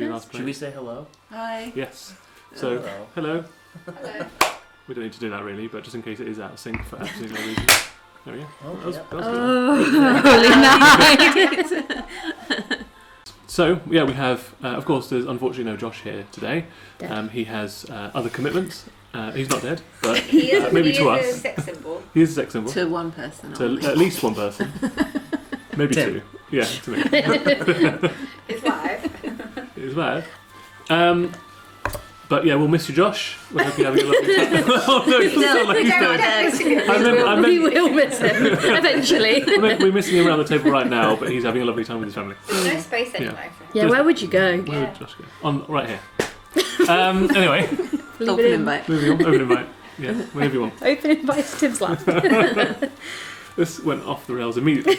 Should we say hello? Hi. Yes. So, hello. Hello. We don't need to do that really, but just in case it is out of sync for absolutely no reason. There we go. That was Holy night. So, yeah, we have, of course, there's unfortunately no Josh here today. He has other commitments. He's not dead, but maybe to us. He is a sex symbol. He is a sex symbol. To one person. To at least one person. Maybe Tim. two. Yeah, to me. His wife. His wife. But yeah, we'll miss you, Josh. We hope you're having a lovely time. Oh no, it doesn't sound like he's dead. We will miss him eventually. We're missing him around the table right now, but he's having a lovely time with his family. No space anyway. Yeah, where would you go? Where would Josh go? Right here. Anyway. Open invite. Moving on. Open invite. Yeah, whenever you want. Open invite to Tim's lap. This went off the rails immediately,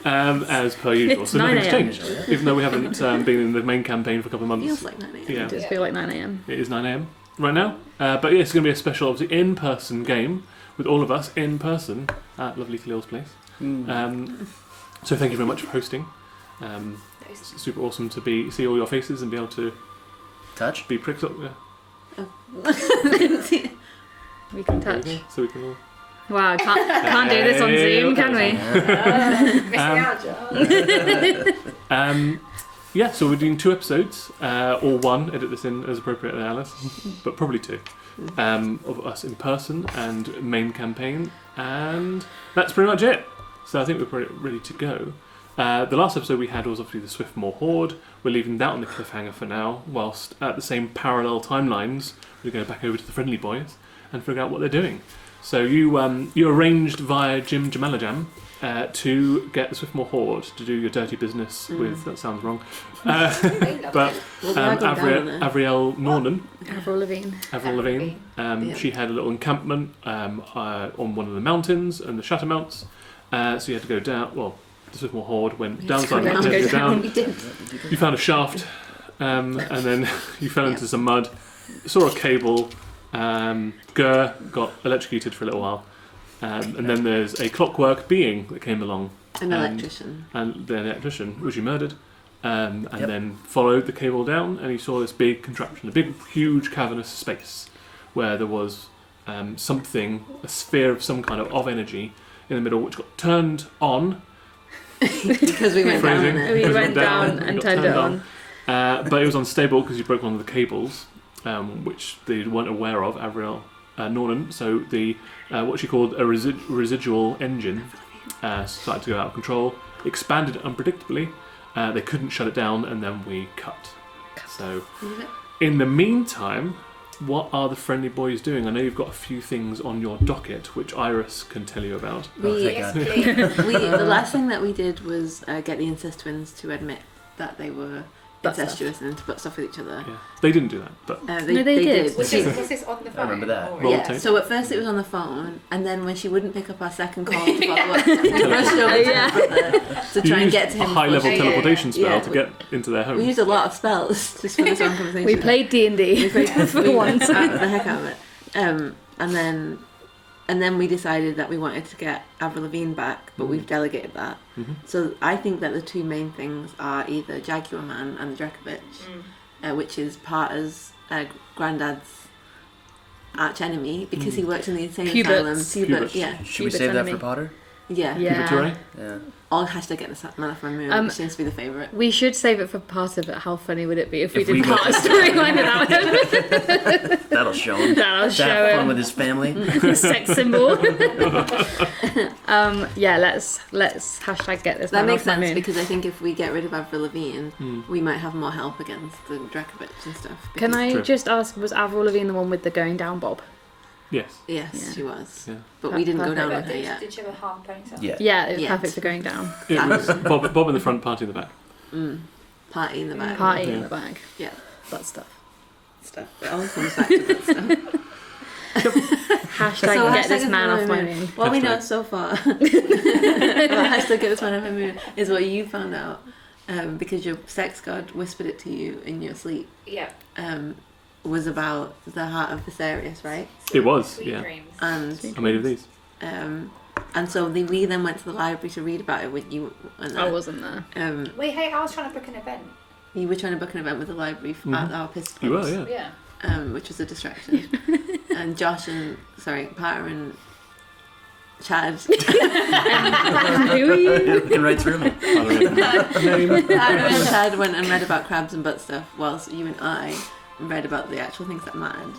as per usual. It's so 9 nothing's a.m. changed, even though we haven't been in the main campaign for a couple of months. Feels like 9 a.m. Yeah. It does feel like 9 a.m. It is 9 a.m. right now. But yeah, it's going to be a special, obviously, in-person game with all of us in person at lovely Kahlil's place. So thank you very much for hosting. It's super awesome to see all your faces and be able to be pricked up. Yeah. We can touch. So we can all. Wow, can't do this on Zoom, can we? Yeah, so we're doing 2 episodes, or 1, edit this in as appropriate, Alice, but probably 2, of us in person and main campaign, and that's pretty much it. So I think we're pretty ready to go. The last episode we had was obviously the Swiftmoor Horde. We're leaving that on the cliffhanger for now, whilst at the same parallel timelines, we're going back over to the Friendly Boys and figure out what they're doing. So you arranged via Jim Jamalajam to get the Swiftmoor Horde to do your dirty business with, that sounds wrong, but Avriel Nornan. Avril Lavigne. She had a little encampment on one of the mountains and the Shatter Mounts, so you had to go down, well, the Swiftmoor Horde went down. You found a shaft, and then you fell into some mud, saw a cable, Gur got electrocuted for a little while, and then there's a clockwork being that came along. An electrician. And the electrician, which you murdered, and then followed the cable down, and you saw this big contraption, a big, huge cavernous space, where there was a sphere of some kind of energy in the middle, which got turned on. Because we went down. We went down and turned it on. But it was unstable because you broke one of the cables, which they weren't aware of, Avriel Nornan. So the what she called a residual engine started to go out of control, expanded unpredictably. They couldn't shut it down, and then we cut. So in the meantime, what are the Friendly Boys doing? I know you've got a few things on your docket, which Iris can tell you about. The last thing that we did was get the Incest Twins to admit that they were incestuous and to put stuff with each other. Yeah. They didn't do that, but they did. Was this on the phone? I remember that. Yeah. So at first it was on the phone, and then when she wouldn't pick up our second call to follow up, we rushed over to my brother to try and get to him. A high-level teleportation spell to get into their home. We used a lot of spells just for this one conversation. We played D&D for once. The heck out of it. And then we decided that we wanted to get Avril Lavigne back, but we've delegated that. So I think that the 2 main things are either Jaguar Man and the Drakovich, which is Parter's granddad's arch enemy because he worked in the insane asylum. Pubert. Yeah. Should we save that for Potter? Yeah. Yeah. Or hashtag get the man off my moon, which seems to be the favourite. We should save it for Parter, but how funny would it be if we did Parter storyline without him? That'll show him. That'll show have him. fun with his family. Sex symbol. Yeah, let's hashtag get this. That man makes off my sense moon. because I think if we get rid of Avril Lavigne, we might have more help against the Drakovich and stuff. Can I just ask, was Avril Lavigne the one with the going down bob? Yes. Yes, she was. Yeah. But we didn't go Perfect. down on her yet. Did she have a half ponytail? Yeah. Yeah, it was Yet. perfect for going down. It was Bob in the front, Party in the back. Party in the back. Party in the bag. Yeah. That stuff. It always comes back to that stuff. Hashtag get this man off my moon. What we know so far about hashtag get this man off my moon is what you found out because your sex god whispered it to you in your sleep. Yeah. Was about the heart of Viserius, right? It was, Sweet yeah. dreams. And I made of these. and so we then went to the library to read about it with you. And I wasn't there. Wait, hey, I was trying to book an event. You were trying to book an event with the library at our piss You were, clubs, yeah. Yeah. which was a distraction. And Pater and Chad. Who are you? Looking right through me. Pater and Chad went and read about crabs and butt stuff, whilst you and I read about the actual things that mattered.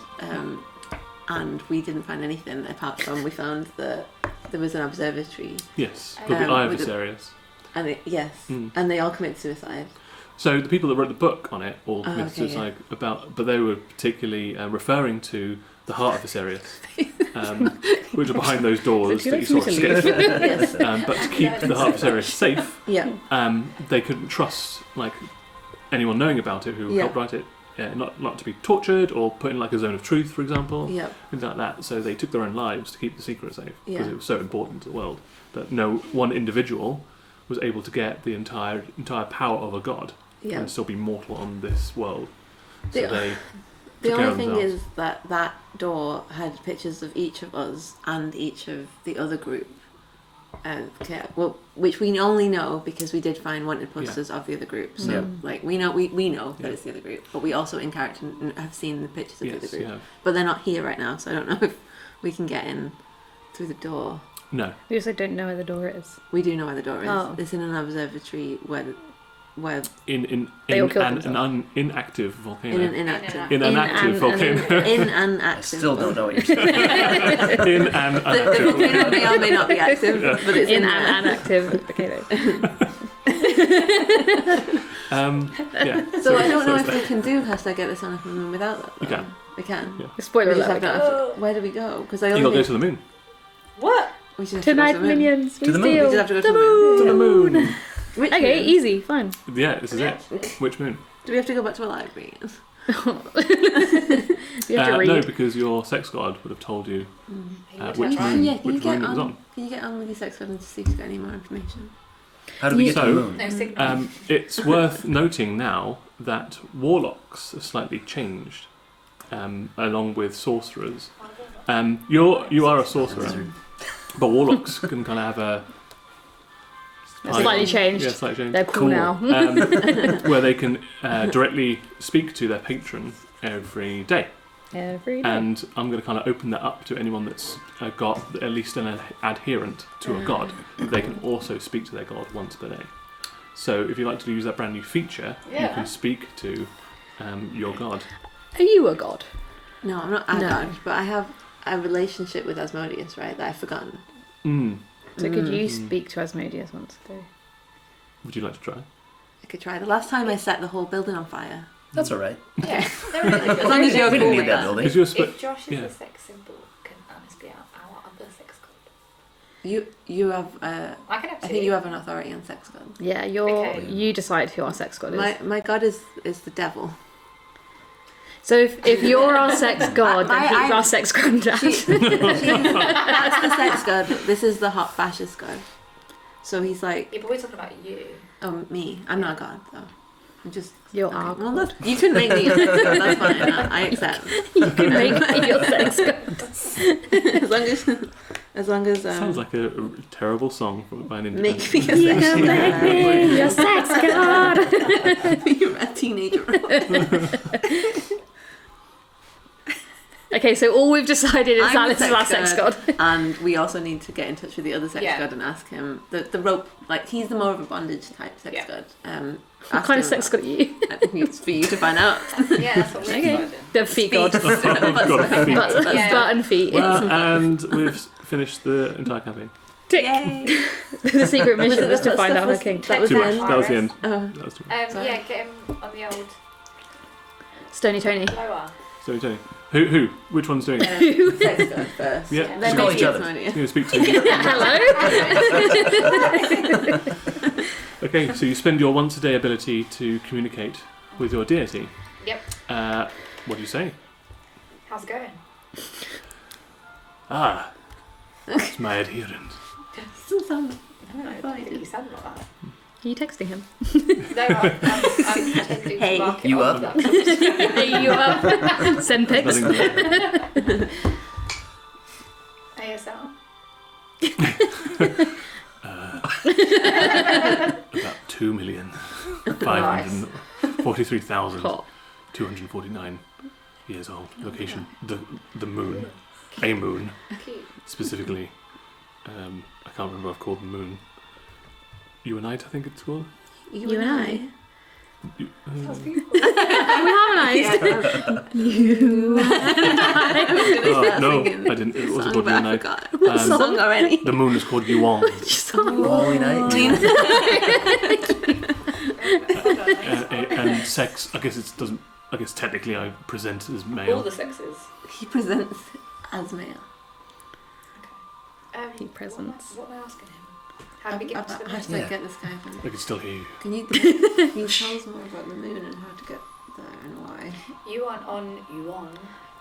And we didn't find anything apart from we found that there was an observatory. Yes, called the Eye of with Asarius. And and they all committed suicide. So the people that wrote the book on it all committed okay, suicide but they were particularly referring to the heart of Asarius, which are behind those doors that you saw escape. Yes. But to keep the heart of Asarius safe, Yeah. they couldn't trust anyone knowing about it who Yeah. helped write it, not to be tortured or put in a zone of truth, for example, Yep. things like that. So they took their own lives to keep the secret safe because Yeah. it was so important to the world that no one individual was able to get the entire power of a god Yeah. and still be mortal on this world. So The- they The took care only of thing themselves. is that door had pictures of each of us and each of the other group. Which we only know because we did find wanted posters of the other group. So we know that it's the other group, but we also in character have seen the pictures of the other group. Yeah. But they're not here right now, so I don't know if we can get in through the door. No. We also don't know where the door is. We do know where the door is. Oh. It's in an observatory where In They all killed an themselves. inactive volcano. in an inactive In an active volcano. in an I active. still don't know what you're saying. In an The inactive volcano may or may not be active, but it's In in an there. inactive volcano. yeah. So I don't know if we can do hashtag get this on the moon without that. You though. can. We can. Yeah. Spoiler We just alert. have to have to- where do we go? Because I You only got to go think to the moon. What? we should have to go Tonight, to the moon. minions, we To the moon. We steal just have to go the to the moon. To the moon. moon. Which Okay, moon? easy, fine. Yeah, this is it. Which moon? Do we have to go back to a library? You have to read. No, because your sex god would have told you which Can moon, you which get moon it was on. Can you get on with your sex god and see if you get any more information? How do we get to the So- moon? No signal. It's worth noting now that warlocks have slightly changed, along with sorcerers. You are a sorcerer, but warlocks can kind of have a Slightly changed. Yeah, slightly changed. They're cool now. Where they can directly speak to their patron every day. Every day. And I'm going to kind of open that up to anyone that's got at least an adherent to a god. They can also speak to their god once per day. So if you like to use that brand new feature, you Yeah. can speak to your god. Are you a god? No, I'm not a No. god, but I have a relationship with Asmodeus, right? That I've forgotten. Mm. So could you speak to Asmodeus once a day? Would you like to try? I could try. The last time I set the whole building on fire. That's all right. Yeah. As long as you're We cool didn't with need that that. building. Because you're If Josh is yeah. a sex symbol, can Alice be our other sex god? You have. I can have two. I think you have an authority on sex god. Yeah, Okay. you decide who our sex god is. My god is the devil. So if you're our sex god, then he's I- our sex granddad. That's the sex god. This is the hot fascist god. So he's like, Yeah, but we're talking about you. me. I'm not a god though. I'm just. You're okay. our Well, god. you can make me your sex god. That's fine. I accept. You can make me your sex god. as long as Sounds like a terrible song by an make independent. me a You sex can make me your sex god. You're a teenager. Okay, so all we've decided is I'm Alice is our sex god. And we also need to get in touch with the other sex Yeah. god and ask him the rope. Like he's the more of a bondage type sex Yeah. god. What kind of sex god are you? I think it's for you to find out. Yeah, that's what we're Okay. deciding. The feet god. I've got a feet. Butt Yeah. and feet. And we've finished the entire campaign. Tick. Yay! The secret mission was to that find stuff out was- her king. That was Too the much. end. That was the end. Oh. That was too much. Sorry. Yeah, get him on the old Stony Tony. lower. So Tony, who? Which one's doing it? Sex god first. Yeah. Then Just call maybe each other. Asmodeus. You're going to speak to me. Hello. Okay, so you spend your once a day ability to communicate with your deity. Yep. What do you say? How's it going? Ah, it's my adherent. Doesn't sound. I don't know. I think you sound like that. Are you texting him? No, I'm pretending Hey. to mark it You off up? that. Are you up? Send pics. Nothing to ASL. About 2,500,000 43,249 years old. Location, the moon. A moon, Cute. specifically. I can't remember what I've called the moon. Uranite, I think it's called. You and I. Sounds beautiful. We harmonised. You. Oh, no, I didn't. It wasn't called Uranite. Song already. The moon is called Yuan. Holy night. And sex, I guess it doesn't. I guess technically I present as All male. the sexes. He presents as male. Okay. He presents. What am I asking him? How do we get to the moon? Hashtag Yeah. get this guy from. I can still hear you. Can you tell us more about the moon and how to get there and why? You aren't on Yuan.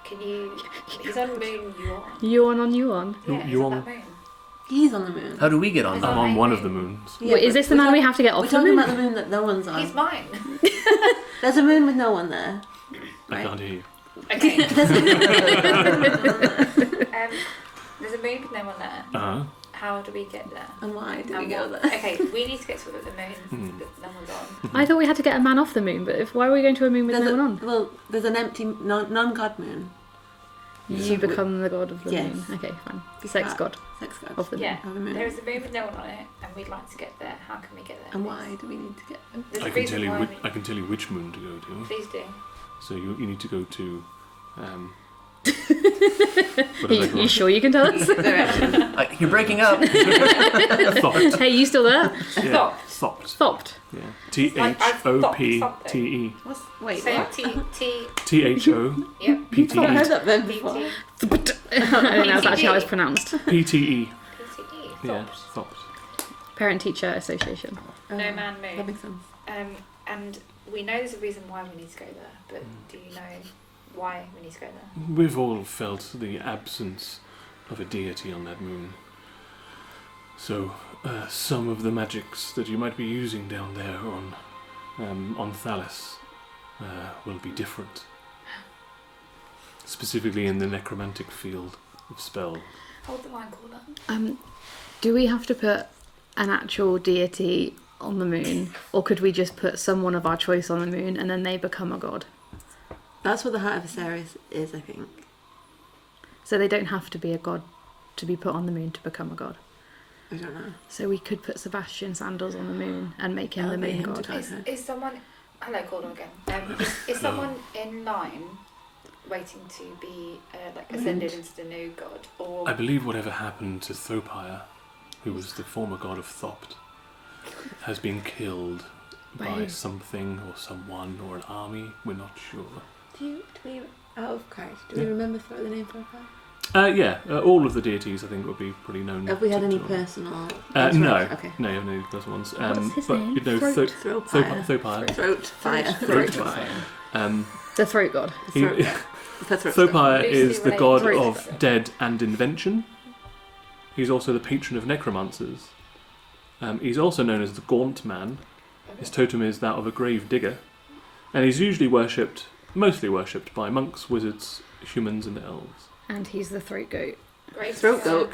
Can you? He's on moon Yuan. On Yuan. Yeah, Yuan. is that moon? He's on the moon. How do we get on Is that? I'm on one of the moons. Yeah, Wait, is this the man we have to get We're off the talking moon? about the moon that no one's on. He's mine. There's a moon with no one there. I can't hear you. Okay. There's a moon with no one there. How do we get there? And why do we And go what- there? Okay, we need to get to the moon that no one's on. I thought we had to get a man off the moon, but why are we going to a moon with There's no one on? Well, there's an empty non-god moon. You become the god of the Yes. moon. Okay, fine. Because- Sex god Sex god. of the moon. Yeah, Of a moon. there is a moon with no one on it, and we'd like to get there. How can we get there? And why do we need to get there? There's I a can reason tell you. why I can tell you which moon to go to. Please do. So you need to go to. You sure you can tell us? You're breaking up. Thopt. Hey, you still there? Yeah. Thopt. Thopt. Yeah. THOPTE. Wait, Say what? THOPTE. Yep. I've heard that then before. PTE. I think that's actually how it's pronounced. PTE. PTE. Yeah. Thopt. Thopt. Parent Teacher Association. No man That moon. makes sense. And we know there's a reason why we need to go there, but do you know why we need to go there? We've all felt the absence of a deity on that moon. So, some of the magics that you might be using down there on Thalas will be different. Specifically in the necromantic field of spell. Hold the line, caller. Do we have to put an actual deity on the moon, or could we just put someone of our choice on the moon and then they become a god? That's what the Heart of Osiris is, I think. So they don't have to be a god to be put on the moon to become a god. I don't know. So we could put Sebastian Sandals on the moon and make him the main god. Is someone... Hello, caller again. Is someone in line waiting to be ascended into the new god? Or I believe whatever happened to Thopire, who was the former god of Thopt, has been killed by something or someone or an army. We're not sure. Do we, out of character, do we remember the name for her? All of the deities I think would be pretty known. Have we had any to- personal? No, Okay. no, you haven't any personal ones. What's his but name? you know, Throat. Thropire. Thopire. Throat fire. Throat fire. The throat god. Thopire is the god Throat. of dead and invention. He's also the patron of necromancers. He's also known as the Gaunt Man. His totem is that of a grave digger. And he's usually mostly worshipped by monks, wizards, humans and elves. And he's the throat goat. Great. Throat goat.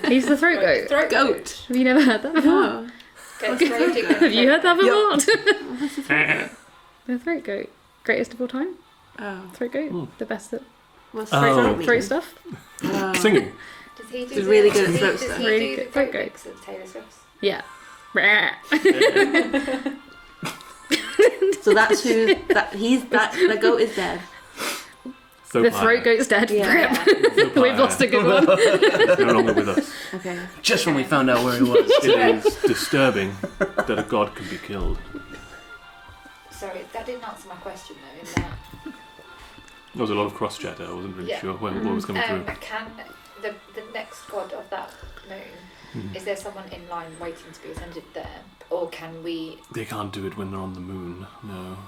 He's the throat goat. Throat Goat. Have you never heard that before? No. Have you Have you heard that before? What's the throat? The throat goat. Greatest of all time. Oh. Throat goat. The best at What's Oh. throat throat mean? stuff. Oh. Singing. Does he do He's really good at does he- throat does stuff. he Really do good the throat throat goat. licks of Taylor Swift's? Yeah. So that's who that goat is dead. Thopire. The throat goat's dead. Yeah. Thopire We've lost a good one. is no longer with us. Okay. Just when we found out where he was. It is disturbing that a god can be killed. Sorry, that didn't answer my question though. In that, There was a lot of cross chatter. I wasn't really Yeah. sure what was coming through. can the next god of that moon? Is there someone in line waiting to be ascended there, or can we? They can't do it when they're on the moon. No.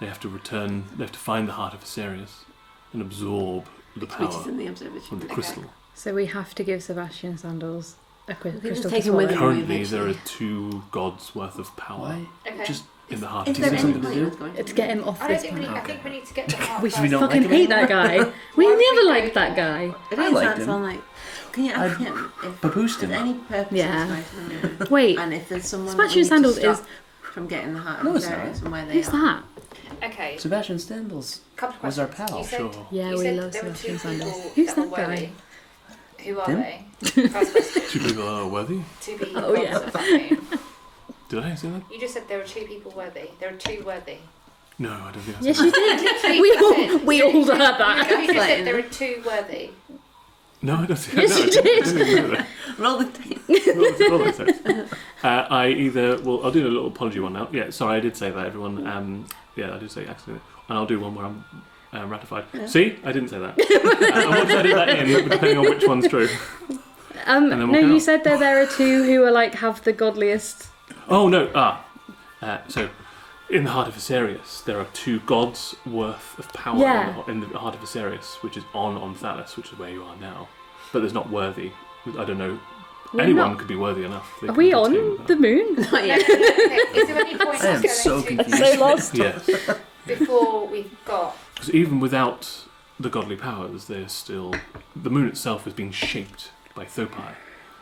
They have to return. They have to find the heart of Osiris and absorb the Which is power in the from observatory. the Okay. crystal. So we have to give Sebastian Sandals a crystal just to take him with swallow. him. Currently, eventually. there are 2 gods worth of power Why? Okay. Just in the heart Is of there there any something to point do? with going To get him off I don't this think we need. planet. I think we need to get the heart. We first. don't Fucking like him hate that anymore? guy. We Why never would we liked go that there? guy. It I doesn't liked him. sound like. Can you ask him if Papoosed there's him. any purpose Yeah. in going to the moon? Wait, And if there's someone. Sebastian that we need to Sandals is stop from getting the heart of No, the it's not. Various and where they Who's are. that? Okay. Sebastian Stendel's Couple of was our questions. pal. You said, Sure. Yeah, you we said love there were two Sebastian people Sanders. Who's that were that guy? worthy. Who are Tim? they? First question. Two people are worthy. To be Oh, gods yeah. of that moon. Did I say that? You just said there were two people worthy. There are two worthy. No, I don't think I said Yes, that. you did. Literally, We that's all it. we You all literally- heard that. You just Gaslighting. said there are two worthy. No, I don't think Yes, no, you I didn't- I did. didn't do that. Roll the tape. Roll the dice. I either I'll do a little apology one now. Yeah, sorry, I did say that, everyone. Yeah, I did say accidentally, and I'll do one where I'm ratified. Yeah. See, I didn't say that. And once I did that in, depending on which one's true. And then No, we'll you count. said that there are two who are like have the godliest. Oh no! So in the heart of Viserius, there are two gods worth of power Yeah. in the heart of Viserius, which is on Thalos, which is where you are now. But there's not worthy. I don't know. We're Anyone not- could be worthy enough. They Are can we contain on that. the moon? Not No, yet. okay. Is there any point I am us going so to confused. So lost. Yes. before we've got? Because even without the godly powers, there's still the moon itself is being shaped by Thopai,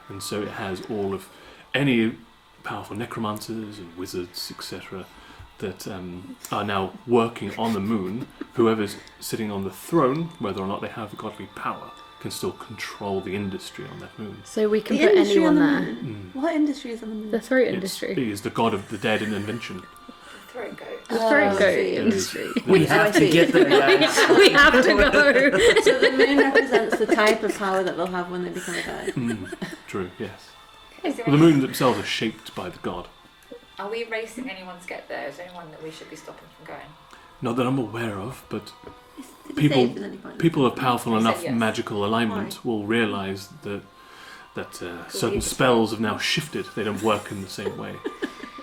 and so it has all of any powerful necromancers and wizards, etc., that are now working on the moon. Whoever's sitting on the throne, whether or not they have the godly power, can still control the industry on that moon. So we can The put industry anyone on the there. moon. What industry is on the moon? The throat It industry. is the god of the dead and invention. Throat goat. The throat Oh, goat I see. industry. We Oh, I have to see. get there, guys. We have to go. So the moon represents the type of power that they'll have when they become a god. True, yes. Is there Well, the any- moon themselves are shaped by the god. Are we racing anyone to get there? Is there anyone that we should be stopping from going? Not that I'm aware of, but Did People- you say if there's any point? people of powerful You said enough yes. magical alignment Why? will realise that certain leave it. spells have now shifted. They don't work in the same way,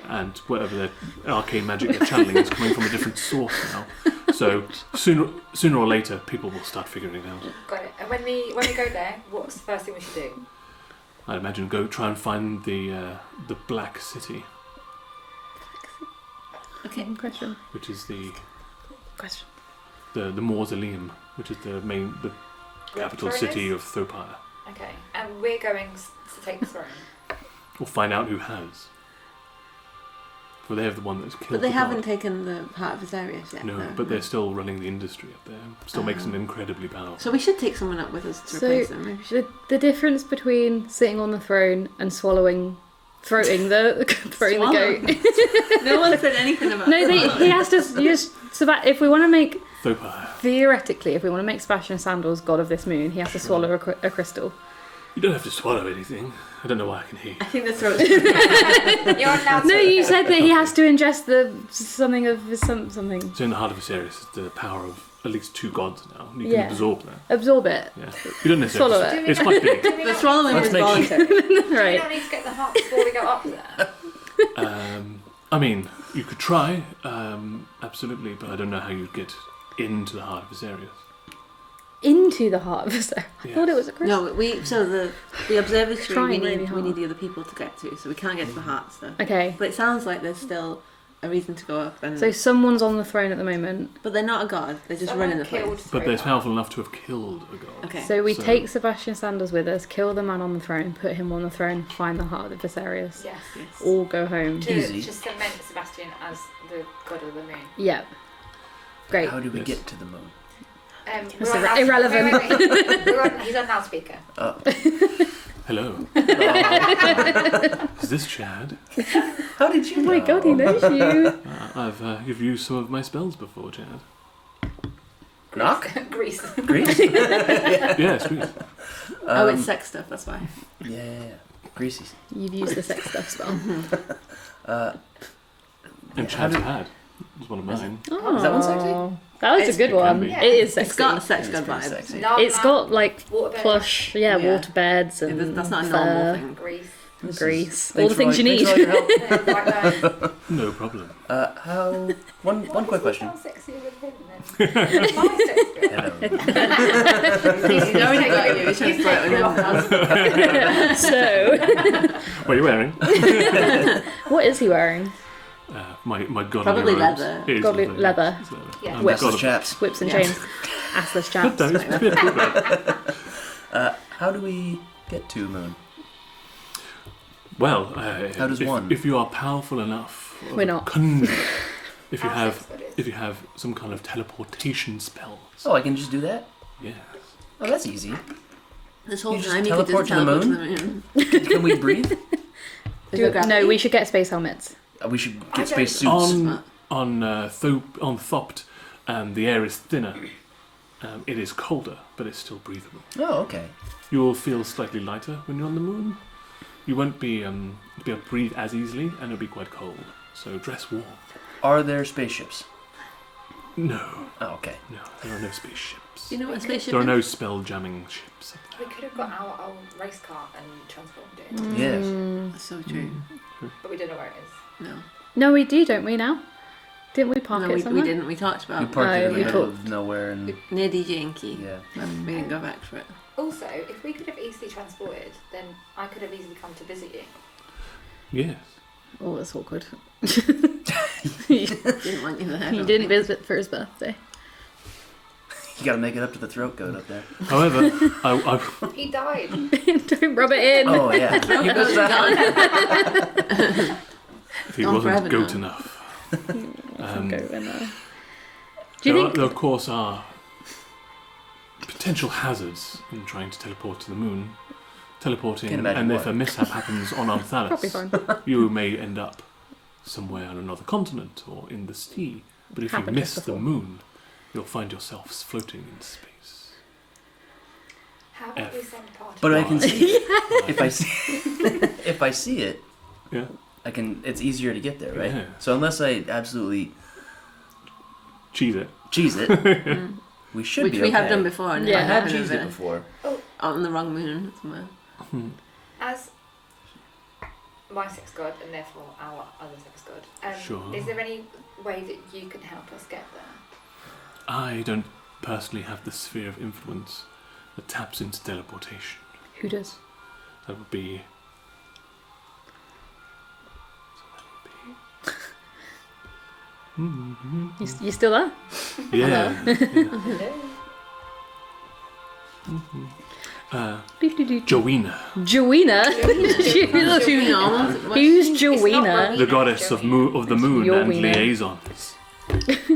and whatever the arcane magic they're channeling is coming from a different source now. So sooner or later, people will start figuring it out. Got it. And when we go there, what's the first thing we should do? I'd imagine go try and find the Black City, Okay. Question. which is the Question. mausoleum, which is the capital Throne city is? of Thopire. Okay. And we're going to take the throne. We'll find out who has. For they have the one that's killed. But they the haven't god. taken the heart of Viserius yet. No, though. but they're still running the industry up there. Still makes them Oh. incredibly powerful. So we should take someone up with us to So- replace them. Maybe we should. The difference between sitting on the throne and throating the Swallow. goat. No one said anything about No, that. he has to use. If we want to make Thopire. theoretically, if we want to make Sebastian Sandals god of this moon, he has to swallow a crystal. You don't have to swallow anything. I don't know why I can hear. I think the throat. You're on loudspeaker. No, you said that he has to ingest something. So in the heart of Viserius is the power of at least two gods now. You can Yeah. absorb that. Absorb it. Yeah. You don't necessarily. Swallow it. It's quite big. Do we The not- swallowing Let's is make sure- voluntary. do we Right. not need to get the heart before we go up there? I mean, you could try, absolutely, but I don't know how you'd get into the heart of Viserius. Into the heart of the I Yes. thought it was a crystal. No, the observatory Trying we really need hard. the other people to get to, so we can't get to the heart stuff. Okay. But it sounds like there's still a reason to go up, and So someone's on the throne at the moment. but they're not a god. They're just Someone running the killed place. But they're Thopire. powerful enough to have killed a god. Okay. So we So- take Sebastian Sandals with us, kill the man on the throne, put him on the throne, find the heart of Viserius, Yes. Yes. all go home. Easy. To cement Sebastian as the god of the moon. Yep. Great. How do we Yes. get to the moon? We're on irrelevant. wait. He's on loudspeaker. Oh. Hello. Is this Chad? How did you Oh know? my god, he knows you. You've used some of my spells before, Chad. Knock? Grease. Grease? Yes, please. Oh, it's sex stuff. That's why. Yeah. Greasy. You've used the sex stuff spell. And Chad's pad was one of mine. Oh, Is that one sexy? That was It's- a good it can one. be. It is sexy. It's got a sex It's god pretty vibe. sexy. Lava It's got like water bed, plush, Yeah. water beds Yeah, and that's not a fur, normal thing. Grease. This is- grease, all thanks the for things you need. thanks for all your help. White line. No problem. One quick question. Sexier with him then. My sex Hello. He's already got you. He's trying to flirt with him. So, What are you wearing? what is he wearing? My godly Probably robes. leather. It is Godly leather. It's leather. Yeah. I'm the god Westless of- chaps. Whips and Yeah. chains, assless Good chaps. days. It's been a good day. How do we get to moon? Well, How does one? If you are powerful enough, of We're a not. conjurer, if you Our have sex god is. if you have some kind of teleportation spells, Oh, I can just do that? yes. Oh, that's easy. This whole You just time you could teleport just to the teleport to the moon. Can we breathe? Is there gravity? No, we should get space helmets. We should I get space suits. don't- On Thopt, the air is thinner. It is colder, but it's still breathable. Oh, okay. You will feel slightly lighter when you're on the moon. You won't be able to breathe as easily, and it'll be quite cold. So dress warm. Are there spaceships? No, Oh, okay. no, there are no spaceships. Do you know what a spaceship There are is? no spell jamming ships. We could have got our old race car and transformed it, Yes. That's so true. but we don't know where it is. No. No, we do, don't we now? Didn't we park No, it we somewhere? didn't. We talked We about parked it in Oh, the we middle talked. of nowhere and... near DJ and Key. Yeah. And we didn't go back for it. Also, if we could have easily transported, then I could have easily come to visit you. Yes. Oh, that's awkward. Didn't want you there. I He don't didn't think. visit for his birthday. You gotta make it up to the throat goat up there. However, I He died. Don't rub it in. Oh, yeah. You go down. if he Gone wasn't forever goat now. enough. Go in there. Do you think? There, of course, are potential hazards in trying to teleport to the moon. Teleporting, Can't imagine and what. if a mishap happens on Probably Arthalis, fine. you may end up somewhere on another continent or in the sea. But if Happened you just miss the before. moon, you'll find yourselves floating in space. How about we send party? But I can see it. If I see, if I see it, Yeah. I can. It's easier to get there, right? Yeah. So unless I absolutely Cheese it. cheese it, Mm. we should Which be we okay. have done before. And Yeah. I have kind of, cheesed it before. on the wrong moon somewhere. As my sex god and therefore our other sex god, Sure. is there any way that you can help us get there? I don't personally have the sphere of influence that taps into teleportation. Who does? That would be. You still there? Yeah. Hello. Doo-doo-doo. Joanna, Joanna? Two norms. Who's It's not Joanna? Rowena, the goddess of the moon Your and wiener. liaisons.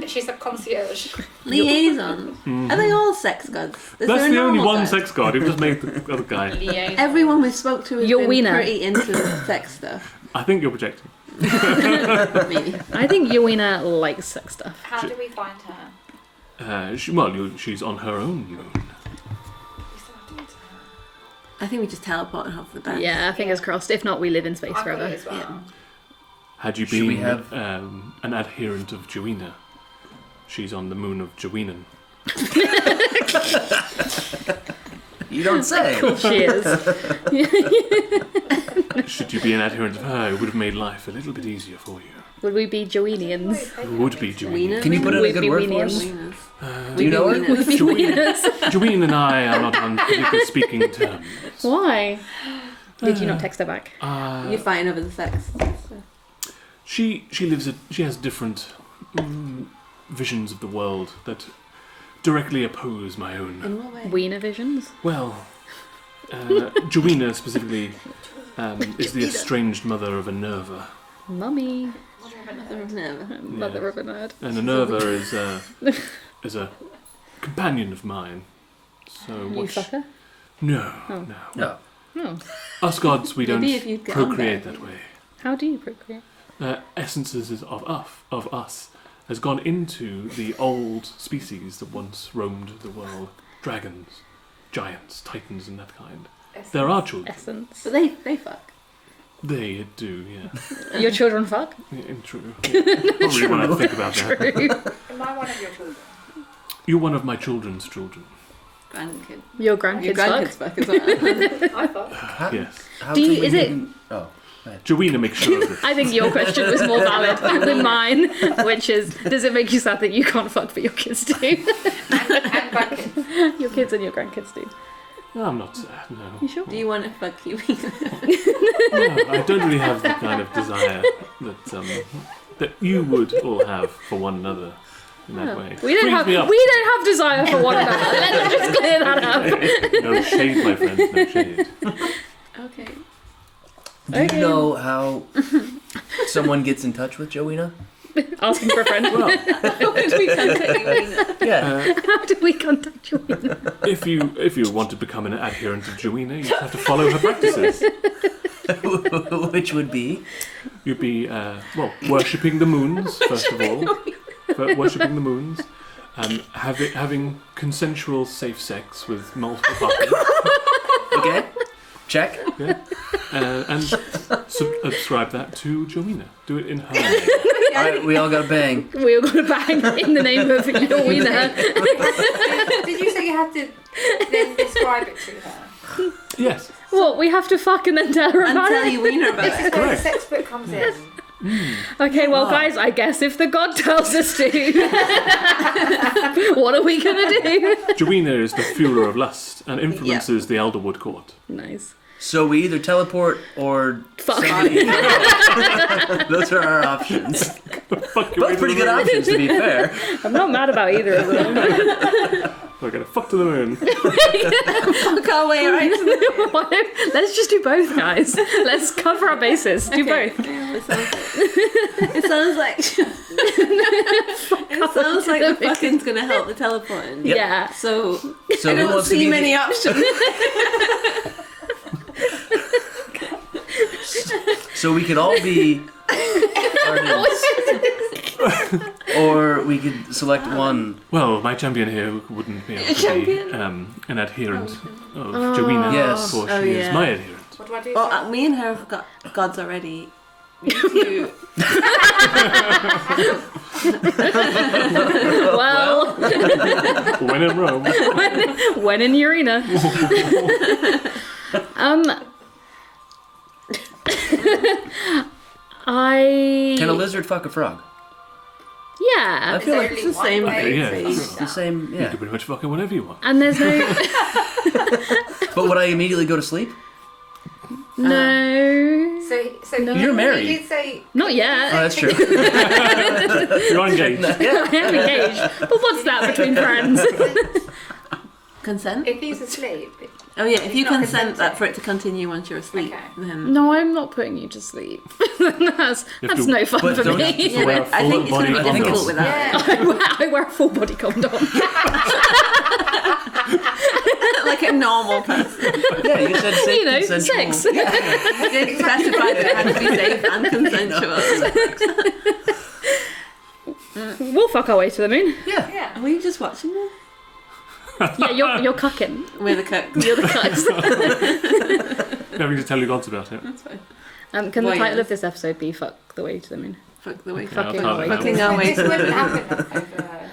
She's a concierge. Liaison. Mhm. Are they all sex gods? Is That's there a the only normal one god? sex god. You've just made the other guy. Liaison. Everyone we spoke to has Your been wiener. pretty into sex stuff. I think you're projecting. Me. I think Joanna likes sex stuff. How do we find her? She's on her own moon. We still have to get to her. I think we just teleport and hope for the best. Yeah, fingers crossed. If not, we live in space I've got forever. it as well. Yeah. Had you Should been we have- an adherent of Joanna, she's on the moon of Joannan. You don't say. Cool she is. Should you be an adherent of her, it would have made life a little bit easier for you. Would we be Joanians? It would be Joanna. Wiener? Can you put in a We'd good be word for weenies. us? Wieners. Do you know her? We'd We'd be Joanna. wieners. Joanna and I are not on particularly speaking terms. Why? Did you not text her back? You're fighting over the sex. She has different visions of the world that directly oppose my own. In what way? Wiener visions? Well, Joanna specifically is the estranged mother of a Nerva, Mummy. Never. Mother of a nerd. and a Nerva is a companion of mine. So You what? fucker? No, Oh. no. No. Oh. Us gods, we Maybe if don't you'd get on procreate there. that way. How do you procreate? Essences of us has gone into the old species that once roamed the world. Dragons, giants, titans, and that kind. They're our children. Essence. But they fuck. They do, yeah. Your children fuck? Yeah, true. Yeah. Not really when I think about that. True. Am I one of your children? You're one of my children's children. Grandkid. Your grandkids Your fuck? grandkids fuck as well. I thought. How, Yes. how Do you- can we is it- even- Oh. Joanna makes sure of this. I think your question was more valid than mine, which is, does it make you sad that you can't fuck but your kids do? And grandkids. Your kids and your grandkids do. No, I'm not sad, no. You sure? Do you want to fuck you? No, I don't really have the kind of desire that you would all have for one another in that way. We don't Brings me up. have desire for one another. Let's just clear that up. No shade, my friends, no shade. Okay. Do you know how someone gets in touch with Joanna? Asking for a friend. Well, How did we contact Joanna? Yeah. How did we contact Joanna? if you want to become an adherent of Joanna, you just have to follow her practices. Which would be? You'd be worshipping the moons first of all. Worshipping the moons. Having consensual safe sex with multiple partners. Okay. Check. Yeah. And subscribe that to Joanna. Do it in her name. Alright, we all got a bang. We all got to bang in the name of Joanna. Did you say you had to then describe it to her? Yes. What, we have to fuck and then tell her And about tell it? Joanna about This it. is where the Correct. sex book comes in. Okay, well, guys, I guess if the god tells us to, what are we going to do? Joanna is the fueler of lust and influences the Elderwood court. Nice. So we either teleport or Fuck. somebody- Those are our options. Fuck your way Both to pretty the good moon. options, to be fair. I'm not mad about either of them. We're gonna fuck to the moon. Fuck our way right to the Let's just do both, guys. Let's cover our bases. Do both. It sounds like it sounds like the fucking's gonna help the teleporting. Yep. Yeah. So So I who don't wants to see be many options. So we could all be artists. Or we could select one. Well, my champion here wouldn't be able to Champion? be an adherent of Joanna. Yes. For Oh, she is yeah. my adherent. What do I do? Well, me and her have got gods already. You Well, When in Rome. when in Urena. Can a lizard fuck a frog? Yeah. I feel like it's the same thing. Yeah. it's the same, You yeah. can pretty much fuck it whenever you want. And there's no. But would I immediately go to sleep? No. So No. You're married. You did say Oh, Not yet. that's true. You're engaged. I am engaged. But what's that between friends? consent. if he's asleep. Oh yeah, if It's you not consent that consenting. for it to continue once you're asleep, Okay. then No, I'm not putting you to sleep. that's to- no fun but for don't me. you yeah, wear but I full think it's going to be body difficult condoms. with that. Yeah. I wear a full body condom. Like a normal person. Yeah, you said safe, You know, consensual. sex. I did specify that it had to be safe and consensual. We'll fuck our way to the moon. Yeah. Yeah. Are we just watching this? Yeah, you're cucking. We're the cooks. You're the cucks. Having to tell your gods about it. That's fine. Can the Well, title yes. of this episode be "Fuck the Way to the Moon"? Fuck the way. Fucking I'll our way. tell Fucking our way This to the wouldn't moon. happen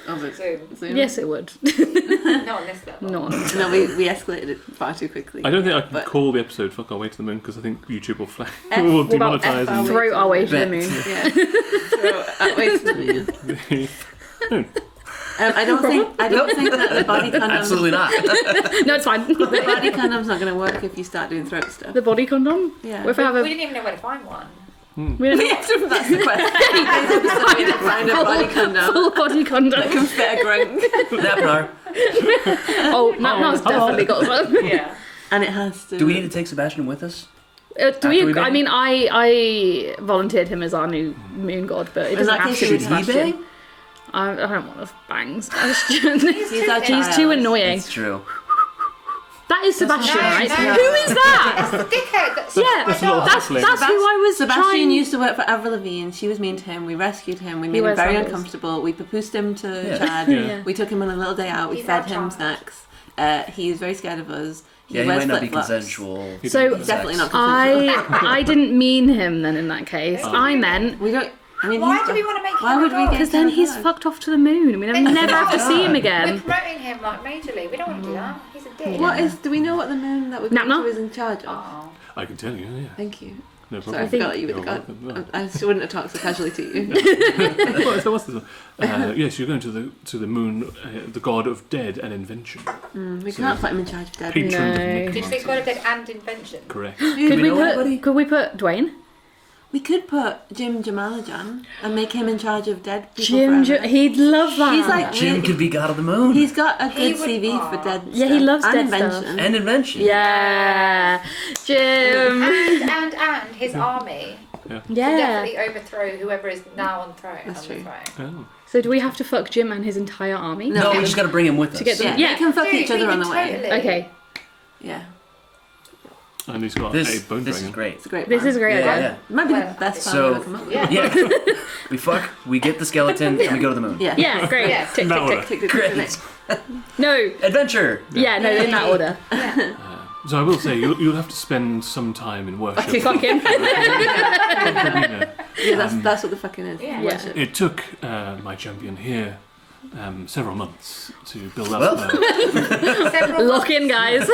over Zoom. Yes, it would. Not on this level. No. No, we escalated it far too quickly. I don't think I can But- call the episode "Fuck Our Way to the Moon" because I think YouTube will flag, F- will What about demonetize. F- and- Throw our way to the Bet. moon. Yeah. So, way to the moon. I don't think that the body condom. Absolutely not. No, it's fine. The body condom's not going to work if you start doing throat stuff. The body condom? Yeah. If I have We a... didn't even know where to find one. We don't That's the question. So we need to find a body condom full body condom. that can fit a grunk. Napnar. Oh, Natnar's definitely got one. Yeah. And it has to. Do we need to take Sebastian with us? Do After we we? bang? I mean, I volunteered him as our new moon god, but it In doesn't that have case, to you be would Sebastian. bang? I don't want to bang Sebastian. He's our He's too child. annoying. It's true. That is Sebastian, not- right? no. Who is that? That's the dickhead. That's Yeah, That's a lot of that's hustling. who I was Sebastian trying. used to work for Avril Lavigne. She was mean to him. We rescued him. We made him wears very sandals. uncomfortable. We papoosed him to Yeah. Chad. Yeah. We took him on a little day out. We He's fed our him child. snacks. He's very scared of us. Yeah, he wears might not be flip-flops. consensual. So He's definitely not consensual. I didn't mean him then in that case. I meant We don't. I mean, Why he's do we want to make him Why a would we god? get- because then he's fucked off to the moon. I mean, I never have to see him We're again. promoting him like majorly. We don't want to do that. He's a dick. What is? Do we know what the moon that we're going Nap-nap? to is in charge of? Oh. I can tell you, yeah. Thank you. No Sorry, I problem. forgot that you were the You're god. welcome. I just wouldn't have talked so casually to you. So what's this one? Yes, you're going to the moon, the god of dead and invention. We can't put him in charge of dead. Patron No. of Did you say Necromancy. God of Dead and Invention? Correct. Could we we know put? anybody? Could we put Dwayne? We could put Jim Jamalajan and make him in charge of dead people forever. He'd love that. He's like Jim could be God of the Moon. He's got a He good would- CV for dead Yeah, stuff. he loves and dead stuff. invention. and invention. Yeah, Jim. And his army Yeah. can Yeah. definitely overthrow whoever is now on throne. That's on the true. throne. Oh. So do we have to fuck Jim and his entire army? No. No, we just got to bring him with us. To get the- Yeah, Yeah. they can fuck Dude, each we other on could the way. totally- Okay. Yeah, And he's got This, a bone this is dragon. great. it's a great. This plan. is a great Yeah, idea. yeah. It might be Well, the best plan so- we've ever come up with. Yeah. We fuck, we get the skeleton, and we go to the moon. Yeah. Yeah, great. Yeah. Tick, That tick, order. tick. Tick, tick, tick, Great. tick. No. Adventure. Yeah, no, in that order. So I will say, you'll have to spend some time in worship. Okay, fuck him. Arena. Yeah, that's what the fucking is. Yeah. Worship. It took my champion here several months to build up. Well- Several Lock in, guys.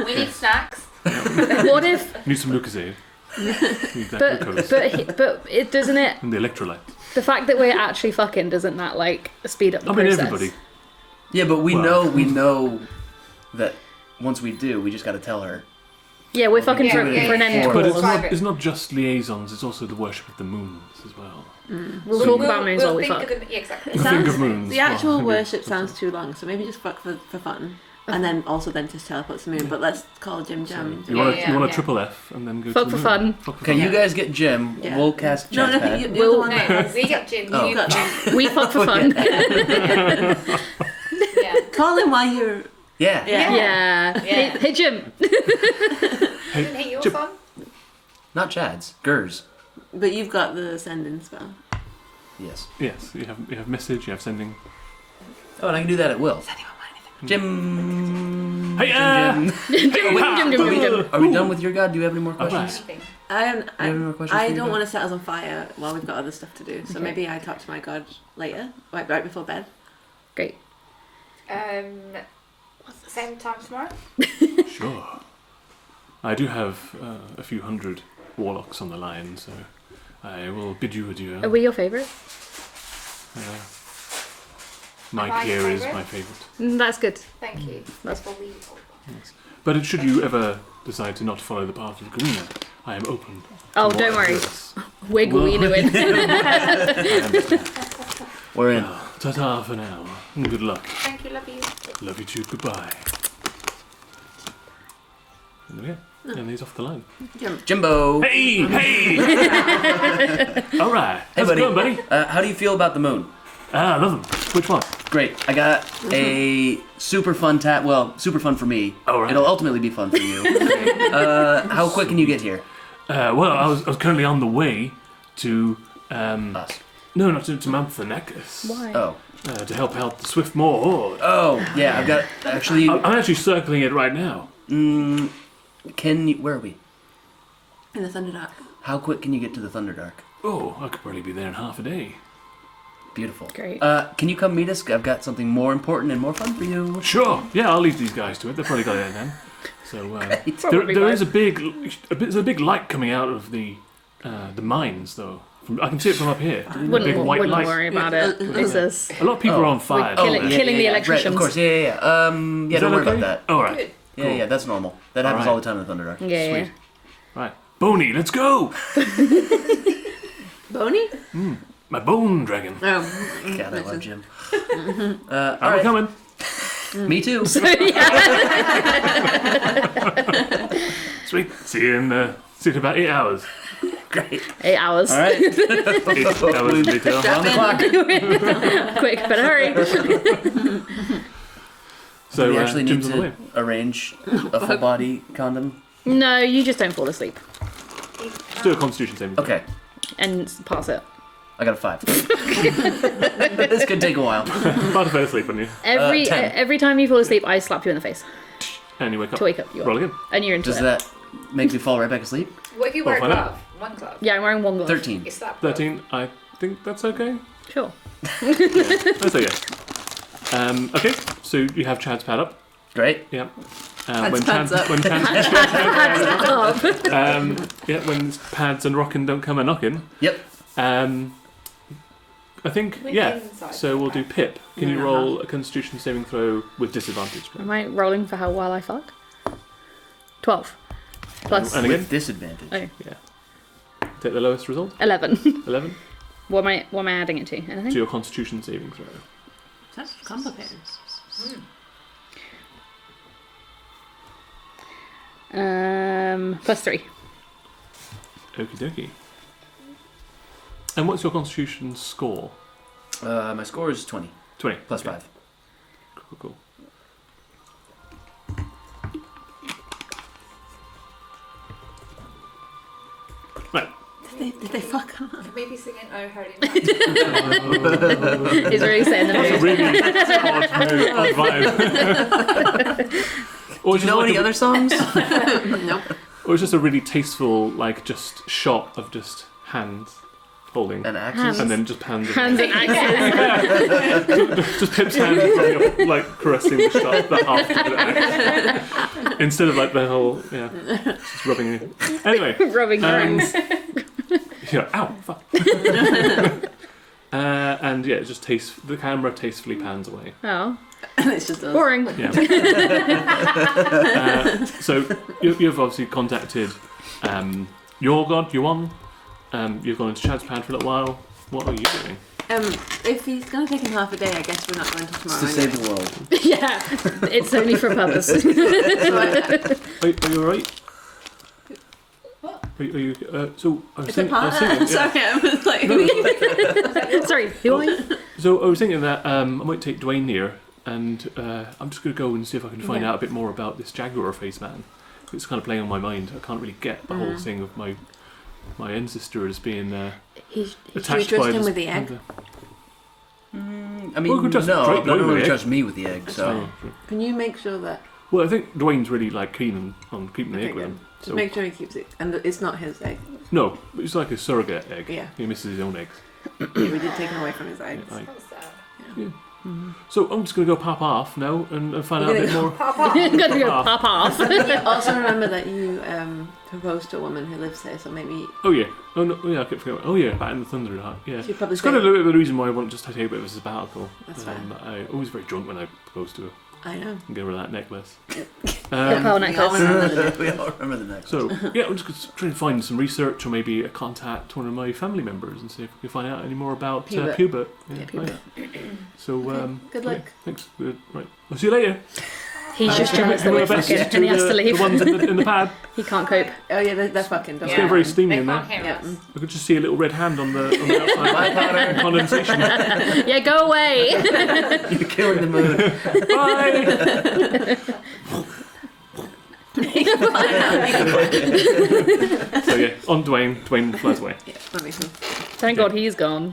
We need snacks. What if? need some Lucozade. Need that But glucose. but it doesn't it. And the electrolyte. The fact that we're actually fucking doesn't that like speed up the I mean, process? everybody. Yeah, but we Well- know that once we do, we just got to tell her. Yeah, we're fucking Yeah, for, yeah, for an yeah, end yeah. But cause. it's not just liaisons, it's also the worship of the moons as well. We'll talk about moons while we think fuck. of them, yeah, exactly. It The finger sounds, moons. the actual Well, worship sounds too long, so maybe just fuck for fun, and then also then just teleport to the moon. But let's call Jim Jam. You want Yeah, you want a yeah. triple F and then go Fuck to the for moon. fun. Fuck for Okay, fun. you guys get Jim. Yeah. We'll cast No, Jetpad. you're the We'll- one that We get Jim. Oh. you got Jim. We fuck for fun. Yeah. Call him while you're. Yeah. Yeah. Yeah. Yeah. Hey Jim. Didn't hit your Jim. son? Not Chad's. Gers. But you've got the sending spell. Yes. Yes, you have message, you have sending. Oh, and I can do that at will. Sending on mine. Jim. Hey, Jim. Jim. Are we done with your god? Do you have any more All right. questions? Anything. I Do you have any more questions? I for you don't guys? want to set us on fire while we've got other stuff to do. So Okay. maybe I talk to my god later, right before bed. Great. Same time tomorrow? Sure. I do have a few hundred warlocks on the line, so I will bid you adieu. Are we your favourite? My Am I your gear is favourite? my favourite. That's good. Thank you. That's what we But should you ever decide to not follow the path of Garina, I am open. to Oh, more don't worry. ideas. Wiggle we knew it. I understand. We're in. Well, ta-ta for now. And good luck. Thank you, love you. Love you too. Goodbye. And there we go. And he's off the line. Jimbo. Hey, hey! All right. Hey, How's it going, buddy? How do you feel about the moon? Ah, I love them. Which one? Great. I got a super fun Well, super fun for me. All right. It'll ultimately be fun for you. How quick can you get here? Well, I was currently on the way to Us. no, not to Mount Thanekis. Why? Oh. To help out the Swiftmoor Horde. Oh, yeah. I've got actually. I'm actually circling it right now. Can you? Where are we? In the Thunderdark. How quick can you get to the Thunderdark? Oh, I could probably be there in half a day. Beautiful. Great. Can you come meet us? I've got something more important and more fun for you. Sure. Yeah, I'll leave these guys to it. They've probably got it then. So Probably there right. is there's a big light coming out of the mines, though. I can see it from up here. A big Wouldn't white light. worry about it. This is A lot of people Oh. are on fire. Kill don't it- they? killing the Right, electricians. of course. Yeah. Is Don't that worry okay? about that. All right. Good. Yeah, that's normal. That happens Alright. all the time in the Thunderdark. yeah. Sweet. Right. Boney, let's go. Boney? My bone dragon. Oh. God, I love Jim. I'm Alright. coming. Me too. Sweet. See you in about 8 hours. Great. 8 hours. All right. 8 hours later. On the clock. Quick, better hurry. So So we actually need Jim's on the way. to arrange a full body condom. No, you just don't fall asleep Let's do a Constitution saving. throw. Okay, and pass it. I got a 5. This could take a while. About to fall asleep on you. Ten. Every time you fall asleep, I slap you in the face And you wake up. to wake up you Roll up. again. And you're into Does it. that make me fall right back asleep? What if you wear a Well, find glove? One glove. Yeah, I'm wearing one glove. 13. It's that glove. 13. I think that's okay. Sure. That's okay. Okay, so you have Chad's pad up. Great. Yeah. Pad's up. When Chad's Up. when pads and rockin' don't come a knocking. Yep. I think We're yeah. inside So we'll do the Pip. Can you Yeah. roll a Constitution saving throw with disadvantage? Am I rolling for how well I fuck? 12. Plus. And again. With disadvantage. Oh. Yeah. Take the lowest result. 11. 11. What am I adding it to? To Anything? your Constitution saving throw. That's complicated. +3. Okie dokie. And what's your Constitution score? My score is 20 20. plus Okay. 5. Cool. Right. Did they fuck up? Maybe singing "Oh Harry." He's really saying the That's a mood. really odd vibe. Or Do you know any other songs? Nope. Or it's just a really tasteful, like, just shot of just hands holding. And Hands. axes? And then just pans of Hands and axes. just Pip's hand running up, like caressing the shot, the half of the axe. Instead of like the whole, just rubbing it. Anyway, Rubbing hands. yeah, ow, fuck. And yeah, it just the camera tastefully pans away. Oh, It's just us. boring. Yeah. So you've obviously contacted your god, Yuan. You've gone into Chad's pad for a little while. What are you doing? If he's going to take him half a day, I guess we're not going to It's tomorrow. to save anyway. the world. Yeah, it's only for a purpose. So Are you alright? What? Are you so I was it's a thinking, I was part. thinking, yeah. Sorry, I was like, Sorry, who are you? So I was thinking that I might take Dwayne here, and I'm just going to go and see if I can find Okay. out a bit more about this jaguar face man. It's kind of playing on my mind. I can't really get the whole thing of my ancestor as being should we attached trust by him this with the egg? I mean, Well, we could just no, straight no one over would the trust me with the egg, so... Oh, sure. Can you make sure that? Well, I think Dwayne's really like keen on keeping the Okay, egg with good. him. Just So make sure he keeps it, and it's not his egg. no, it's like a surrogate egg. Yeah. He misses his own eggs. Yeah, we did take him away from his eggs. Yeah, That was sad. So I'm just going to go pop off now and find out a You're bit more. I'm gonna go pop off. Also remember that you proposed to a woman who lives here, so maybe Oh yeah. Oh no. Yeah, I kept forgetting. Oh yeah, Bat in the Thunder. Yeah. she'd probably It's kind of a say, little bit of the reason why I want just to take a bit of a sabbatical. That's fine. I always very drunk when I propose to her I know. and give her that necklace. The pearl We all necklace. remember the we all remember the next. So yeah, I'm just going to try and find some research or maybe contact one of my family members and see if we can find out any more about Pubert. Pubert. Yeah, Pubert. So Good yeah, luck. thanks. Right. I'll see you later. He's just drunk, so Do we're my best fucking, and he has to the leave. ones in the pad. He can't cope. Oh yeah, they're fucking. Don't It's getting very steamy They in can't there. hear Yeah. us. I could just see a little red hand on the outside. Condensation. Yeah, go away. You're killing the mood. Bye. So yeah, on Dwayne. Dwayne flies away. Yeah, that makes sense. Thank God he's gone.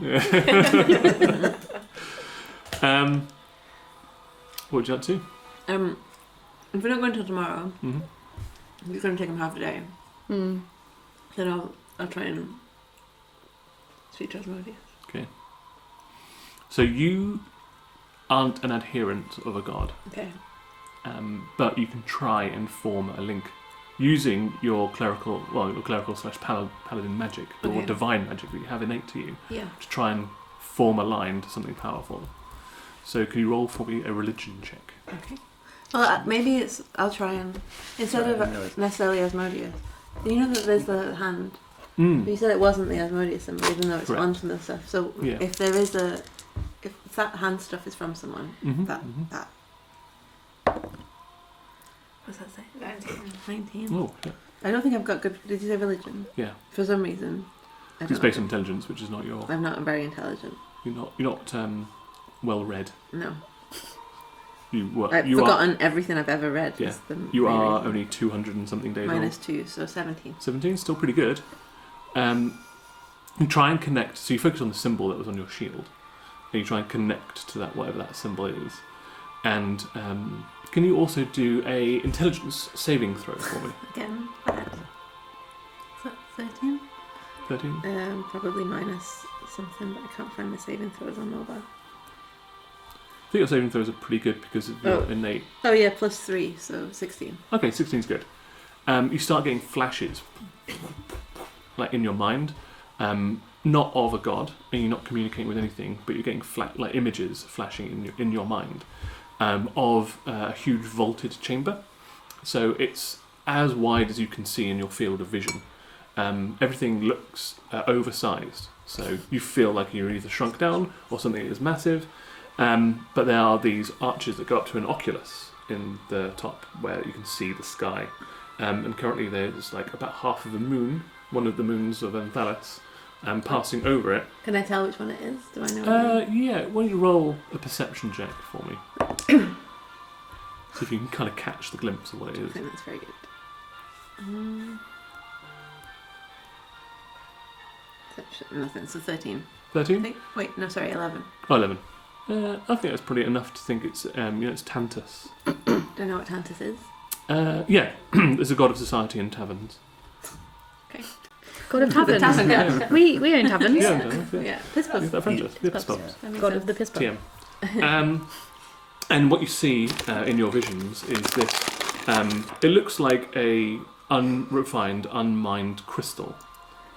What would you like to? If we're not going till tomorrow, Mm-hmm. we're going to take him half a day. Hmm. Then I'll try and speak to Asmodeus. So you aren't an adherent of a god, Okay. but you can try and form a link using your clerical / paladin magic or Okay. divine magic that you have innate to you Yeah. to try and form a line to something powerful. So can you roll for me a religion check? Okay. Well, maybe I'll try and instead Try and of know it. necessarily Asmodeus. You know that there's the hand. Mm. But you said it wasn't the Asmodeus symbol, even though it's Correct. on some of the stuff. So Yeah. if that hand stuff is from someone, Mhm, that mhm. what's that say? 19. 19. Oh, yeah. I don't think I've got good. Did you say religion? Yeah. For some reason, I It's don't based on know. intelligence, which is not your. I'm not very intelligent. You're not well read. No, You I've you forgotten everything I've ever read. Yeah. is the You main are reason. only 200 and something days minus 2, so 17. old. 17, still pretty good. You try and connect. So you focus on the symbol that was on your shield, and you try and connect to that whatever that symbol is. And can you also do a intelligence saving throw for me? Again, bad. Is that 13? 13. Probably minus something, but I can't find my saving throws on mobile. I think your saving throws are pretty good because of your Oh. innate. Oh yeah, plus 3, so 16. Okay, 16's good. You start getting flashes, like in your mind, not of a god, and you're not communicating with anything, but you're getting like images flashing in your mind of a huge vaulted chamber. So it's as wide as you can see in your field of vision, everything looks oversized. So you feel like you're either shrunk down or something is massive. But there are these arches that go up to an oculus in the top where you can see the sky. And currently there's like about half of the moon, one of the moons of Anthalis, passing over it. Can I tell which one it is? Do I know? Yeah, why don't you roll a perception check for me? See if you can kind of catch the glimpse of what it I is. think that's very good. Nothing, so 13. 13? I think. Wait, no, sorry, 11. Oh, 11. I think that's probably enough to think it's it's Tantus. Don't know what Tantus is. Yeah, it's a god of society and taverns. Okay. God of taverns. Tavern, yeah. We own taverns. Yeah, taverns, yeah. Yeah, piss pubs. Is that French? Yeah, Pubs. pubs. That makes God sense. of the piss pub. TM. And what you see in your visions is this. It looks like a unrefined, unmined crystal.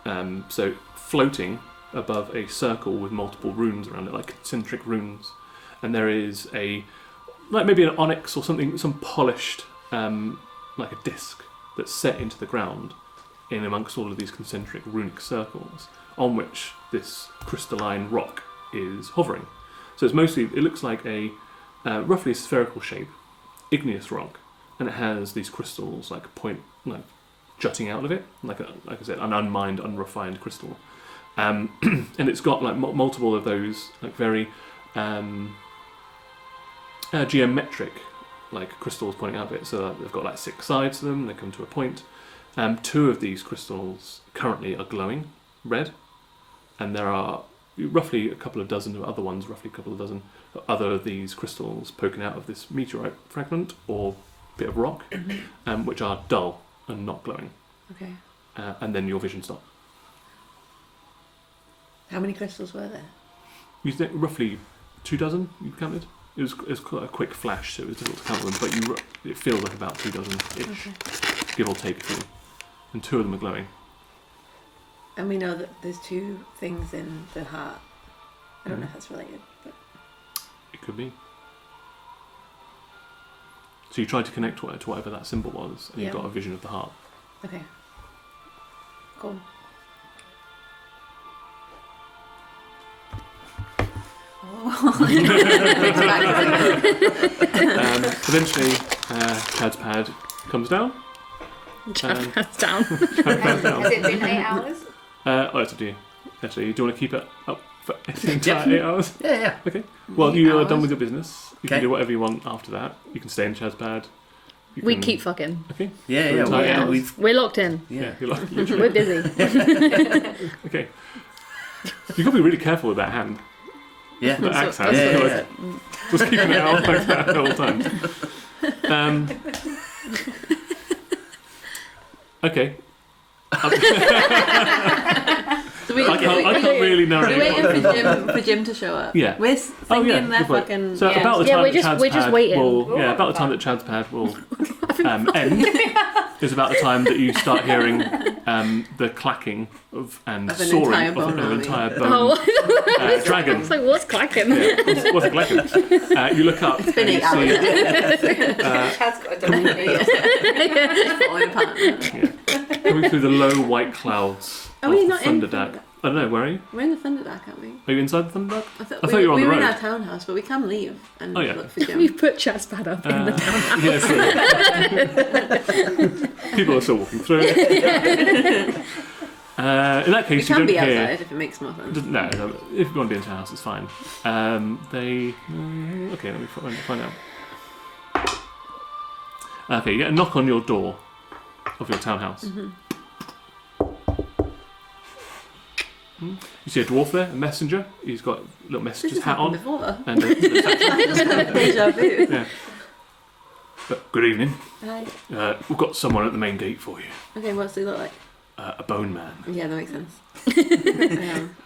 So floating above a circle with multiple runes around it, like concentric runes. And there is maybe an onyx or something, some polished, like a disc that's set into the ground in amongst all of these concentric runic circles on which this crystalline rock is hovering. So it looks like a roughly a spherical shape, igneous rock, and it has these crystals like jutting out of it, like I said, an unmined, unrefined crystal. And it's got like multiple of those like very geometric like crystals pointing out of it. So they've got like 6 sides to them. They come to a point. 2 of these crystals currently are glowing red, and there are roughly a couple of dozen of other ones, other of these crystals poking out of this meteorite fragment or bit of rock, which are dull and not glowing. Okay. And then your vision stops. How many crystals were there? You think roughly 2 dozen you counted? It was quite a quick flash, so it was difficult to count them, but it feels like about 2 dozen-ish, Okay. give or take a few. And 2 of them are glowing. And we know that there's 2 things in the heart. I don't know if that's related, but It could be. So you tried to connect to whatever that symbol was, and Yeah. you got a vision of the heart. okay. Cool. Eventually, Chad's pad comes down. Chad pads down. Chad pads down. Has it been 8 hours? It's up to you. Actually, do you want to keep it up for the entire 8 hours? Yeah. Okay. Well, 8 you are hours? done with your business. You can Okay. do whatever you want after that. You can stay in Chad's pad. You We can- keep fucking. Okay. Yeah. For Yeah. entire Yeah. hours. We've. We're locked in. Yeah. You're like, We're busy. okay. You've got to be really careful with that hand. Yeah. The axe Yeah. hand. Yeah. Otherwise, Yeah. just keeping it out like that the whole time. Okay. So we, I can't really narrate we're what waiting for Jim to show up. Yeah. We're thinking they're good point. fucking. So Yeah. about the Yeah, time we're that just- Chad's we're just pad waiting. will, about the time that Chad's pad will end is about the time that you start hearing the clacking and Of an soaring entire of bone an army. entire Oh, bone dragon. it's like, what's clacking? Yeah, what's a clacking? You look up. It's been 8 and you hours. see, Chad's got a double knee. Falling apart. coming through the low white clouds Are of we the not in Thunderdark. I don't know, where are you? We're in the Thunderdark, aren't we? Are you inside the Thunderdark? I thought, I thought you were on we the were in road. our townhouse, but we can leave and Oh, yeah. look for Jim. We've put Chad's pad up in the Yes. People are still walking through it. In that We case, you can don't be hear. outside if it makes more sense. No, if you want to be into the house, it's fine. Okay, let me find out. Okay, you get a knock on your door of your townhouse. You see a dwarf there, a messenger. He's got a little This messenger's has hat happened on. before. And I just had deja vu. yeah. But good evening. Hi. We've got someone at the main gate for you. Okay, what's he look like? A bone man. Yeah, that makes sense.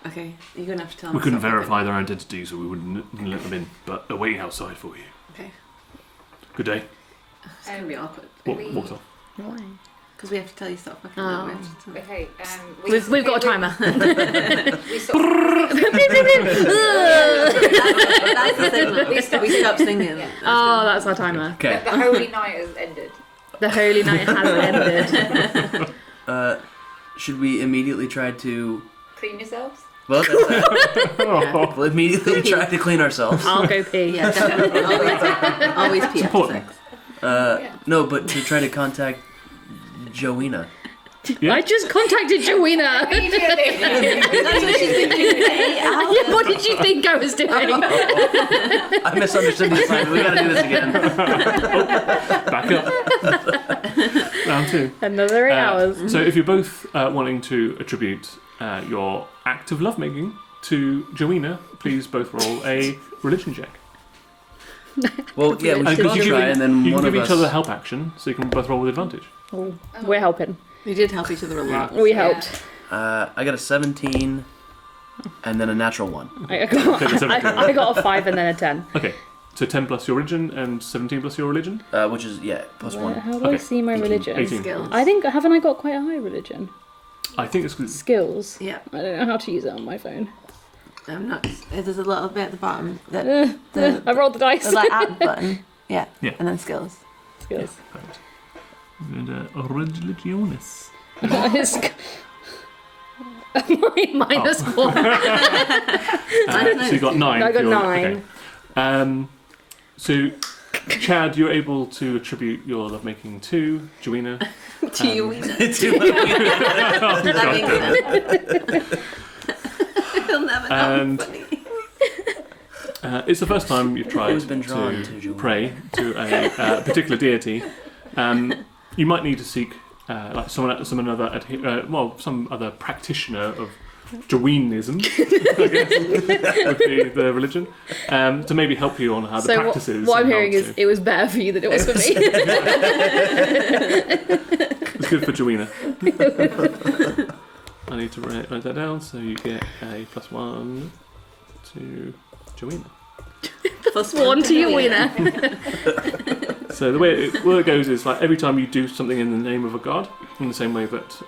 Okay, you're gonna have to tell me. We couldn't stuff, verify their identity, so we wouldn't let them in. But they're waiting outside for you. Okay. Good day. It's gonna be awkward Walks off. Why? because we have to tell you stuff. Fucking Oh. we have to Okay, We've got a timer. We stopped. That's the thing. We stopped singing. Yeah. Oh, that's our timer. Okay. The holy night has ended. The holy night has ended. should we immediately try to? Clean yourselves. Well, that's that. We'll immediately try to clean ourselves. I'll go pee. Yeah, definitely. Always pee after important. sex. No, but to try to contact Joanna. Yeah. I just contacted Joanna. Immediately. That's what she's been doing for 8 hours. Yeah, what did you think I was doing? I misunderstood the assignment. We gotta do this again. Back up. Round 2. Another 8 hours. So if you're both wanting to attribute your act of lovemaking to Joanna, please both roll a religion check. Well, yeah, we And should both you try, can, and then you one can of give us. each other a help action, so you can both roll with advantage. Oh, we're helping. We did help each other a lot. We helped. I got a 17, and then a natural 1. I got, Okay, so I got a 5 and then a 10. Okay, so 10 plus your religion and 17 plus your religion? Which is plus 1. How do I Okay. see my 18. religion? 18. Skills. I think, haven't I got quite a high religion? I think it's Skills. Yeah. I don't know how to use it on my phone. I'm not. There's a little bit at the bottom. That I rolled the dice. the like add button. Yeah. Yeah. And then skills. Skills. Perfect. And religionis. Minus 1. So you got 9. I got for your- 9. Okay. So, Chad, you're able to attribute your lovemaking to Joanna. To you, Wiener. Oh, That makes sense. He'll never know. And- Funny. It's the first time you've tried Who's been drawn to to Joanna? pray to a particular deity. You might need to seek some other practitioner of Joanism, I guess, would be the religion, to maybe help you on how the So practices. what I'm and how hearing is to- it was better for you than it was for me. it's good for Joanna. I need to write that down. So you get a +1 to Joanna. Plus 1 to your wiener. So the way it goes is like every time you do something in the name of a god, in the same way that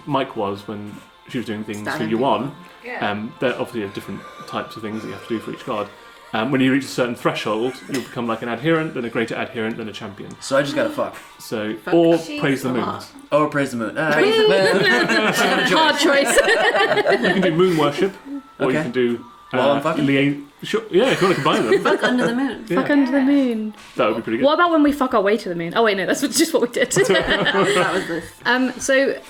Mike was when she was doing things for Styling Yuan. Yeah. There obviously are different types of things that you have to do for each god. When you reach a certain threshold, you'll become like an adherent, then a greater adherent, then a champion. So I just gotta fuck. So Fuck. or She's praise the a moon. lot. Or praise the moon. Praise the Hard choice. You can do moon worship, or you Okay. can do While I'm fucking? Sure, yeah, if you want to combine them, Fuck under the moon. yeah, Fuck under the moon. that would be pretty good. What about when we fuck our way to the moon? Oh wait, no, that's just what we did. That was this. So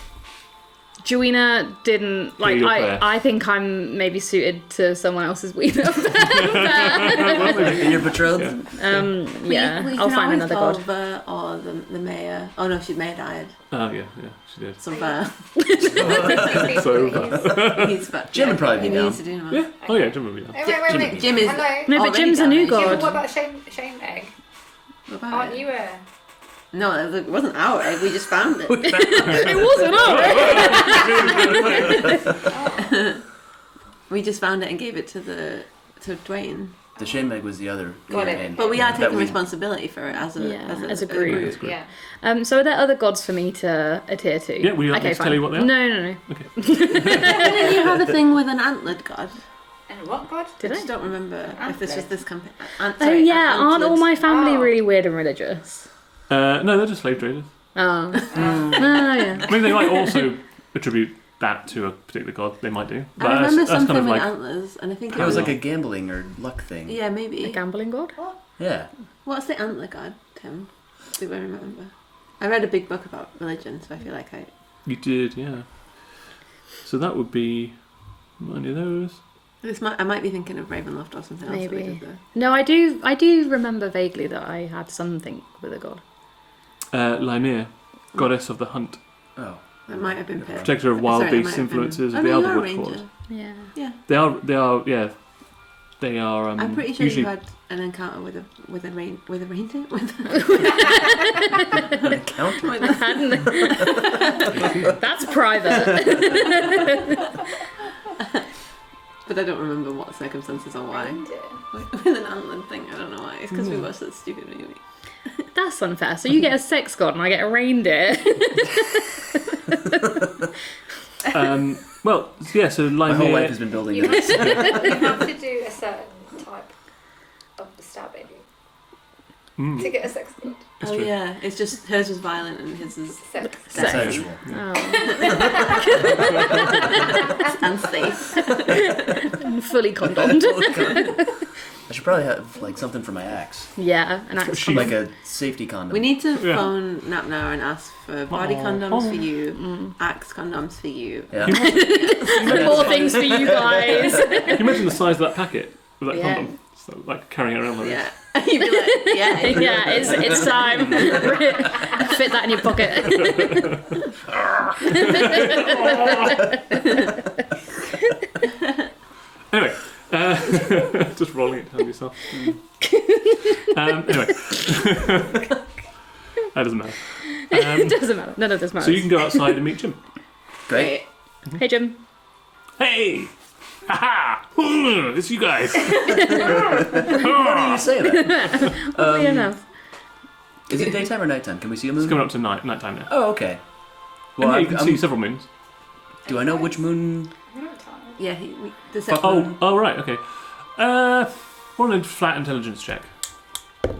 Joanna didn't like. your prayer. I think I'm maybe suited to someone else's wiener. You're betrothed? Yeah, We I'll can find always another call god. Ver or the mayor. Oh no, May died. Oh yeah, she did. So Ver. So He's Ver. Jim would probably be He down. needs to do yeah, oh yeah, Jim would be down. Oh, wait. Jim is- Hello. No, but Already Jim's a new died. Yeah, but god. what about Shane Egg? What about Aren't it? you a... No, it wasn't our egg. We just found it. It wasn't alright. We just found it and gave it to Dwayne. The shame egg was the other. Got it. name. But we are That taking we- responsibility for it as a group. That's great. Yeah. So are there other gods for me to adhere to? Yeah, will you like me to tell you what they are? No. Didn't you have a thing with an antlered god? And what god? Did I I? just don't remember if this was Antlered. this company. Oh yeah, aren't all my family Oh. really weird and religious? No, they're just slave traders. Oh. Oh yeah. I mean, they might also attribute that to a particular god. They might do. But I remember that's something kind of with like antlers, and I think It was like a gambling or luck thing. yeah, A maybe. gambling god? Yeah. What's the antler god, Tim? Do I remember? I read a big book about religion, so I feel like I. you did, yeah. So that would be one of those. I might be thinking of Ravenloft or something else. that we Maybe. did there. No, I do remember vaguely that I had something with a god. Lymir, goddess of the hunt, Oh. That might have been Pip. protector of wild Sorry, that might beasts, have been- influences Oh, of the no, you're a Elderwood ranger. court. Yeah. Yeah. They are. They are. I'm pretty sure usually you had an encounter with a reindeer. With An account? I hadn't. That's private. But I don't remember what circumstances or why. Reindeer. With an antlered thing, I don't know why. It's because we watched that stupid movie. That's unfair. So you get a sex god and I get a reindeer. Well, yeah. So My whole life Lymir. has been building You this. have to do a certain type of stabbing. to get a sex god. Oh true. yeah, it's just hers was violent and his is Sex. Sexual. Oh. unsafe. And fully condomed. I should probably have like something for my axe, Yeah, an axe She- like a safety condom. We need to Yeah. phone Napna and ask for body Oh. condoms for you, axe condoms for you. Yeah. More things for you guys. Can you imagine the size of that packet with that Yeah. condom? So, like carrying it around like Yeah. You'd be like, yeah. Yeah, it's time. Fit that in your pocket. Anyway, just rolling it down yourself. Anyway, that doesn't matter. It doesn't matter. None of this matters. So you can go outside and meet Jim. Great. Hey, Jim. Hey! Haha! It's you guys. Why do you say that? Oddly enough. Is it daytime or nighttime? Can we see a It's moon? coming up to nighttime now. Oh, okay. Well, Well, you can see several moons. do I know which moon? Yeah, the Oh, second oh, right, okay. Roll a flat intelligence check. See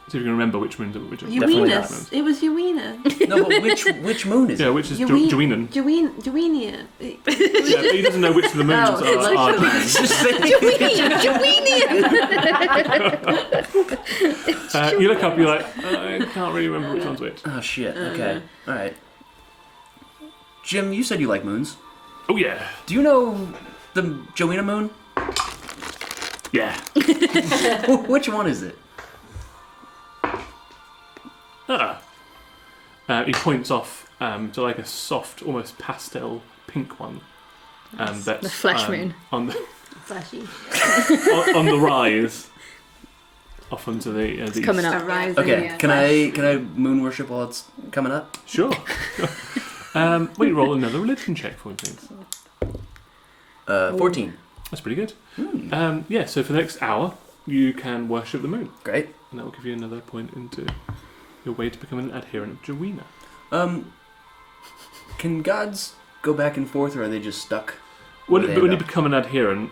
if you can remember which moons. Which are definitely that Uranus. It was Uranus. No, but which moon is Yeah, it? which is Uwe- Jowinan. Jowenia. Yeah, but he doesn't know which of the moons Oh, it's like are the- Jowinan. You look up, you're like, I can't really remember which one's which. Oh shit. Okay. All right. Jim, you said you like moons. Oh, yeah. Do you know the Joanna moon? Yeah. Which one is it? He points off to like a soft, almost pastel pink one. That's The flesh moon. On the, Flashy. on the rise. Off onto the east. coming up. A rising Okay. Can I moon worship while it's coming up? Sure. Will you roll another religion check for me, please? 14. That's pretty good. Yeah, so for the next hour, you can worship the moon. Great. And that will give you another point into your way to become an adherent of Joanna. Can gods go back and forth, or are they just stuck? When where they you end up? become an adherent,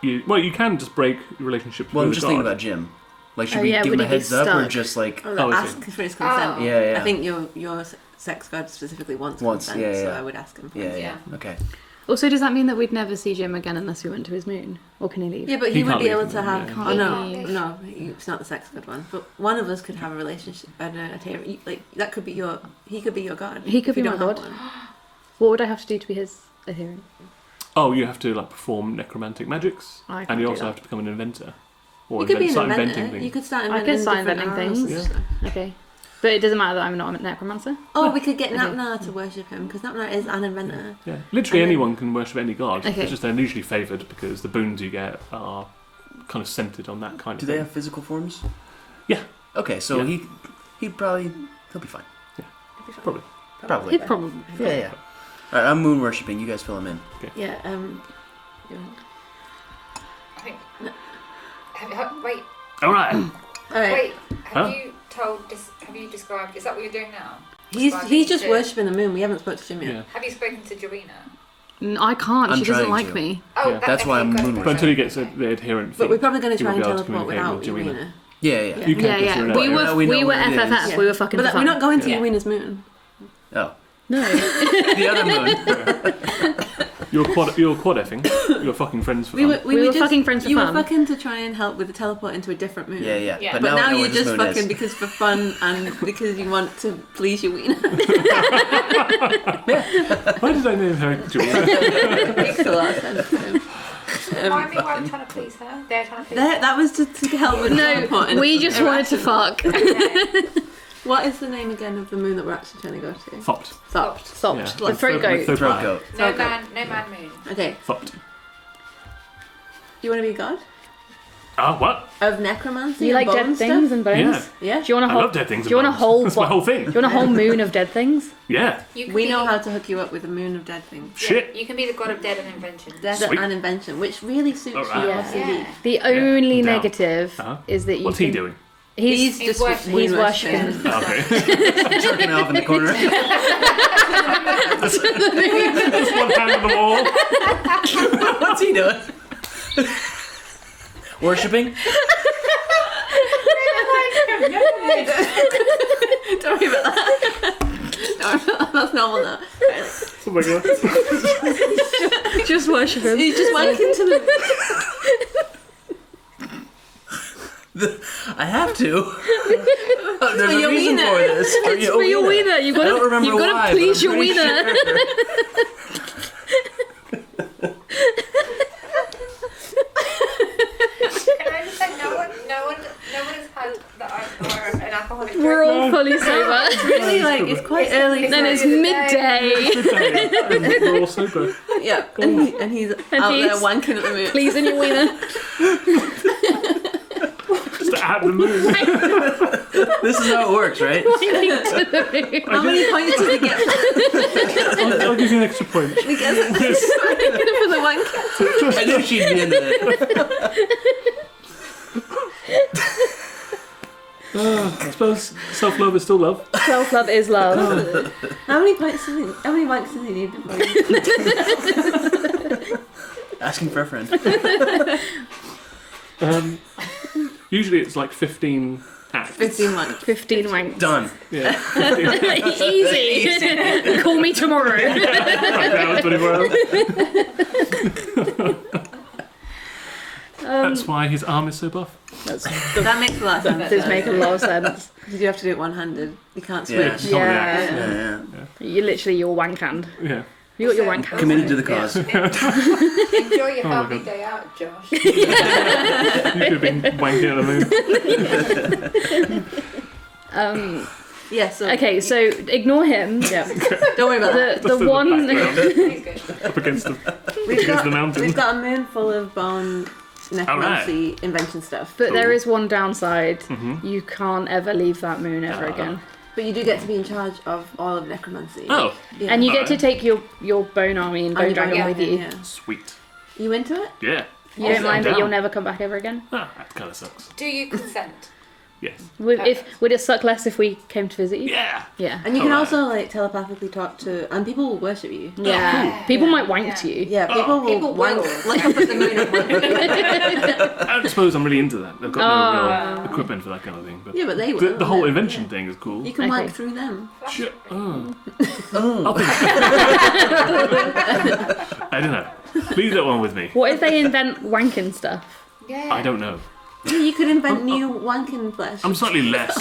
you can just break your relationship Well, I'm with just God. thinking about Jim. Like, should Oh, we yeah, give would him a he be heads up, or stuck? just like Oh, Oh, I ask see. for his consent. Oh. yeah, yeah, I think your sex god specifically wants Wants, consent, yeah, so yeah. I would ask him for yeah, consent. yeah. Okay. Also, does that mean that we'd never see Jim again unless we went to his moon? Or can he leave? Yeah, but He he would can't be leave able him, to have. yeah. Oh no, Can't leave. no, it's not the sex god one. But one of us could have a relationship, and like that could be your. He could be your god. He could if you be my don't have god. one. What would I have to do to be his adherent? Oh, you have to like perform necromantic magics, I and can't you do also that. have to become an inventor. Or You could be an start inventor. inventing things. You could start I inventing. could start different inventing arrows and things. stuff. Okay. But it doesn't matter that I'm not a necromancer? Oh, we could get Okay. Napna to worship him because Napna is an inventor. Yeah, literally And then- anyone can worship any god. Okay. It's just they're usually favoured because the boons you get are kind of centred on that kind Do of they thing. have physical forms? Yeah. Okay, so Yeah. he'll be fine. Probably. Probably. He'd probably. Yeah, yeah. All right, I'm moon worshipping. You guys fill him in. Yeah. I think. Wait, All right. All right. wait. Have Huh? you told this? Have you described? Is that what you're doing now? He's just Describing worshipping the moon. We haven't spoken to Jim yet. Yeah. Have you spoken to Joanna? I can't. I'm She doesn't trying like to. me. Oh, Yeah. That's why I'm got it. moon But until he gets the adherent But thing, we're probably going to you try won't and be able to teleport without communicate with Uranus. Yeah, yeah. You can Yeah, because yeah. you're an We adherent. Now were we know we were what it is. FFF. Yeah. We were fucking But for we're fun. not going to Yeah. Uranus moon. Oh, No. the other moon. You're quad effing. You're fucking friends for We fun. were, We were just, fucking friends for You fun. were fucking to try and help with the teleport into a different moon. Yeah, yeah. Yeah. But, But now, I know you're what his just moon fucking is. because for fun and because you want to please your wiener. Why did I name her Joanna? Makes a lot of sense. Remind me why I'm trying to please her. They're trying to please her. That was to help with the No, teleport. and we just wanted to fuck. What is the name again of the moon that we're actually trying to go to? Fopped. Thopt. Stopped. Yeah. The Like throat goat. throat Throat fire. goat. No man moon. Okay, Fopped. you want to be god Ah, what? of necromancy? You and like bone dead things stuff? and bones? Yeah. Yeah. Do you want a I whole? love dead things. Do you want a and bones. whole? That's my whole thing. Do you want a whole moon of dead things? Yeah. You could We be, know how to hook you up with a moon of dead things. yeah, Shit. You can be the god of death and invention. Death Sweet. and invention, which really suits Alright. your Yeah. CV. Yeah. The only I'm down. negative Uh-huh. is that you. What's can, he doing? He's He's just worshipping. he's moon worshipping. Okay. Jerking off in the corner. Just one hand on the wall. What's he doing? Worshipping? Don't worry about that. Don't worry about that. That's normal now. Oh my god. Just worship him. You just wank into the. I have to. There's a your reason wiener. for this. It's for your wiener. You've got I don't remember to why, but please I'm your pretty wiener. sure. Can I just say, no one has had that or an alcoholic drink. We're all fully sober. Really, like, it's quite early. Then it's midday. We're all sober. Yeah, and he's out there he's- wanking at the moon. Please and your wiener. Just at the moon. This is how it works, right? How many points does he get I'll give you an extra point. for the wank? I knew she'd be into it. I suppose self-love is still love. Self-love is love. How many wanks does he need before you? Asking for a friend. Usually it's like 15 acts. 15 wanks. 15 wanks. Done. Yeah. 15. Easy. Call me tomorrow. Right now, 24 hours. That's why his arm is so buff. That makes a lot of sense. Does make a lot of sense. Because you have to do it one-handed. You can't Yeah. switch. Yeah. Yeah. You literally your wank hand. Yeah. You got your wank hand. Committed to the cause. Enjoy your my family God. day out, Josh. You could have been wanking at the moon. Yeah, so... Okay, so ignore him. Yeah. Don't worry about that. The Just in the one. background, He's good. up against the We've got mountain. We've got a moon full of bone necromancy invention stuff. But there is one downside. Mhm. You can't ever leave that moon ever again. But you do get to be in charge of all of necromancy. Oh, Yeah. And you get to Alright. take your bone army and And bone you dragon don't with get you. it, yeah. sweet. You into it? Yeah. You don't Also mind that down. you'll never come back ever again? Ah, that kind of sucks. Do you consent? Yes. Would it suck less if we came to visit you? Yeah. Yeah. And you can Alright. also like telepathically talk to, and people will worship you. Yeah. People Yeah. might wank to you. Yeah, people will People wank, will. look up at the moon and wank. I don't suppose I'm really into that. They've got no real equipment for that kind of thing. But Yeah, but they will. the whole Yeah. invention thing is cool. You can Okay. wank through them. Shit. Oh. Oh. I don't know. Leave that one with me. What if they invent wanking stuff? Yeah. I don't know. Yeah, you could invent new wanking flesh. I'm slightly less.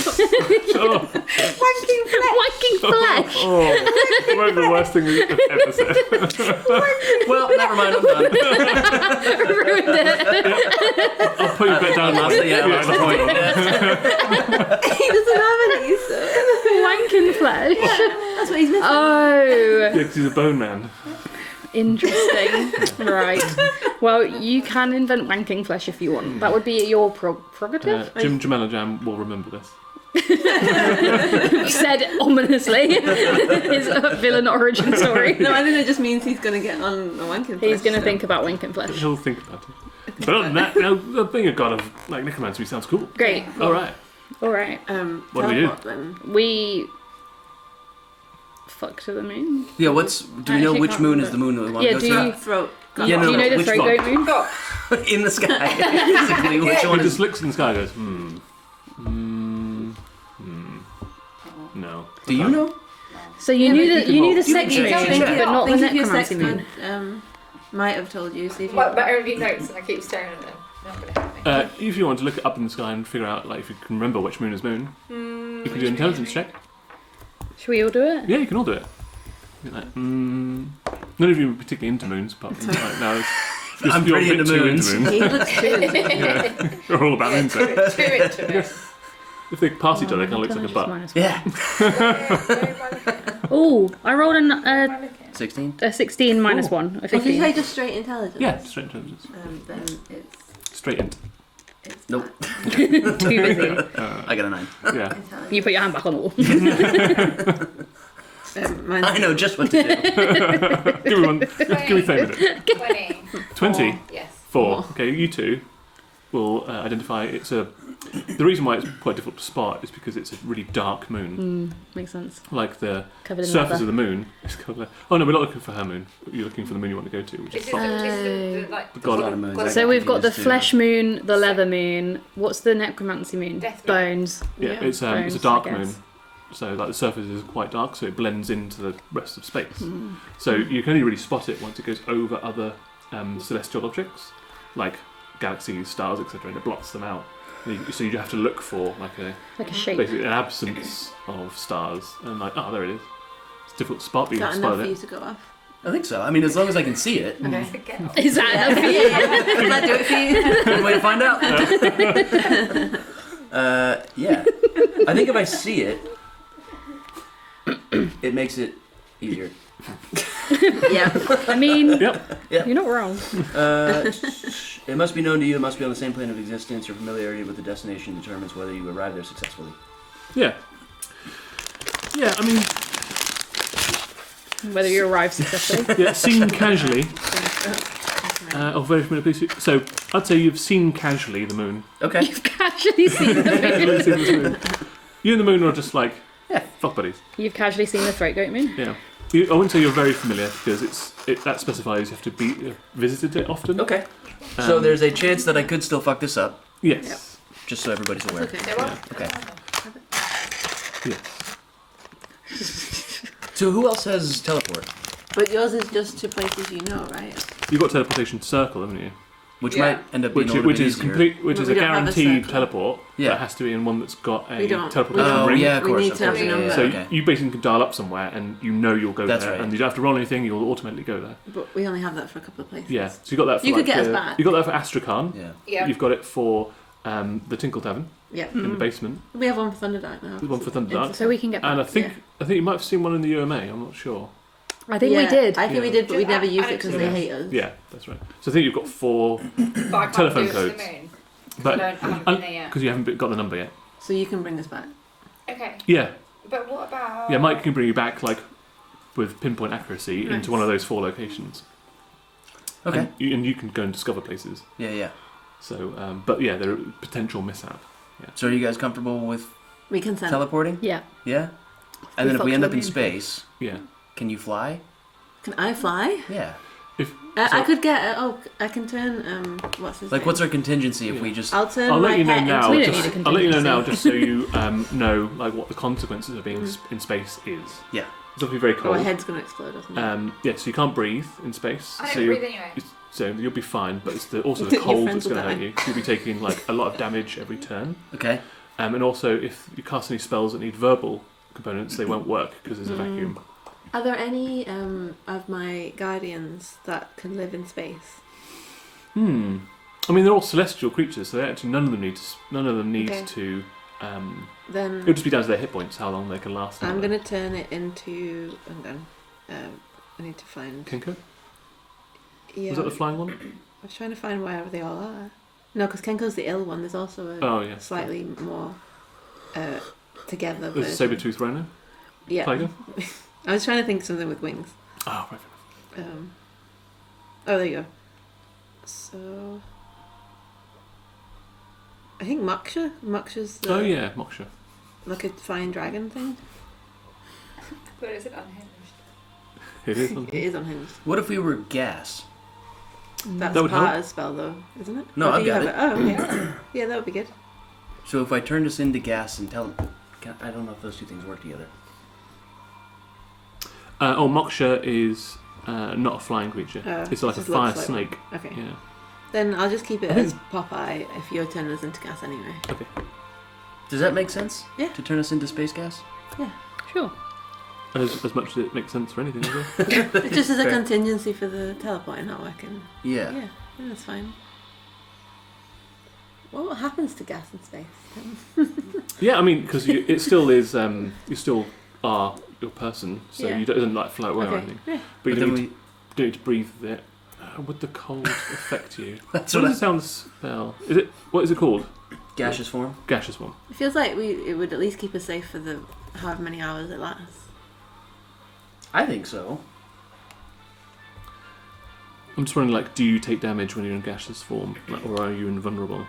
Oh, wanking flesh. Wanking flesh! oh. It might be the worst thing I've ever said. Well, never mind. I'm done. Ruined it. I'll put you back down. Lost the, yeah, lost the point. He doesn't have any, so Wanking flesh. that's what he's missing. Oh, Yeah, because he's a bone man. interesting. Right. Well, you can invent wanking flesh if you want. That would be your prerogative. Jim Jamela Jam will remember this. Said ominously. His villain origin story. No, I think it just means he's gonna get on a wanking flesh. He's going to so. think about wanking flesh. He'll think about it. But other than that, now, the thing of God of like necromancy sounds cool. Great. All right. All right. What do we do? teleport Then. We fuck to the moon. Yeah, do we know actually which can't moon remember. is the moon that we want Yeah, to go do to? you- Throat. Yeah, Do no, you know the which throat one? goat moon? Go. In the sky. Basically, which one He just is... looks in the sky and goes, no. Do you know? So you knew the can sex check. moon, You can but check. not the Think if your sex necromancy moon. god might have told you. See if you. But only notes and I keep staring at them. Not going to help me. If you want to look it up in the sky and figure out like if you can remember which moon is moon, you can do an intelligence check. Should we all do it? Yeah, you can all do it. You're like, none of you are particularly into moons, apart from like now. It's I'm you're a pretty bit into too moons. into moons. He looks good. You're all about moons. Too into it. If they pass each other, it kind of looks like a butt. Yeah. Oh, I rolled a 16? 16 minus Cool. 1, a If you 15. say just straight intelligence. Yeah, straight intelligence. Then it's Straight int. Nope. Too busy. I got a 9. Yeah. You put your hand back on the wall. mine's I know just what to do. Give me one. Give me 30 minutes. 20. 20. Yes. 4. Okay, you two will identify it's a the reason why it's quite difficult to spot is because it's a really dark moon. Makes sense. Like the Covered in surface leather. of the moon is covered. Oh no, we're not looking for her moon. You're looking for the moon you want to go to, which Is is it fine. the like The There's a lot god. of moons. God- I So get we've got the confused too. flesh moon, the leather moon. What's the necromancy moon? Death moon. Bones. Yeah, Yeah. it's a Bones, dark I guess. moon. So like the surface is quite dark, so it blends into the rest of space. So you can only really spot it once it goes over other celestial objects, like galaxies, stars, etc., and it blots them out. So you have to look for like Like a shape. basically an absence of stars, and like, oh, there it is. It's difficult to spot, but Is you that can enough spot for you it. to go off? I think so. I mean, as long as I can see it. Okay. Get off. Is that enough for you? Will I do it for you? Good way to find out. Yeah. I think if I see it, it makes it easier. Yeah. I mean, Yep. you're not wrong. It must be known to you. It must be on the same plane of existence. Your familiarity with the destination determines whether you arrive there successfully. Yeah. Yeah, I mean, Whether you arrive successfully. yeah, seen casually. Oh, very familiar place. So I'd say you've seen casually the moon. Okay. You've casually seen the moon. Casually seen the moon. You and the moon are just like Yeah. fuck buddies. You've casually seen the throat goat moon. Yeah. I wouldn't say you're very familiar because that specifies you have to be visited it often. Okay. So Um, there's a chance that I could still fuck this up, Yes. just so everybody's aware. Okay. There are. Okay. Yes. So who else has teleport? But yours is just to places you know, right? You've got teleportation circle, haven't you? Which Yeah. might end up being Which, a little which bit is easier. complete. Which But is we a don't have a guaranteed circle. teleport. Yeah. That has to be in one that's got We a don't. teleportation Oh, ring. yeah, of We course. need to have okay, a number. So okay. you basically can dial up somewhere and you know you'll go That's there, right. and you don't have to roll anything. You'll automatically go there. But we only have that for a couple of places. Yeah. So you got that. For You could like get us the- back. You got that for Astrakhan. Yeah. Yeah. You've got it for the Tinkle Tavern Yeah. in the basement. We have one for Thunderdark now. There's one for Thunderdark. So we can get back. And I think you might have seen one in the UMA. I'm not sure. I think we did. I think we Yeah. did, but we never Just used it add because it they to hate us. Yeah, that's right. So I think you've got 4, But I can't Telephone do it to the codes. moon. but I haven't been there yet. because you haven't got the number yet. So you can bring us back. Okay. Yeah, But what about? yeah. Mike can bring you back like with pinpoint accuracy Nice. into one of those 4 locations. Okay. And you can go and discover places. Yeah, yeah. So, but yeah, there are potential mishap. So are you guys comfortable with We can send. teleporting? Yeah. Yeah. And then if we fuck end to up the in moon. space, Yeah. can you fly? Can I fly? Yeah. I could get. I can turn. What's his Like, name? what's our contingency if Yeah. we just? I'll turn I'll my let you know pet now. into We don't a- need a I'll let you know now, contingency. just so you know, like what the consequences of being in space is. Yeah. It's obviously very Oh, cold. my head's gonna explode, doesn't it? Yeah, so you can't breathe in space. I so don't you're, breathe anyway. so you'll be fine, but it's also the Your cold friends that's going to will hurt you. You'll be taking like a lot of damage every turn. Okay. And also, if you cast any spells that need verbal components, they won't work because there's a vacuum. Are there any of my guardians that can live in space? I mean, they're all celestial creatures, so they actually none of them need Okay. to. Then It'll just be down to their hit points how long they can last. I'm gonna turn it into. Hang on. I need to find. Kenko? Yeah. Was that the flying one? I was trying to find wherever they all are. No, because Kenko's the ill one. There's also a Oh yeah. slightly more together There's a version. saber-toothed rhino. Yeah. Tiger. I was trying to think of something with wings. Oh right. Oh, there you go. So, I think Moksha. Moksha's the, Oh yeah, Moksha. like a flying dragon thing. But is it unhinged? It is. It is unhinged. What if we were gas? That's That would part help. of the spell, though, isn't it? No, Or do I've you got have Oh, yeah. Yeah, that would be good. So if I turned us into gas and I don't know if those two things work together. Moksha is not a flying creature. Oh, It's like a just fire looks like snake. Okay. Yeah. Then I'll just keep it I as think- Popeye if you're turning us into gas anyway. Okay. Does that make sense? Yeah. To turn us into space gas? Sure. As much as it makes sense for anything, does it? It's just as a Fair. contingency for the teleporting not working. Yeah. Yeah, that's fine. What happens to gas in space? Yeah, I mean, because it still is. You still are your person, so Yeah. you don't, it doesn't like float away or Okay. anything. Yeah. But you But don't then need, don't need to breathe with it. Would the cold affect you? That's What what does it sound spell? Is it? What is it called? gaseous form. Gaseous one. It feels like it would at least keep us safe for the however many hours it lasts. I think so. I'm just wondering, like, do you take damage when you're in gaseous form, like, or are you invulnerable?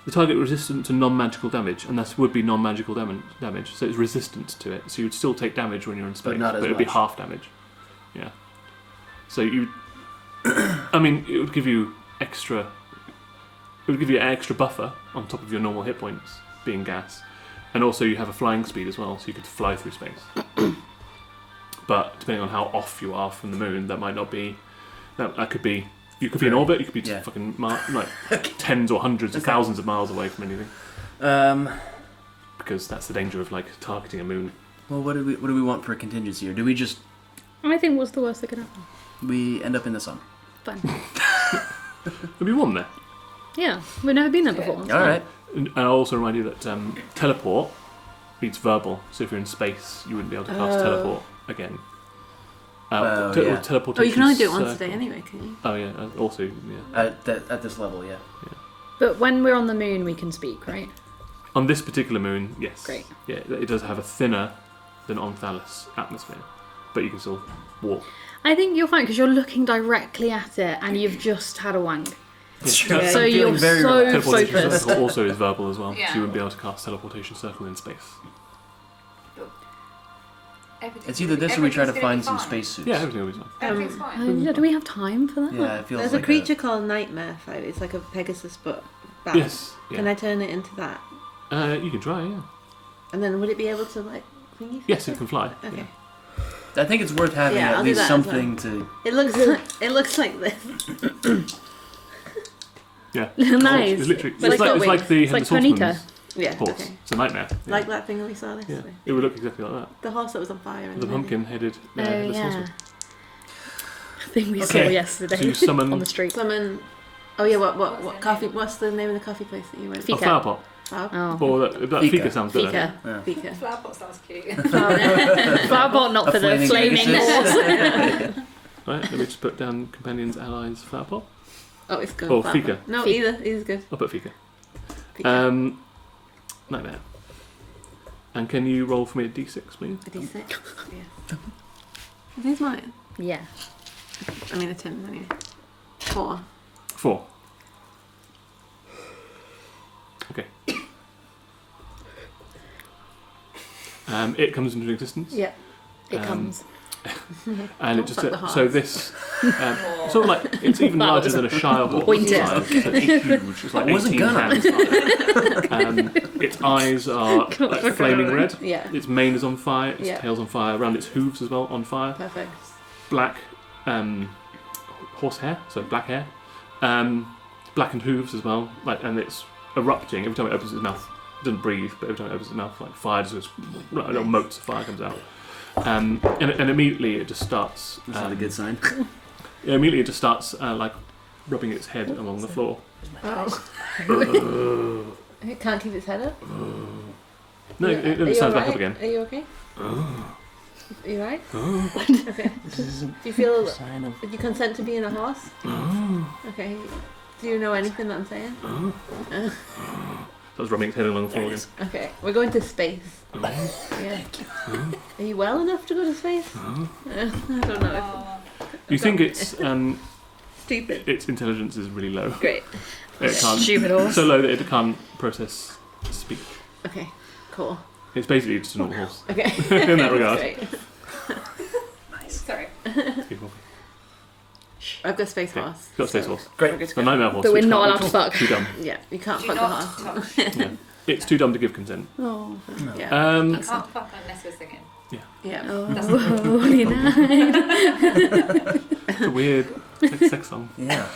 The target resistant to non-magical damage, and that would be non-magical damage. So it's resistant to it. So you'd still take damage when you're in space, not as it would be much. half damage. Yeah. So you, I mean, it would give you extra. It would give you an extra buffer on top of your normal hit points, being gas, and also you have a flying speed as well, so you could fly through space. But depending on how off you are from the moon, that might not be. That could be. You could be in orbit. You could be fucking like tens or hundreds of thousands of miles away from anything. Because that's the danger of like targeting a moon. Well, what do we want for a contingency, or do we just I think what's the worst that could happen? we end up in the sun? Fine. There'll be warm there. Yeah, we've never been there before. All right. And I'll also remind you that teleport beats verbal. So if you're in space, you wouldn't be able to cast teleport again. Teleportation. Oh, you can only do it once a day anyway, can you? Oh yeah. Also, yeah. At this level, yeah. But when we're on the moon, we can speak, right? On this particular moon, yes. Great. Yeah, it does have a thinner than on Thalos atmosphere, but you can still walk. I think you're fine because you're looking directly at it and you've just had a wank. That's true. true. So you're so Teleportation focused. circle also is verbal as well. Yeah. So you wouldn't be able to cast teleportation circle in space. It's either this or we try to Everything's find gonna some be fine. spacesuits. Yeah, everything will be fine. Everything's fine. Yeah, do we have time for that? Yeah, it feels There's like a creature called Nightmare Fight. It's like a Pegasus, but bat. Yes. Yeah. Can I turn it into that? You can try. Yeah. And then would it be able to like thingy? Yes, it can fly. Okay. I think it's worth having Yeah, at I'll do least that as something to. It looks like this. Yeah. Nice. It's literally. But It's like the it's like Henderson Ponyta. Yeah. horse. Okay. It's a nightmare. Yeah. Like that thing that we saw this Yeah. way. It would look exactly like that. The horse that was on fire. In The pumpkin-headed. Oh headless yeah. horseman. Thing we saw Okay. yesterday So you summon- on the street. Summon. Oh yeah. What coffee? What's the name of the coffee place that you went? Oh, Fika. flower pot. Flower. Oh. Or that Fika. fika sounds better. Fika. Yeah. Fika. Flower pot sounds cute. Flower pot, not A for the flaming flaming Pegasus. horse. Right, let me just put down companions, allies, flower pot. Oh, it's good. Or Flower Fika. pot. No, Fika. either's good. I'll put fika. Fika. Nightmare. And can you roll for me a d6, please? A D6. Yeah. Are these mine? Yeah. I mean, a Tim's anyway. 4. 4. Okay. It comes into existence. Yeah. It Um, comes. And it Oh, just fuck the so hearts. this sort of like it's even That larger was than a Shire horse. pointed. size. So it's huge. It's like I wasn't 18 gonna. hands high. Its eyes are like flaming red. Yeah. Its mane is on fire. Its Yeah. tail's on fire. Around its hooves as well on fire. Perfect. Black horsehair, so black hair. Blackened hooves as well. Like, and it's erupting every time it opens its mouth. It doesn't breathe, but every time it opens its mouth, like fire, just like little motes of fire comes out. And immediately it just starts. Is that a good sign? Immediately it just starts like rubbing its head along the floor. Oh. It can't keep its head up? No, Yeah. it Are you stands back alright? up again. Are you okay? Are you right? Okay. This is a Do you feel... sign of. Did you consent to being a horse? Okay. Do you know anything that I'm saying? So it's rubbing its head along the floor again. Okay. We're going to space. Yeah. Are you well enough to go to space? I don't know. You think its Stupid. its intelligence is really low. Great. It can't, Stupid horse. so low that it can't process speech. Okay. Cool. It's basically just a normal horse Okay. in that regard. Great. Sorry. People. I've got space Okay. horse. Got a space horse. Great. It's a nightmare horse. But we're which not can't- allowed to fuck. Too dumb. Yeah, you can't Do fuck the not horse. touch. Yeah. It's too dumb to give consent. Oh. Yeah. You can't fuck unless we're singing. Yeah. Oh, holy night. It's a weird sex song. Yeah.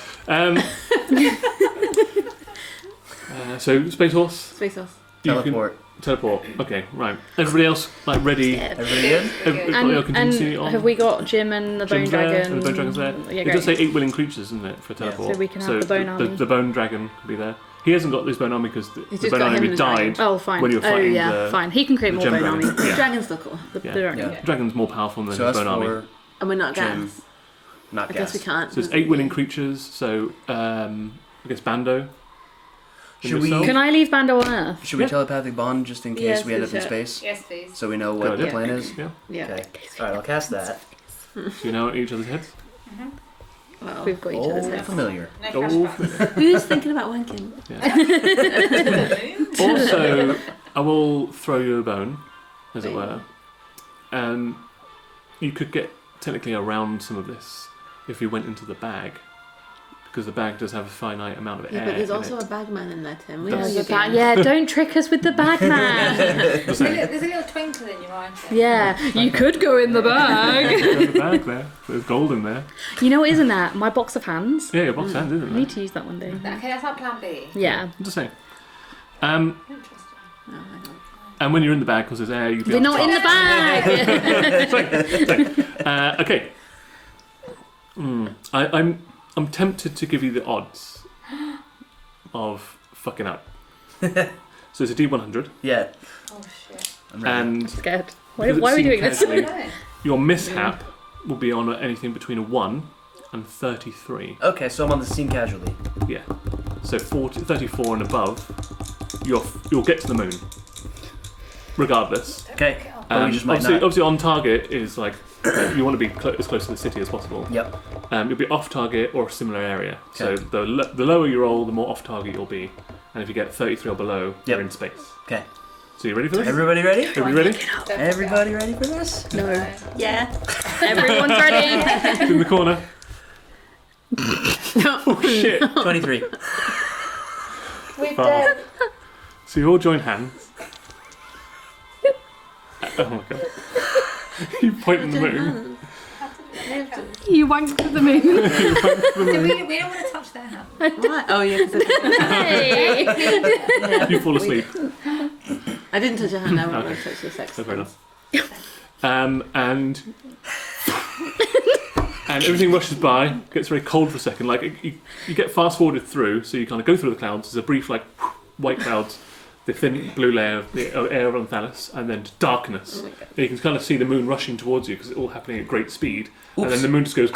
So space horse. Space horse. You can Teleport. teleport. Okay, right. Everybody else like ready? Everybody good? Everybody got your contingency on? have we got Jim and the Jim's Bone there, Dragon? and the bone dragon's there. Yeah, It great. does say 8 willing creatures, isn't it, for teleport? So we can have the bone army. The bone dragon can be there. He hasn't got this bone army because the He's bone just got him army and the dragon. died. Oh, fine. when you were oh, fighting yeah, the- fine. He can create the more gem bone dragon. army. The Yeah. dragon's still cool. The Yeah. dragon. Yeah. The dragon's more powerful than So his that's bone army. for And we're not Jim. gas. Not I guess we gas. can't. So it's 8 willing creatures. So I guess Bando. and Should we- yourself. Can I leave Bando on Earth? Should we Yeah. telepathic bond just in case Yes, we end up in please, yeah. space? Yes, please. So we know Good what the idea. plan is? Yeah. Yeah. Okay. Alright, I'll cast that. So you know each other's heads. Well, We've got each Oh, other's heads. familiar. No Oh, flashbacks. who's thinking about wanking? Also, I will throw you a bone, as it were. You could get technically around some of this if you went into the bag, because the bag does have a finite amount of Yeah, air. but there's in also it. a bagman in there, Tim. We There's know There's you a bag. do. Yeah, don't trick us with the bag man. There's a little twinkle in your eye. Tim. Yeah, you could go in the bag. There's a bag there. There's gold in there. You know what isn't that? My box of hands. Yeah, your box hand, I isn't need it? to use that one day. Okay, that's our plan B. Yeah. I'm just saying. Interesting. No, I don't. And when you're in the bag, because there's air, you'll be We're able not to in the bag. Okay. I'm tempted to give you the odds of fucking up. So it's a D100, Yeah. Oh shit. I'm ready. and Scared. because Why are we it's doing this? casually, No. your mishap will be on anything between a 1 and 33. Okay, so I'm on the scene casually. Yeah. So 34 and above, you'll get to the moon. Regardless. Okay. But we just might obviously, not. obviously on target is like you want to be as close to the city as possible. Yep. You'll be off target or a similar area. So Okay. the lower you roll, the more off target you'll be. And if you get 33 or below, you're Yep. in space. Okay. So you ready for this? Everybody ready? Are we ready? Don't Everybody ready for this? No. Yeah. Everyone's ready. It's in the corner. Oh shit! 23. We've Fuck. done. So you all join hands. Oh my god! You point in the moon. You wanked to the moon. We don't want to touch their hand. What? Oh, yeah. 'cause Hey. yeah. You fall asleep. I didn't touch your hand. I won't Okay. touch your sex. So fair enough. And everything rushes by, gets very cold for a second. Like you get fast forwarded through, so you kind of go through the clouds. There's a brief like white clouds, the thin blue layer of the air on Thalos, and then darkness. And you can kind of see the moon rushing towards you because it's all happening at great speed. And then Oops. the moon just goes,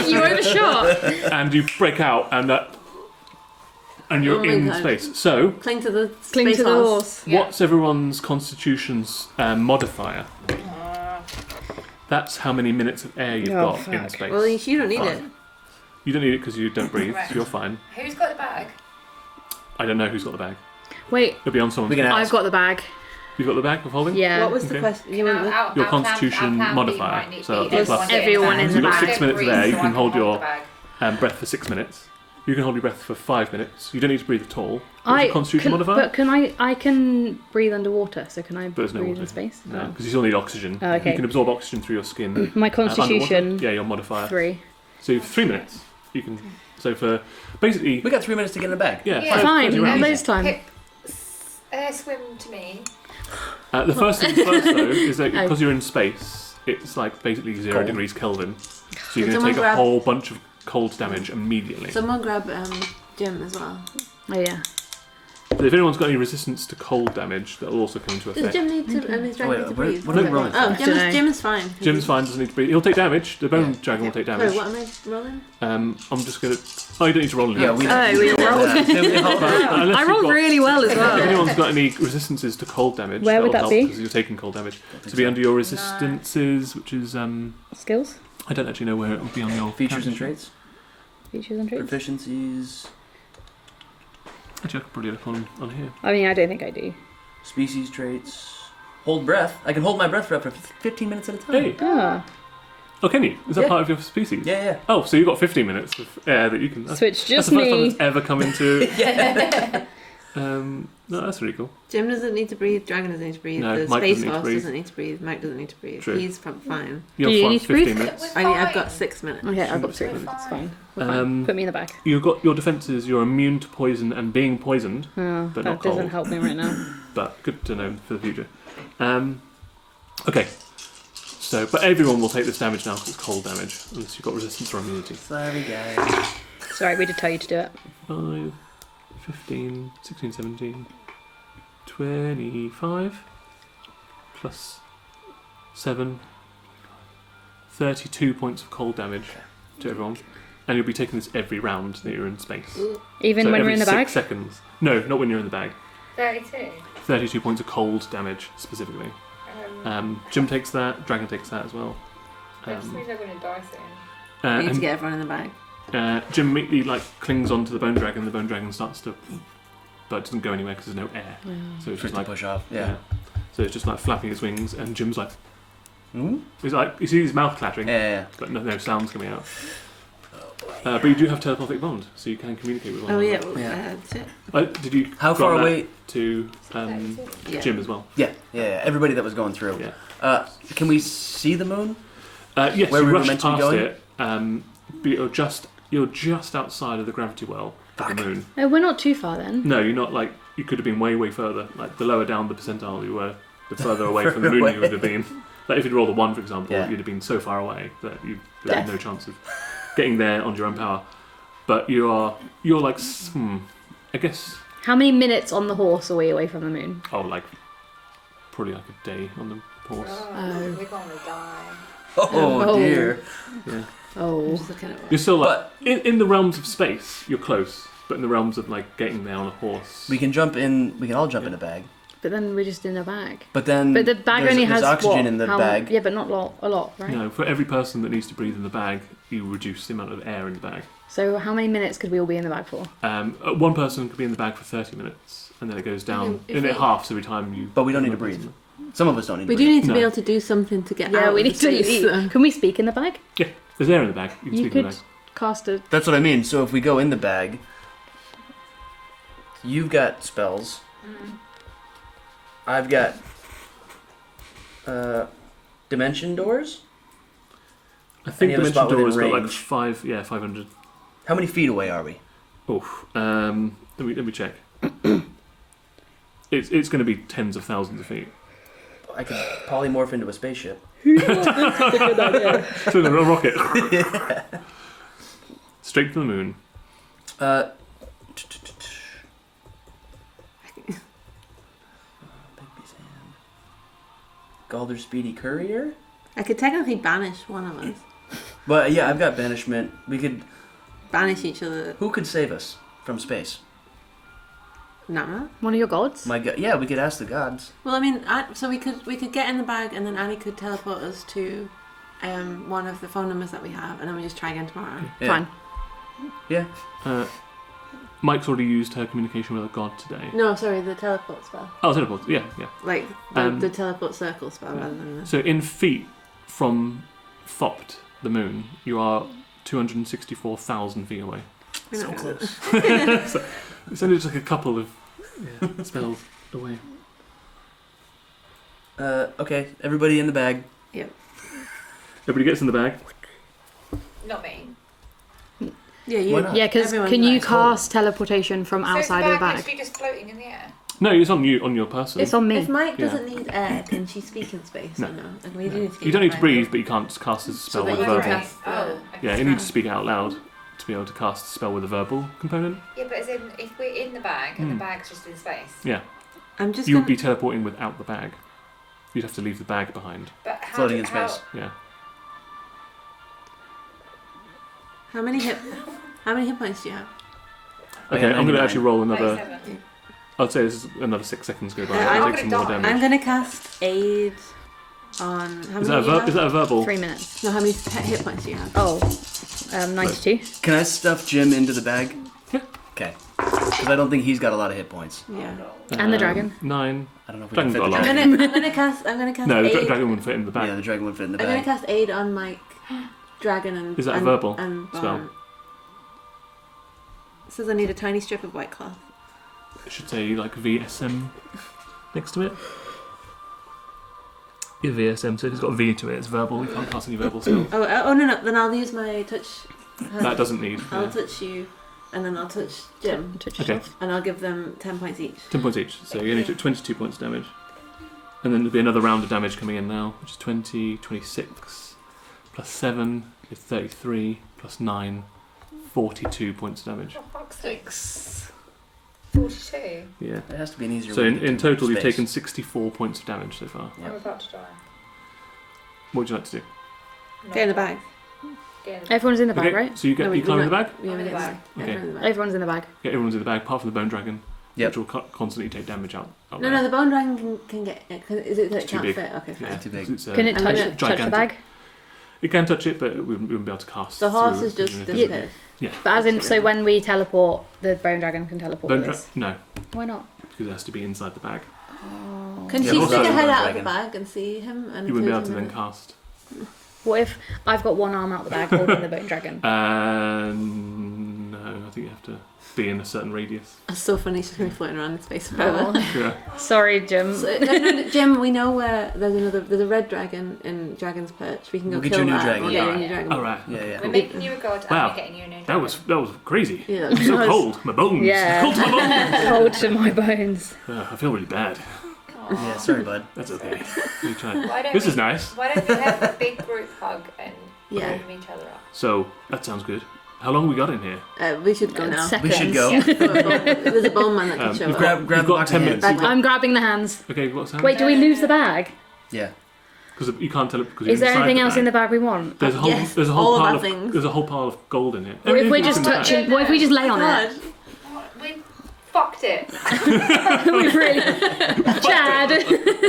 You overshot. and you break out, and you're Oh my in God. space. So, Cling to the Cling space to the horse. Yeah. what's everyone's constitution's modifier? That's how many minutes of air you've Oh, got in fuck. space. Well, you don't need Fine. it. You don't need it because you don't breathe, Right. so you're fine. Who's got the bag? I don't know who's got the bag. Wait, It'll be on someone's. We can I've ask. got the bag. You've got the bag of holding? Yeah. What was the Okay. question? You want the... Your constitution modifier. So Plus everyone in So the you've got bag. 6 minutes there. You can hold your the bag. breath for 6 minutes. You can hold your breath for 5 minutes. You don't need to breathe at all. What's I your constitution can, modifier? but can I can breathe underwater? So can I There's no breathe water. in space? No, because you still need oxygen. Oh, okay. You can absorb oxygen through your skin. My Underwater. constitution Yeah, your modifier. 3. So you have 3 minutes. You can. So for basically, We got 3 minutes to get in the bag. yeah, Yeah. Fine, 30 rounds. loads time. Pip, swim to me. The first thing first though is that Oh. because you're in space, it's like basically 0 Cold. degrees Kelvin. So Can you're going to someone take a grab- whole bunch of cold damage immediately. So Someone grab Jim as well. Oh yeah. if anyone's got any resistance to cold damage, that will also come into Does effect. Jim need to? He's Oh, wait, dragon to what- breathe. what are we rolling? Oh, I don't know. Jim is fine. Jim's fine, doesn't need to breathe. He'll take damage. The bone dragon will take Sorry, damage. what am I rolling? I'm just going to. Oh, you don't need to roll it. Yeah, we Oh, we rolled rolled. that. So we all- Unless I you've rolled got- really well as If well. anyone's got any resistances to cold damage, Where would that'll that help be? because you're taking cold damage. To be under your resistances, which is Skills, I don't actually know where it would be on your Features and character traits, sheet. features and traits. proficiencies, Actually, I could probably look on here. I mean, I don't think I do. species traits. Hold breath. I can hold my breath for up to 15 minutes at a time. Hey, Ah, oh, can you? Is that Yeah. part of your species? Yeah, yeah. Oh, so you've got 15 minutes of air that you can. so it's That's just the first time me. it's ever come into. Yeah. No, that's really cool. Jim doesn't need to breathe. Dragon doesn't need to breathe. No, the Mike space doesn't need to horse breathe. doesn't need to breathe. Mike doesn't need to breathe. True. He's fine. You're Do you fine. need to breathe? 15 minutes. I've got 6 minutes. Okay, I've got 3 We're minutes. It's fine. fine. We're fine. Put me in the bag. You've got your defences. You're immune to poison and being poisoned, Oh, But that not doesn't cold. help me right now. but good to know for the future. Okay. So, but everyone will take this damage now because it's cold damage, unless you've got resistance or immunity. Sorry, guys. Sorry, we did tell you to do it. 5, 15, 16, 17, 25, plus 7, 32 points of cold damage to everyone. And you'll be taking this every round that you're in space. Even So when every you're in the 6 bag? seconds. No, not when you're in the bag. 32. 32 points of cold damage, specifically. Jim takes that, Dragon takes that as well. That just Um, means I'm going to die soon. We need to and get everyone in the bag. Jim immediately clings onto the bone dragon. The bone dragon starts to, but it doesn't go anywhere because there's no air. So it's Just just to push off. Yeah. So it's just flapping its wings, and Jim's like, Hmm? he's you see his mouth clattering, Yeah. but no sounds coming out. But you do have telepathic bond, so you can communicate with one Oh another. yeah. Yeah. Shit. Did you? How grant far that away? to Yeah. Jim as well? Yeah. Everybody that was going through. Yeah. Can we see the moon? Yes, Where you we were rushed meant to be past going? it. But you're just outside of the gravity well of the moon. Oh, we're not too far then. No, you're not. You could have been way further. The lower down the percentile you were, the further away from the moon you would have been. If you'd rolled a 1, for example, Yeah. you'd have been so far away that you had no chance of getting there on your own power. But you're I guess. How many minutes on the horse are we away from the moon? Probably a day on the horse. Oh, we're gonna die. Oh dear. Yeah. Oh. Just looking at You're still in the realms of space. You're close, but in the realms of getting there on a horse. We can jump in. We can all jump in a bag. But then we're just in a bag. But then. But the bag there's, only there's has oxygen what? in the How- bag. Yeah, but not a lot, right? No, for every person that needs to breathe in the bag, you reduce the amount of air in the bag. So how many minutes could we all be in the bag for? One person could be in the bag for 30 minutes, and then it goes down. If And it we- halves every time you. But we don't need to breathe. Some of us don't need We to do breathe. need to be No. able to do something to get out. Yeah, we of need the to space, eat. so- Can we speak in the bag? Yeah, there's air in the bag. You can You speak in could the bag. cast a. That's what I mean. So if we go in the bag, you've got spells. I've got dimension doors. I think Any other Dimension spot Door within has got range? 500. How many feet away are we? Let me check. It's going to be tens of thousands of feet. I could polymorph into a spaceship. So a rocket. Straight to the moon. Bigby's hand. Galder Speedy Courier? I could technically banish one of us. Well, yeah, I've got banishment. We could. Banish each other. Who could save us from space? Nama? One of your gods? My God. Yeah, we could ask the gods. Well, I mean, so we could get in the bag, and then Annie could teleport us to one of the phone numbers that we have, and then we just try again tomorrow. Yeah. Fine. Yeah. Mike's already used her communication with a god today. No, sorry, the teleport spell. Oh, teleport. Yeah. Like the teleport circle spell rather than the... So in feet from Thopt, the moon, you are 264,000 feet away. We're So not gonna- close. So it's only just a couple of spells away. Okay, everybody in the bag. Everybody gets in the bag. Not me. Yeah, you. Why not? Yeah, because Everyone's can you like, cast teleportation from So is outside of the bag? literally just floating in the air. No, it's on you, on your person. It's on me. If Mike Yeah. doesn't need air, can she speak in space No. or no? And we do need to get You don't need to in breathe, the but you can't cast a spell that with you verbal. can Right. cast Oh, the- okay. Yeah, you need to speak out loud to be able to cast a spell with a verbal component. Yeah, but as in, if we're in the bag and the bag's just in space. Yeah, I'm just you would gonna... be teleporting without the bag. You'd have to leave the bag behind. But how Floating do- in space. Yeah. How many hit points do you have? Okay, got I'm going to 99. actually roll another. 37. I'd say this is another 6 seconds go by. I'm I'll take some more gonna die. damage. I'm gonna cast aid on... How Is many do you have? that a verbal? 3 minutes. No, how many hit points do you have? Oh, 92. Can I stuff Jim into the bag? Yeah. Okay. Because I don't think he's got a lot of hit points. Yeah. And the dragon. 9. I don't know if we Dragon's can fit the got a lot. dragon. I'm gonna cast No, the aid. dragon wouldn't fit in the bag. Yeah, the dragon would fit in the I'm gonna bag. cast aid on Mike, dragon, and Is that a and, verbal and spell? Barn. It says I need a tiny strip of white cloth. It should say VSM next to it. Yeah, VSM, so it's got a V to it. It's verbal. You can't cast any verbal spells. Oh no! Then I'll use my touch. That doesn't need. I'll Yeah. touch you, and then I'll touch Jim, Touch Okay. yourself. and I'll give them 10 points each. 10 points each. So you only took 22 points of damage. And then there'll be another round of damage coming in now, which is 20, 26, plus 7 is 33, plus 9, 42 points of damage. For fuck's sakes. 42. Yeah. It has to be an easier So way in, to get in to total, you've space. taken 64 points of damage so far. Yep. I'm about to die. What would you like to do? Not Get in the bag. Get in the bag. Everyone's in the bag, Okay, right? so you No, you climb in the bag? Yeah, we I'm in get the in bag. the Okay. bag. Everyone's in the bag. Everyone's in the bag. Yeah, everyone's in the bag, apart from the bone dragon, Yep. which will constantly take damage out. No, there. no, the bone dragon can get. Is it that it It's too can't big. fit? Okay, fine. Yeah, Too big. it's, Can it I'm touch, gonna- touch the gigantic. bag? It can touch it, but we wouldn't be able to cast. The horse through is just it. disappeared. But as in, so when we teleport, the bone dragon can teleport Bone with dra- us. no, Why not? because it has to be inside the bag. Can Yeah, she but stick also her head the out of the dragon. bag and see him? And You wouldn't be able include to him then in it? cast. What if I've got one arm out the bag holding the bone dragon? No, I think you have to be in a certain radius. That's so funny. She's gonna be floating around in space forever. Oh. Yeah. Sorry, Jim. So, no, Jim, we know where there's a red dragon in Dragon's Perch. We can go We'll get kill you a new that. dragon. We'll get you a Alright. new dragon. All right. Yeah. We're making you a god Wow. and we're getting you a new That was crazy. Yeah, I'm so that was- cold. My bones. Yeah. Cold to my bones. Cold to my bones. I feel really bad. Yeah, sorry, bud. That's okay. We try. Why don't This we, is nice. Why don't we have a big group hug and Yeah. warm each other up? So that sounds good. How long have we got in here? We should go now. We should go. There's a bone man that can show you've up. Grab You've the got box 10 of minutes. hands. Bag- I'm grabbing the hands. Okay, what's that? Wait, do we lose the bag? Yeah. Because you can't tell it. Because Is there anything else in the bag we want? There's a whole. Yes, there's a all whole of pile our of. things. There's a whole pile of gold in it. What if we Everything's just in the touch bag. it? What if we just lay on God. it? We fucked it. We really, Chad.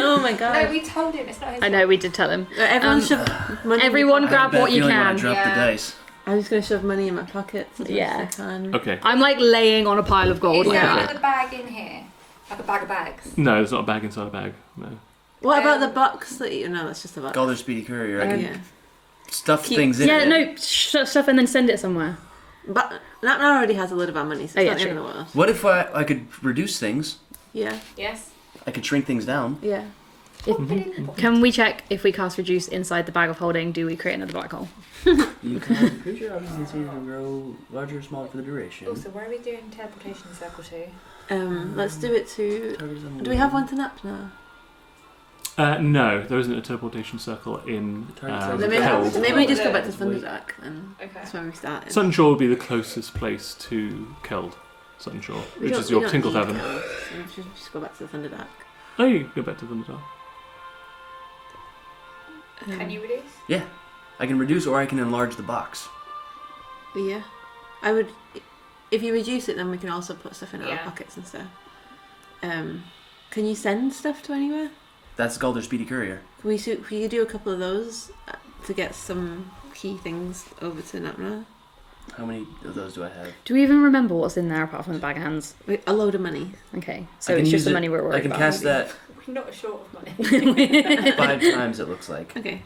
Oh my No, god. we told him it's not his I know we did tell him. Everyone Um, shove money. Everyone I have a grab bad what you feeling when I can. drop the Yeah. dice. I'm just gonna shove money in my pockets. As Yeah. much as I can. Okay. I'm like laying on a pile of gold. Is like there that. another bag in here? Like a bag of bags? No, there's not a bag inside a bag. No. What about the box that you? No, that's just a box. Galder Speedy Courier. I can Yeah. stuff Keep- things in Yeah, it. no, stuff and then send it somewhere. But that already has a lot of our money, so Oh, it's yeah, not the true. end of the world. What if I could reduce things? Yeah, Yes. I could shrink things down. yeah. Can we check if we cast reduce inside the bag of holding? Do we create another black hole? You can increase your options and see if it grow larger or smaller for the duration. Also, where are we doing teleportation circle to? Let's do it to. Do we have one to nap now? No, there isn't a teleportation circle in Target Then size Held. maybe we just go back to Wait. Thunderdark, and Okay. that's where we started. Sunshore would be the closest place to Keld. Sunshore, We which don't- is we your don't Tinkle need Tavern. those, so we should just go back to the Thunderdark. Oh, you can go back to Thunderdark. Can you reduce? Yeah. I can reduce or I can enlarge the box. Yeah, I would. If you reduce it, then we can also put stuff in our Yeah. pockets and stuff. Can you send stuff to anywhere? That's Galder Speedy Courier. Can you do a couple of those to get some key things over to Napna? How many of those do I have? Do we even remember what's in there apart from the bag of hands? A load of money. Okay, so I can it's use just the it- money we're worried I can about. cast that We're not short of money. 5 times, it looks like. Okay.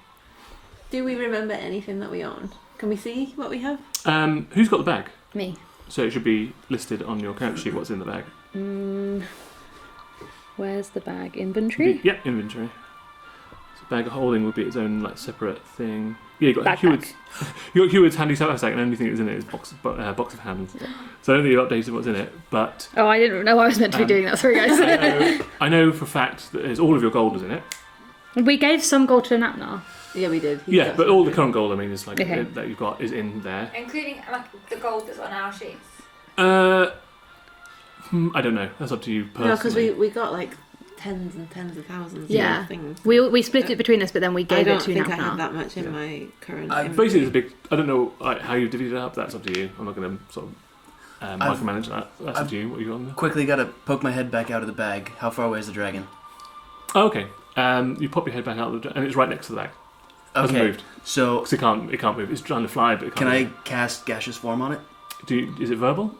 Do we remember anything that we own? Can we see what we have? Who's got the bag? Me. So it should be listed on your character sheet what's in the bag. Where's the bag? Would Inventory? be- yeah, inventory. So bag of holding would be its own like separate thing. Yeah, you got Backpack. Heward's. You got Heward's handy sack, and the only thing that's in it is box of hands. So I don't think you've updated what's in it, but Oh, I didn't know I was meant to be doing that. Sorry, guys. I know for a fact that there's all of your gold is in it. We gave some gold to Napna. Yeah, we did. He Yeah, does. but all the current gold, I mean, is like Okay. that you've got is in there. Including like the gold that's on our sheets. I don't know. That's up to you personally. No, because we got like tens and tens of thousands Yeah. of things. We split it between us, but then we I gave don't it to think I have Napna. that much in Yeah. my current. Basically, it's a big. I don't know how you divvied it up. That's up to you. I'm not going to sort of micromanage that. That's up to you. What you got on there? Quickly gotta poke my head back out of the bag. How far away is the dragon? Oh, okay. You pop your head back out, and it's right next to the bag. Hasn't Okay, moved so because it can't move. It's trying to fly, but it can can't. I move. cast gaseous form on it? Is it verbal?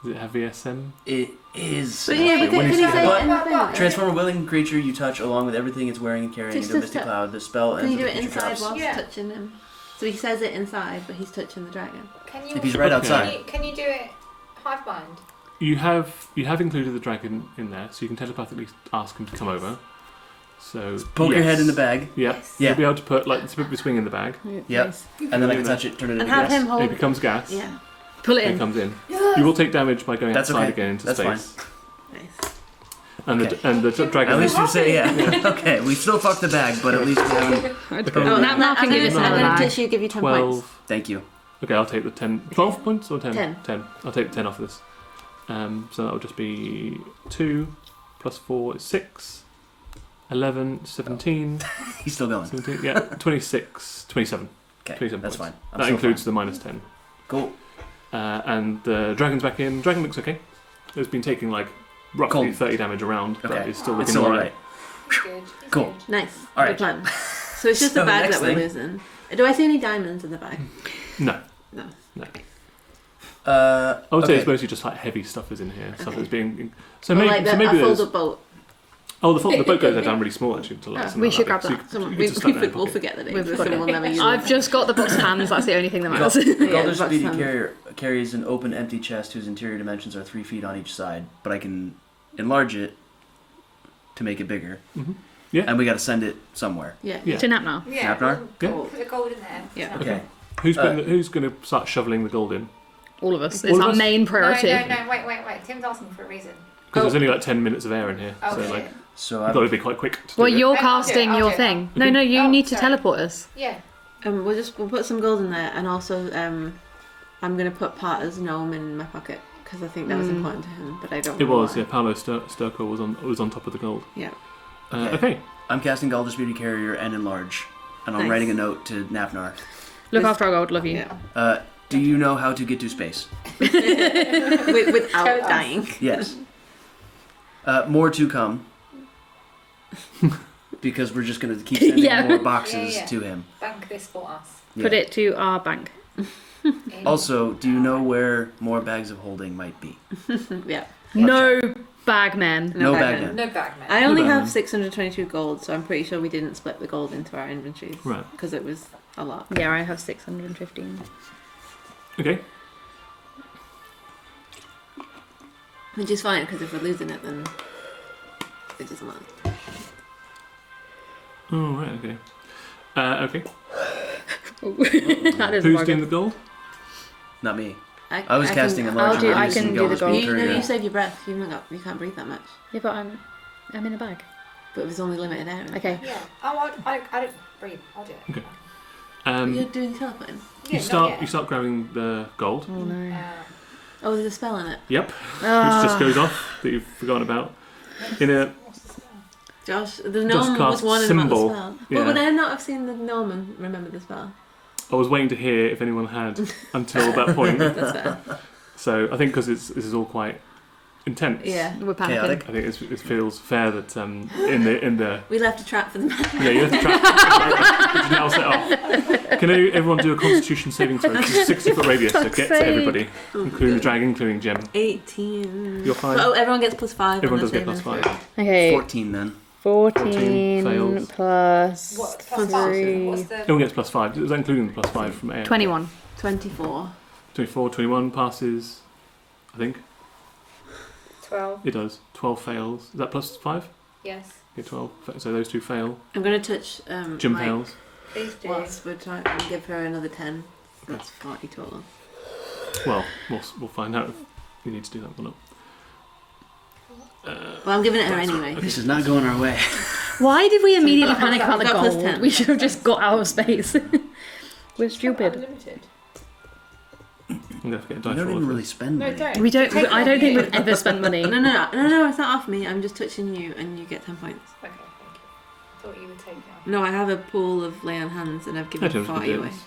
Does it have VSM? It is. But yeah, When can you you say say that- anything? Transform a willing creature you touch along with everything it's wearing and carrying Just into a misty to- cloud. The spell Can ends you do when it the creature inside drops. whilst Yeah. touching him? So he says it inside, but he's touching the dragon. Can you? If he's right Okay. outside. Can you do it hive mind? You have included the dragon in there, so you can telepathically ask him to come over. So Poke your yes. head in the bag. Yeah, Yes. Yeah. you'll be able to put like the swing in the bag. Yep. Nice. And then I can Yeah. touch it, turn it into And have gas. him hold. It becomes gas. Yeah. Pull it It in. comes in. You will take damage by going That's outside okay. again into That's space. Nice. And Okay. the dragon. At least you say yeah. Okay, we still fucked the bag, but at least we haven't. Okay. Oh, Napna can give us another I'm bag. going to give you 10 points. 12. Thank you. Okay, I'll take the 10. 12 points or 10? 10. 10. I'll take the 10 off this. So that will just be 2 plus 4 is 6. 11, 17. He's still going. 17 yeah, 26, 27. Okay, 27 that's points. fine. I'm That still includes fine. the minus 10. Cool. And the dragon's back in. Dragon looks okay. It's been taking like roughly Cool. 30 damage around, but Okay. it's still looking It's still alright. alright. Good. It's Cool. good. Nice. All Good right. plan. So it's just So the bag next that we're thing- losing. Do I see any diamonds in the bag? No. No. I would say okay. it's mostly just like heavy stuff is in here. Stuff Okay. that's being. So Or maybe, like so maybe a there's. folded boat. Oh, the boat goes down really small actually. To like Oh, something we like should that. grab So that. you Someone, could we, just stuff that in we'll your pocket. forget the name. We've We'll got it. never use I've it. just got the box of hands. That's the only thing that matters. Galder's box Speedy hand. carries an open, empty chest whose interior dimensions are 3 feet on each side, but I can enlarge it to make it bigger. Mm-hmm. Yeah. And we got to send it somewhere. Yeah. Yeah. To nap now. Yeah, Napnar? Yeah. put the gold in there. Yeah. Okay. Who's going to start shoveling the gold in? All of us. All It's of our us? main No, priority. wait. Tim's asking for a reason. Because there's only like 10 minutes of air in here, Oh, so shit. like So you've got to be quite quick. To Well, do it. you're I'll do it, casting I'll your do it. thing. No, you Oh, need to sorry. teleport us. Yeah. We'll put some gold in there, and also I'm gonna put Parter's gnome in my pocket because I think that was important to him, but I don't. It know was, why. yeah. Paolo Sturko was on top of the gold. Yeah. Okay. I'm casting Galder's Speedy Carrier and enlarge, and I'm Nice. writing a note to Napnar. Look after our gold. Love you. Yeah. Do you know how to get to space? Without Tell us. dying. Yes. More to come. Because we're just going to keep sending Yeah. more boxes Yeah. to him. Bank this for us. Put Yeah. it to our bank. Also, do you know where more bags of holding might be? Yeah. No bagmen. No bag bag then. then. No bag man. I only No have bag. 622 gold, so I'm pretty sure we didn't split the gold into our inventories. Right. Because it was a lot. Yeah, I have 615. Okay. Which is fine, because if we're losing it, then it doesn't matter. Oh, right, okay. Okay. That is a Who's bargain. doing the gold? Not me. I was casting can, enlarge. I can do the gold. You save your breath. You can't breathe that much. Yeah, but I'm in a bag. But there's only limited air. Okay. Yeah. Oh, I don't breathe. I'll do it. Okay. But you're doing teleporting. Yeah, You start grabbing the gold. Oh no. Oh, there's a spell in it. Yep. Ah. Which just goes off that you've forgotten about. In a What's the spell? Josh, the Just gnome was cast warning about symbol. the spell. Yeah. Well, would I not have seen the gnome and remembered the spell? I was waiting to hear if anyone had until that point. That's fair. So I think because this is all quite intense. Yeah. We're panicking. Chaotic. I think it feels fair that in the We left a trap for the man. yeah you have to track which is now set off. Can everyone do a Constitution saving throw? It's a 60-foot radius, so Fuck's get to sake. everybody, including the dragon, including Jim. 18. You're fine. Oh, everyone gets +5. Everyone on does the get plus saving 5. throw. Okay. 14 then. 14 fails. plus What? Plus five. 3. What's the? Everyone gets plus 5. Is that including the plus 5 from air? 21. 24. 24, 21 passes. I think 12. it does. 12 fails. Is that plus 5? Yes. Yeah, 12. So those two fail. I'm going to touch Jim Mike fails. These do. whilst we're trying to give her another 10. That's 40 total. Well, we'll find out if you need to do that or not. Well, I'm giving it her That's anyway. This is not going our way. Why did we immediately I've got- panic about the I've got plus gold? 10. We should have just got out of space. We're stupid. Unlimited. I'm going to have to get a You dice don't roll. even really spend No, money. don't. We don't. Take I it don't off think you. we've ever spent money. No, it's not off me. I'm just touching you and you get 10 points. Okay, thank you. I thought you would take it off. No, I have a pool of lay on hands and I've I given don't 40 think away. it is.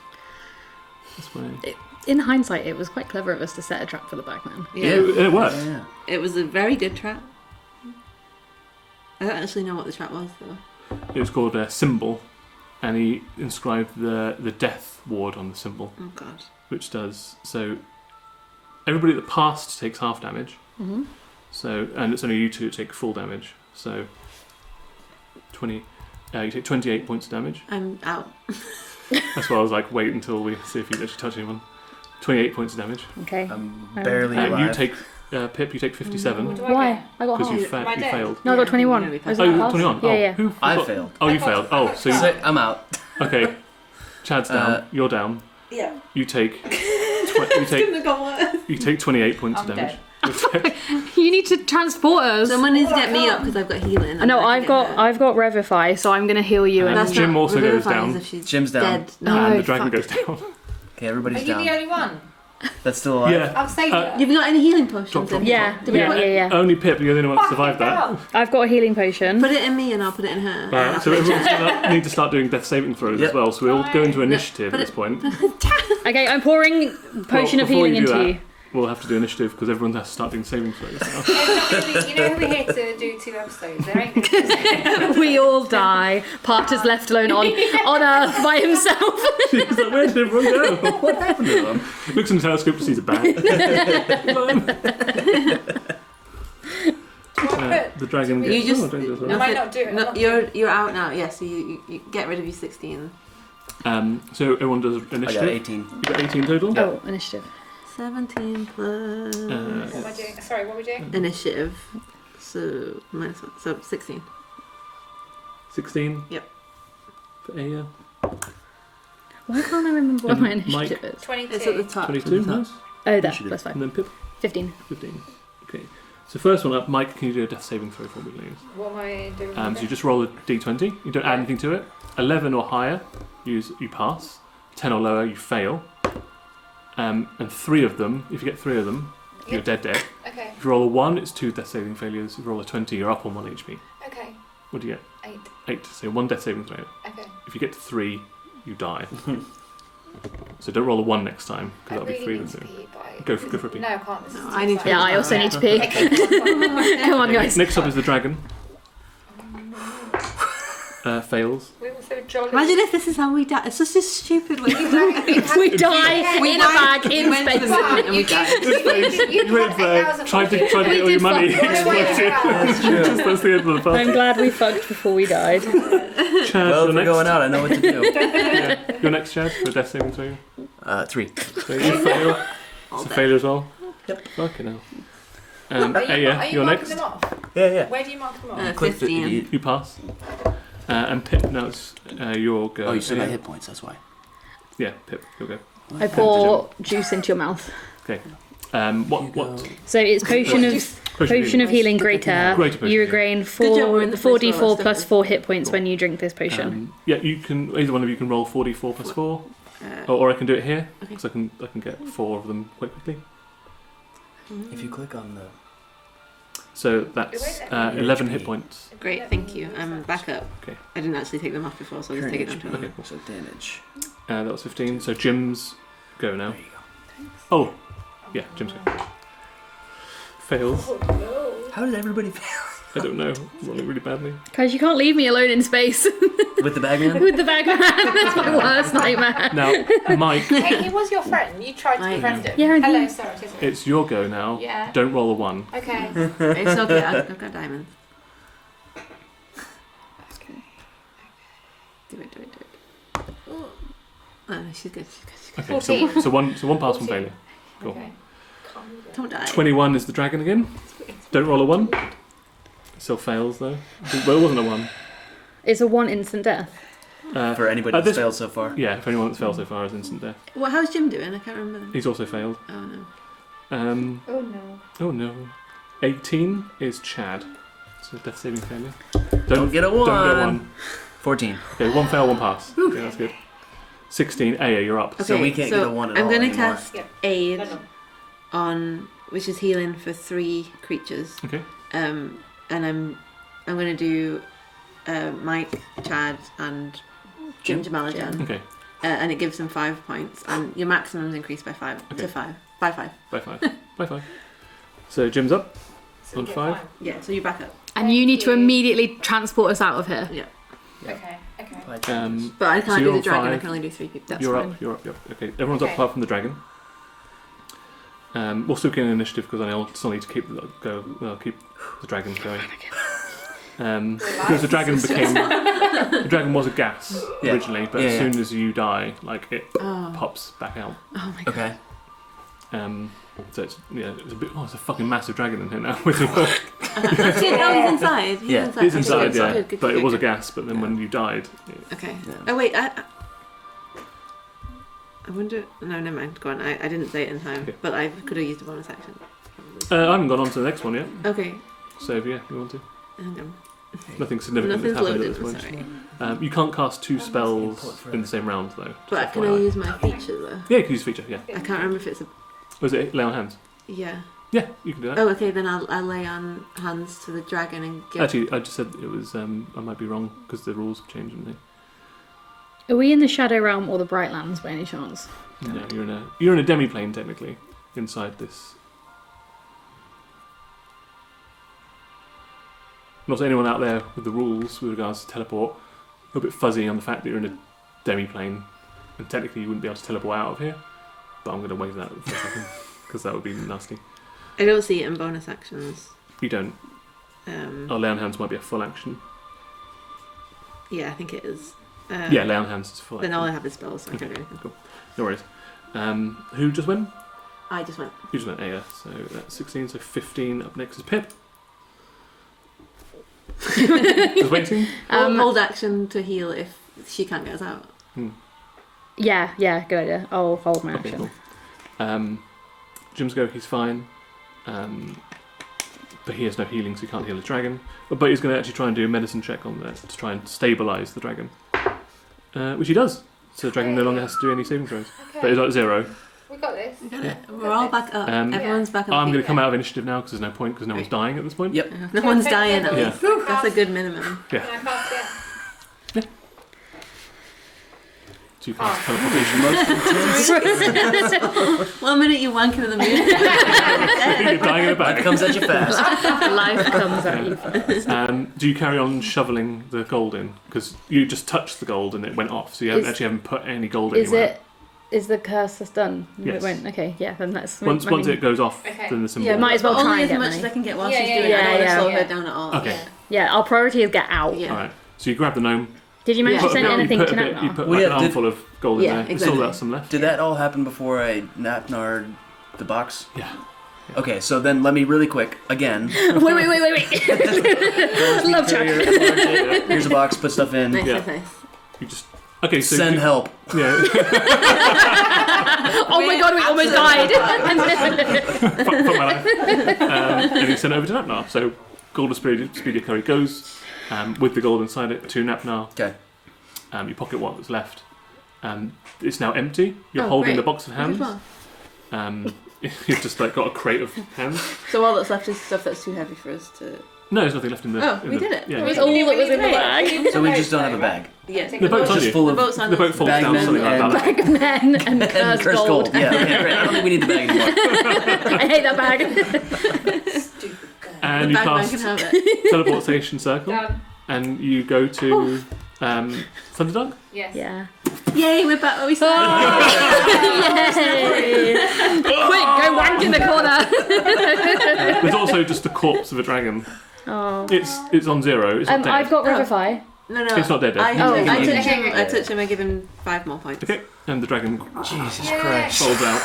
This way. In hindsight, it was quite clever of us to set a trap for the bagman. Yeah, it worked. Yeah. It was a very good trap. I don't actually know what the trap was though. It was called a symbol, and he inscribed the death ward on the symbol, Oh god. which does so. Everybody that passed takes half damage. Mm-hmm. So, and it's only you two that take full damage. So, 20. You take 28 points of damage. I'm out. That's why I was like, wait until we see if you actually touch anyone. 28 points of damage. Okay. I'm barely And alive. you take Pip. You take 57 What do I Why? get? I got because half. you, Am I you dead? failed. No, I got 21. Yeah, we Was passed. that Oh, you pass? got 21. Yeah, Oh, yeah. who? I got- failed. Oh, you I got- failed. I Oh, got so you, So I'm out. okay. Chad's down. You're down. Yeah. You take. You take 28 points of I'm damage. You need to transport us. Someone needs to get me up because I've got healing. I know. and can I've got Revivify, so I'm gonna heal you. And And That's Jim not also goes revivifying down. as if she's Jim's down. dead. No. And Oh, the dragon fuck. goes down. Okay, Are everybody's you down. the only one? That's still alive. Yeah. I'll save you. You've got any healing potions? Drop. yeah, yeah. Only Pip, you're the only one that Fucking survived that. hell. I've got a healing potion. Put it in me and I'll put it in her. So everyone's going to need to start doing death saving throws Yep. as well. So we'll go into initiative But at this point. Okay, I'm pouring potion of before healing you do into that, you. we'll have to do initiative because everyone has to start doing saving throws now. You know we're here to do 2 episodes. There ain't gonna be We all die. Parter's left alone on Earth by himself. She's like, where did everyone go? What happened to them? Looks in the telescope to see a bat. The dragon You gets... just- don't do as well. I might not do it. No, you're out now. Yeah, so you get rid of your 16. So everyone does I got initiative. 18. You got 18 total? Oh, initiative. 17 plus What am I doing? Sorry, what are we doing? initiative. So minus 1. So 16. 16? Yep. For Aya. Why can't I remember what And my initiative is? 22. It's at the top. 22, nice. Oh, that. Initiative. Plus And 5. then Pip, 15. 15. Okay. So first one up, Mike, can you do a death saving throw for me, please? What am I doing? So you just roll a d20. You don't add anything to it. 11 or higher, you pass. 10 or lower, you fail. And 3 of them, if you get 3 of them, you're dead. Okay. If you roll a 1, it's 2 death saving failures. If you roll a 20, you're up on 1 HP. Okay. What do you get? 8. 8. So 1 death saving throw. Okay. If you get to 3, you die. So don't roll a 1 next time, I because that'll really be 3 need then. to pee, but Go for a pee. No, I can't. This is No, too I need to exciting. Yeah, I also need to pee. Okay, Come on, guys. Next up is the dragon. Fails. we were so jolly. Imagine if this is how we die. It's such a stupid way to die. We die We in a bag we in went to the space. moon and we died. You went there, tried to get all your did money. fuck. That's the end of the party. I'm glad we fucked before we died. Chad, Well, you're if we're next. going out, I know what to do. Yeah. You're next, Chad, for a death saving throw. 3. So you fail. All It's a day. failure as well. Yep. Fucking hell. Are you Aya, you're marking next. them off? Yeah. Where do you mark them off? Click the- 15. You pass. And Pip, now it's your go. Oh, you still got Aya. hit points, that's why. Yeah, Pip, you'll go. I pour juice into your mouth. Okay. You What? go. So it's potion of healing greater. Greater potion, You yeah. regain Good job, we're in the place where all 4d4 that plus stuff is. 4 hit points when you drink this potion. Yeah, you can. Either one of you can roll 4d4 plus 4, or I can do it here because I can get 4 of them quite quickly. If you click on the... So that's 11 hit points. Great, thank you. I'm back up. Okay. I didn't actually take them off before, so I'll just take it down to Okay, 11. cool. So damage. That was 15. So Jim's go now. There you go. Oh, yeah, Jim's go. Fails. How did everybody fail? I don't know. Rolling really badly. Guys, you can't leave me alone in space With the bagman? with the bagman. That's my worst nightmare. Now, Mike, Hey, he was your friend. You tried to I befriend him. Yeah, I Hello, did. sorry, isn't it? it's your go now. Yeah. Don't roll a 1. Okay. It's okay, I've got diamonds. Do it. Oh, she's good. Okay, 14. so one pass, one 14. failure. Cool. Okay. Don't die. 21 is the dragon again. Don't roll a 1. Still fails though. Well, it wasn't a 1. It's a 1 instant death. For anybody At that's this- failed so far. Yeah, if anyone that's failed so far is instant death. Well, how's Jim doing? I can't remember. He's also failed. Oh no. Oh no. Oh no. 18 is Chad. So death saving failure. Don't get a 1. Don't get 1. 14. Okay, 1 fail, 1 pass. Okay, that's good. 16. Aya, you're up. Okay, So we can't get a 1 at I'm all gonna anymore. cast Yeah. aid No. on, which is healing for 3 creatures. Okay. And I'm gonna do Mike, Chad, and Jim Jamalajan. Okay, And it gives them 5 points, and your maximum's increased by 5 Okay. to 5. By 5. by 5. By 5. So Jim's up. So On we get 5? Yeah, so you're back up. And you need to immediately transport us out of here. Yeah. Okay. Okay. But I So can't you're do the on dragon, I 5. can only do 3 people. That's you're fine. up. You're up. Okay, everyone's up Okay. apart from the dragon. We'll still get an initiative because I still need to keep the dragon going. Because the dragon the dragon was a gas Yeah. originally, but Yeah, as yeah. soon as you die, like it Oh. pops back out. Oh my god. Okay. So it's it's a bit. Oh, it's a fucking massive dragon in here now. Oh, he's inside. He's Yeah, inside. He's Okay, inside, good, yeah. good, But it was a good. gas. But then when you died, Okay. Yeah. Oh wait, I wonder. No, never mind. Go on. I didn't say it in time, Okay. but I could have used a bonus action. I haven't gone on to the next one yet. Okay. So yeah, you want to? Hang on. Nothing significant has Nothing's happened loaded. at this point. Sorry. You can't cast 2 spells in the same round though. But can I FYI. use my feature though? Yeah, you can use feature. Yeah. I can't remember if it's a. Was it lay on hands? Yeah. Yeah, you can do that. Oh, okay. Then I'll lay on hands to the dragon and give. Actually, I just said it was. I might be wrong because the rules have changed, haven't Are we in the Shadow Realm or the Bright Lands by any chance? they? No, you're in a demi-plane technically. inside this. Not anyone out there with the rules with regards to teleport. A little bit fuzzy on the fact that you're in a demi-plane, and technically you wouldn't be able to teleport out of here. But I'm going to waive that for a second because that would be nasty. I don't see it in bonus actions. You don't. Lay on hands might be a full action. Yeah, I think it is. Yeah, lay on hands is full Then action. all I have is spells, so I can't do anything. Cool. No worries. Who just went? I just went. You just went Aya, so that's 16, so 15. Up next is Pip. Just waiting. Hold action to heal if she can't get us out. Yeah, good idea. I'll hold my Okay, action. cool. Jim's go, he's fine. But he has no healing, so he can't heal the dragon. But he's going to actually try and do a medicine check on that to try and stabilise the dragon. Which he does. So the dragon no longer has to do any saving throws. Okay. But he's at 0. We got this. We got it. We're all back up. Everyone's back up. I'm going to come out of initiative now because there's no point because no one's dying at this point. Yep. No one's dying. At Yeah. least. That's a good minimum. Yeah. Can I cast it? So you cast teleportation mode. 1 minute you wanking in the moon. You're dying in a Life bag. comes at you fast. Life comes at you first. Do you carry on shoveling the gold in? Because you just touched the gold and it went off, so you haven't put any gold anywhere. Is the curse just done? Yes. It won't. Okay, yeah, then that's... Once it goes off, Okay. then the symbol... Yeah, might as well try Only and as get much money. as I can get while Yeah, she's yeah, doing it. I don't want to yeah. slow Yeah. her down at all. Okay. Yeah, our priority is get out. Yeah. Alright, so you grab the gnome. Did you manage Yeah. to send anything to You Napnar? put Well, like yeah, an armful of gold Yeah, in there. You exactly. still got some left. Did that all happen before I Napnard the box? Yeah. Okay, so then let me really quick again. Wait. Love check. Here's a box. Put stuff in. Nice, Yeah. nice. You just... Okay, so... Send help. Yeah. Oh my god, we almost died. Fuck my life. And you send it over to Napnar. So Golden Speedy Curry goes with the gold inside it to Napnar. Okay. You pocket what's left. It's now empty. You're Oh, holding great. the box of Might as hands. well. You've just like got a crate of hands. So all that's left is stuff that's too heavy for us to... No, there's nothing left in the. Oh, in we the, did it. Yeah, It you was did. all that was in the bag. So we just don't have a bag. Yeah. The boat's on Just you. full The of boat's on The boat falls Bag down men something like and- that. Bag of men and and cursed cursed gold. gold. Yeah. Okay, great. I don't think we need the bag anymore. I hate that bag. Stupid girl. And The you bagman cast can have it. teleportation circle, Done. and you go to Thunderdog. Yes. Yeah. Yay, we're back where we started. Yay! Quick, go wank in the corner. There's also just the corpse of a dragon. Oh. It's on 0. It's not dead. I've got Revivify. No. It's not dead. I Oh. touch him, I give him 5 more points. Okay, and the dragon Jesus Yeah. Christ. folds out.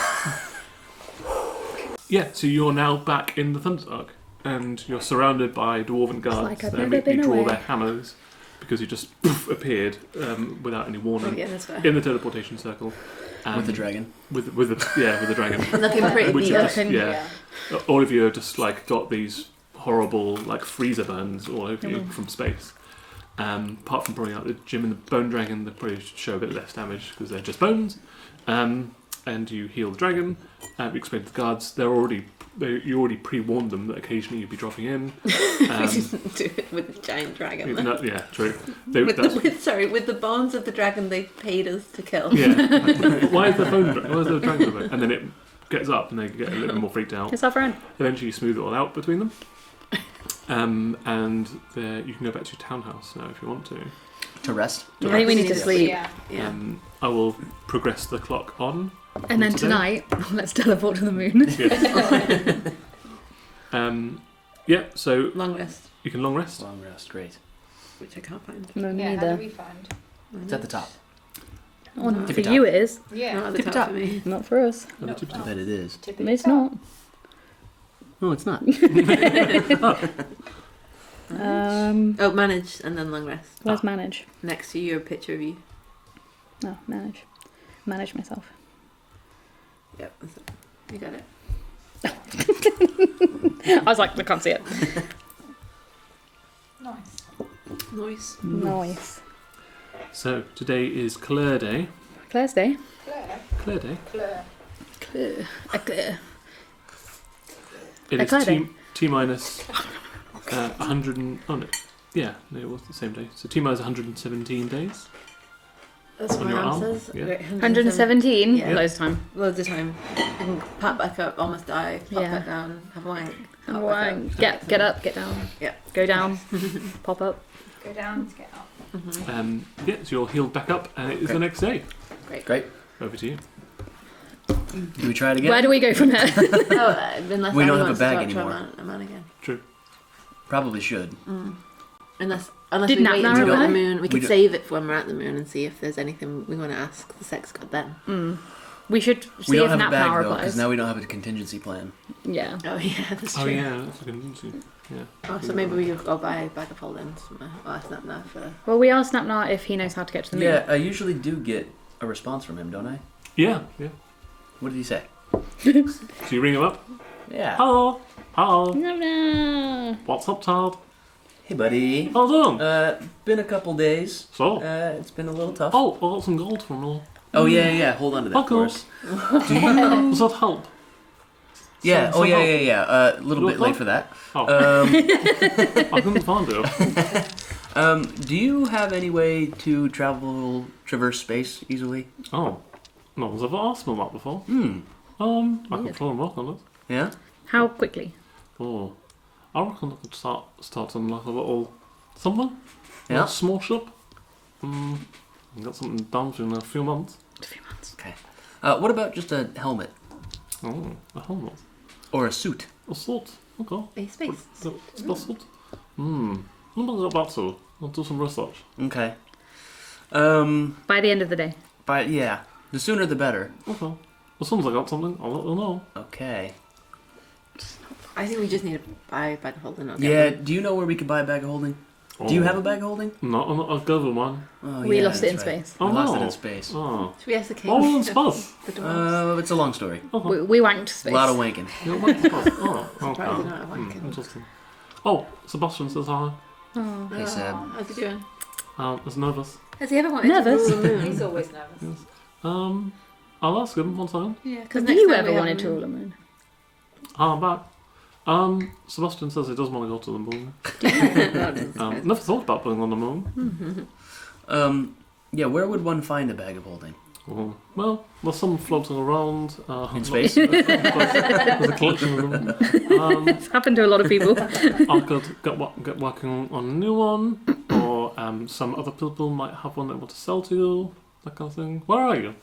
Yeah, so you're now back in the Thunderdog, and you're surrounded by dwarven guards like I've that never make you been draw away. their hammers because you just poof, appeared without any warning Yeah, that's fair. in the teleportation circle. With the dragon. With the dragon. Looking pretty Which beat are up. just, yeah. All of you have just like got these horrible like freezer burns all over you from space. Apart from probably like the Jim and the Bone Dragon, they probably show a bit less damage because they're just bones. And you heal the dragon. You explain to the guards you already pre-warned them that occasionally you'd be dropping in. We didn't do it with the giant dragon. No, yeah, true. With the bones of the dragon they paid us to kill. Yeah. Why is the dragon on it? And then it gets up and they get a little more freaked out. It's our friend. Eventually you smooth it all out between them. And you can go back to your townhouse now if you want to. To rest. I think we need to sleep. Yeah. Yeah. I will progress the clock on. And then Today? tonight, let's teleport to the moon. Yeah, so Long rest, you can long rest. Long rest. Great. which I can't find. No, me Yeah, how do neither. we find? It's at the top. Oh, no, for Tippy top. you it is, Yeah. Not at the Tip top top. for me. not for us. On the No, tip I top. bet it is. Tippity It's top. not. No, it's not. Oh, manage and then long rest. Where's manage? Next to your picture of you. No, manage. Manage myself. Yep. That's it. You got it. I was like, I can't see it. Nice. Noise. Nice. So today is Claire Day. Claire's Day. Claire. Claire Day. Claire. Claire. Claire. It A is Claire Day. T minus 100 and... Oh no. Yeah, no, it was the same day. So T minus 117 days. That's On what your my arm arm? says. Yeah. Great, 117? Yeah. Loads of time. Loads of time. You can pat back up, almost die, pop Yeah. back down, have a wank. pop back Wank. up. Get up, get down. Yeah. Go down, pop up. Go down to get up. Yeah, so you're healed back up, and it is the next day. Great. Over to you. Do we try it again? Where do we go from there? Unless We don't Ellie have a wants bag to talk anymore. to a man again. Probably should. Unless Did we Nat wait know until we're at that? the moon, we We could don't- save it for when we're at the moon and see if there's anything we want to ask the sex god then. We should We see don't if have a Nap bag now though, because replies. now we don't have a contingency plan. Yeah. Oh yeah, that's true. Oh yeah, that's a contingency. Yeah. Oh, so maybe we could go buy a bag of holdings somewhere. Oh, that's not enough for... Well, we asked Napnar if he knows how to get to the moon. Yeah, I usually do get a response from him, don't I? Yeah. What did he say? So you ring him up. Yeah. Hello. No. What's up, Todd? Hey, buddy. How's it going? Been a couple days. So. It's been a little tough. Oh, I got some gold from you. Oh yeah. Hold on to that Okay. for us. Do you? Does that help? Yeah. So help. A little bit Little late for that. Oh, Um, I couldn't find it. do you have any way to traverse space easily? Oh, no one's ever asked me that before. Hmm. I can try and work on it. Yeah. How quickly? Oh, I reckon I could start something like a little something. Yeah. A small shop. Got something done in a few months. A few months. Okay. What about just a helmet Oh, a helmet. or a suit? A sword. Okay. A space. Spotted. Let me get back to it. I'll do some research. Okay. By the end of the day. But yeah, the sooner the better. Okay. As soon as I got something, I'll let you know. Okay. I think we just need to buy a bag of holding. I'll get Yeah. one. Do you know where we could buy a bag of holding? Do you have a bag of holding? No, I'll go with one. Oh, We yeah, lost it in that's right. space. We Oh, lost it no. in space. Oh. Should we ask the king? Oh, in space. The dwarves. It's a long story. Okay. We wanked space. A lot of wanking. Yeah, what's space? Oh, Surprised okay. you're not a wanker. Interesting. Oh, Sebastian says hi. Oh. Hey, Seb. How's he doing? It's nervous. Has he ever wanted Nervous? to rule the moon? He's always nervous. I'll ask him one second. Yeah, Have because you ever wanted to rule a moon? I'm back. Sebastian says he does want to go to the moon. Never thought about being on the moon. Yeah, where would one find a bag of holding? Oh, well, there's some floating around. In space? There's a collection of them. It's happened to a lot of people. I could get working on a new one, or some other people might have one they want to sell to you, that kind of thing. Where are you?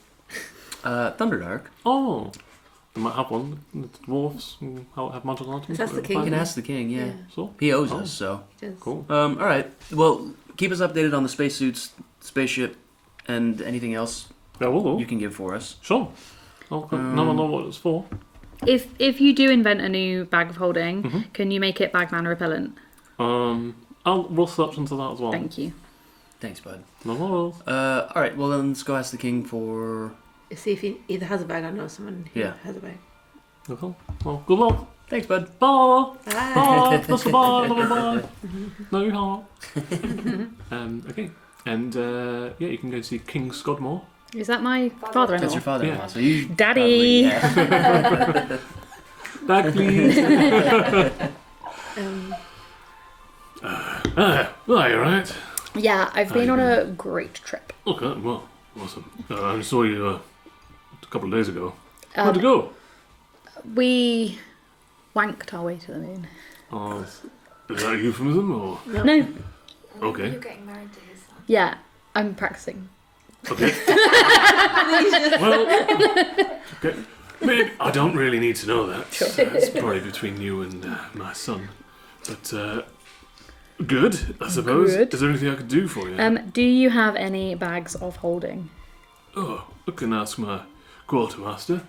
Thunderdark. Oh, they might have one. The dwarves have magical items. That's the that king. You find can them. ask the king, yeah. So, He owes Oh. us, so. cool. Alright. Well, keep us updated on the spacesuits, spaceship, and anything else Yeah, we'll go. you can give for us. Sure. Okay. No one know what it's for. If you do invent a new bag of holding, Mhm. can you make it bagman repellent? I'll research into that as well. Thank you. Thanks, bud. No worries. Alright, well then let's go ask the king for... See if he either has a bag or knows someone who Yeah. has a bag. Okay. Well, good luck. Thanks, bud. Bye. Bye. Bye. That's a bye. Bye. No, you can't. Okay. And yeah, you can go see King Scudmore. Is that my Father-in-law. father-in-law? That's your father-in-law, Yeah. so you... Daddy. Probably, yeah. Back, please. Well, you're right. Yeah, I've been on a great trip. Okay, well, awesome. I saw you a couple of days ago. How'd it go? We wanked our way to the moon. Is that a euphemism or? No. Okay. You're getting married to his son. Yeah, I'm practicing. Okay. Well, okay. Maybe I don't really need to know that. Sure. It's probably between you and my son. But good, I suppose. Good. Is there anything I could do for you? Do you have any bags of holding? Oh, I can ask my quartermaster.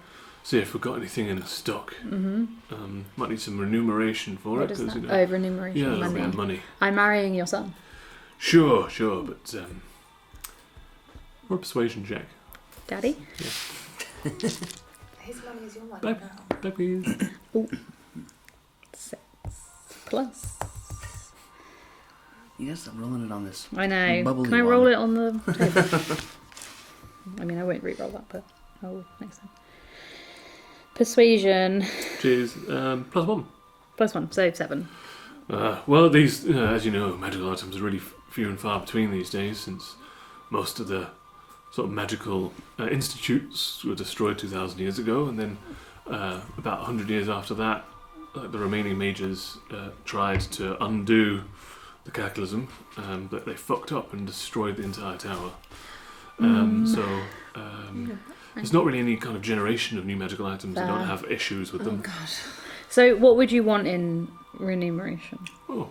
See if we've got anything in stock. Mm-hmm. Might need some remuneration for What it. is 'cause, that? you know, Oh, remuneration. yeah, that'll be money. money. I'm marrying your son. Sure, but or a persuasion check. Daddy? His money is your money Babe. now. Babies. 6 plus. You guys stop rolling it on this. I know. Bubbly Can I one. roll it on the table? I mean, I won't re-roll that, but I'll next time. Persuasion. Cheers. +1. +1, so 7. Well, these, as you know, magical items are really few and far between these days, since most of the sort of magical institutes were destroyed 2,000 years ago, and then about 100 years after that, the remaining mages tried to undo the cataclysm, but they fucked up and destroyed the entire tower. There's not really any kind of generation of new magical items. They don't have issues with them. God. So what would you want in remuneration? Oh,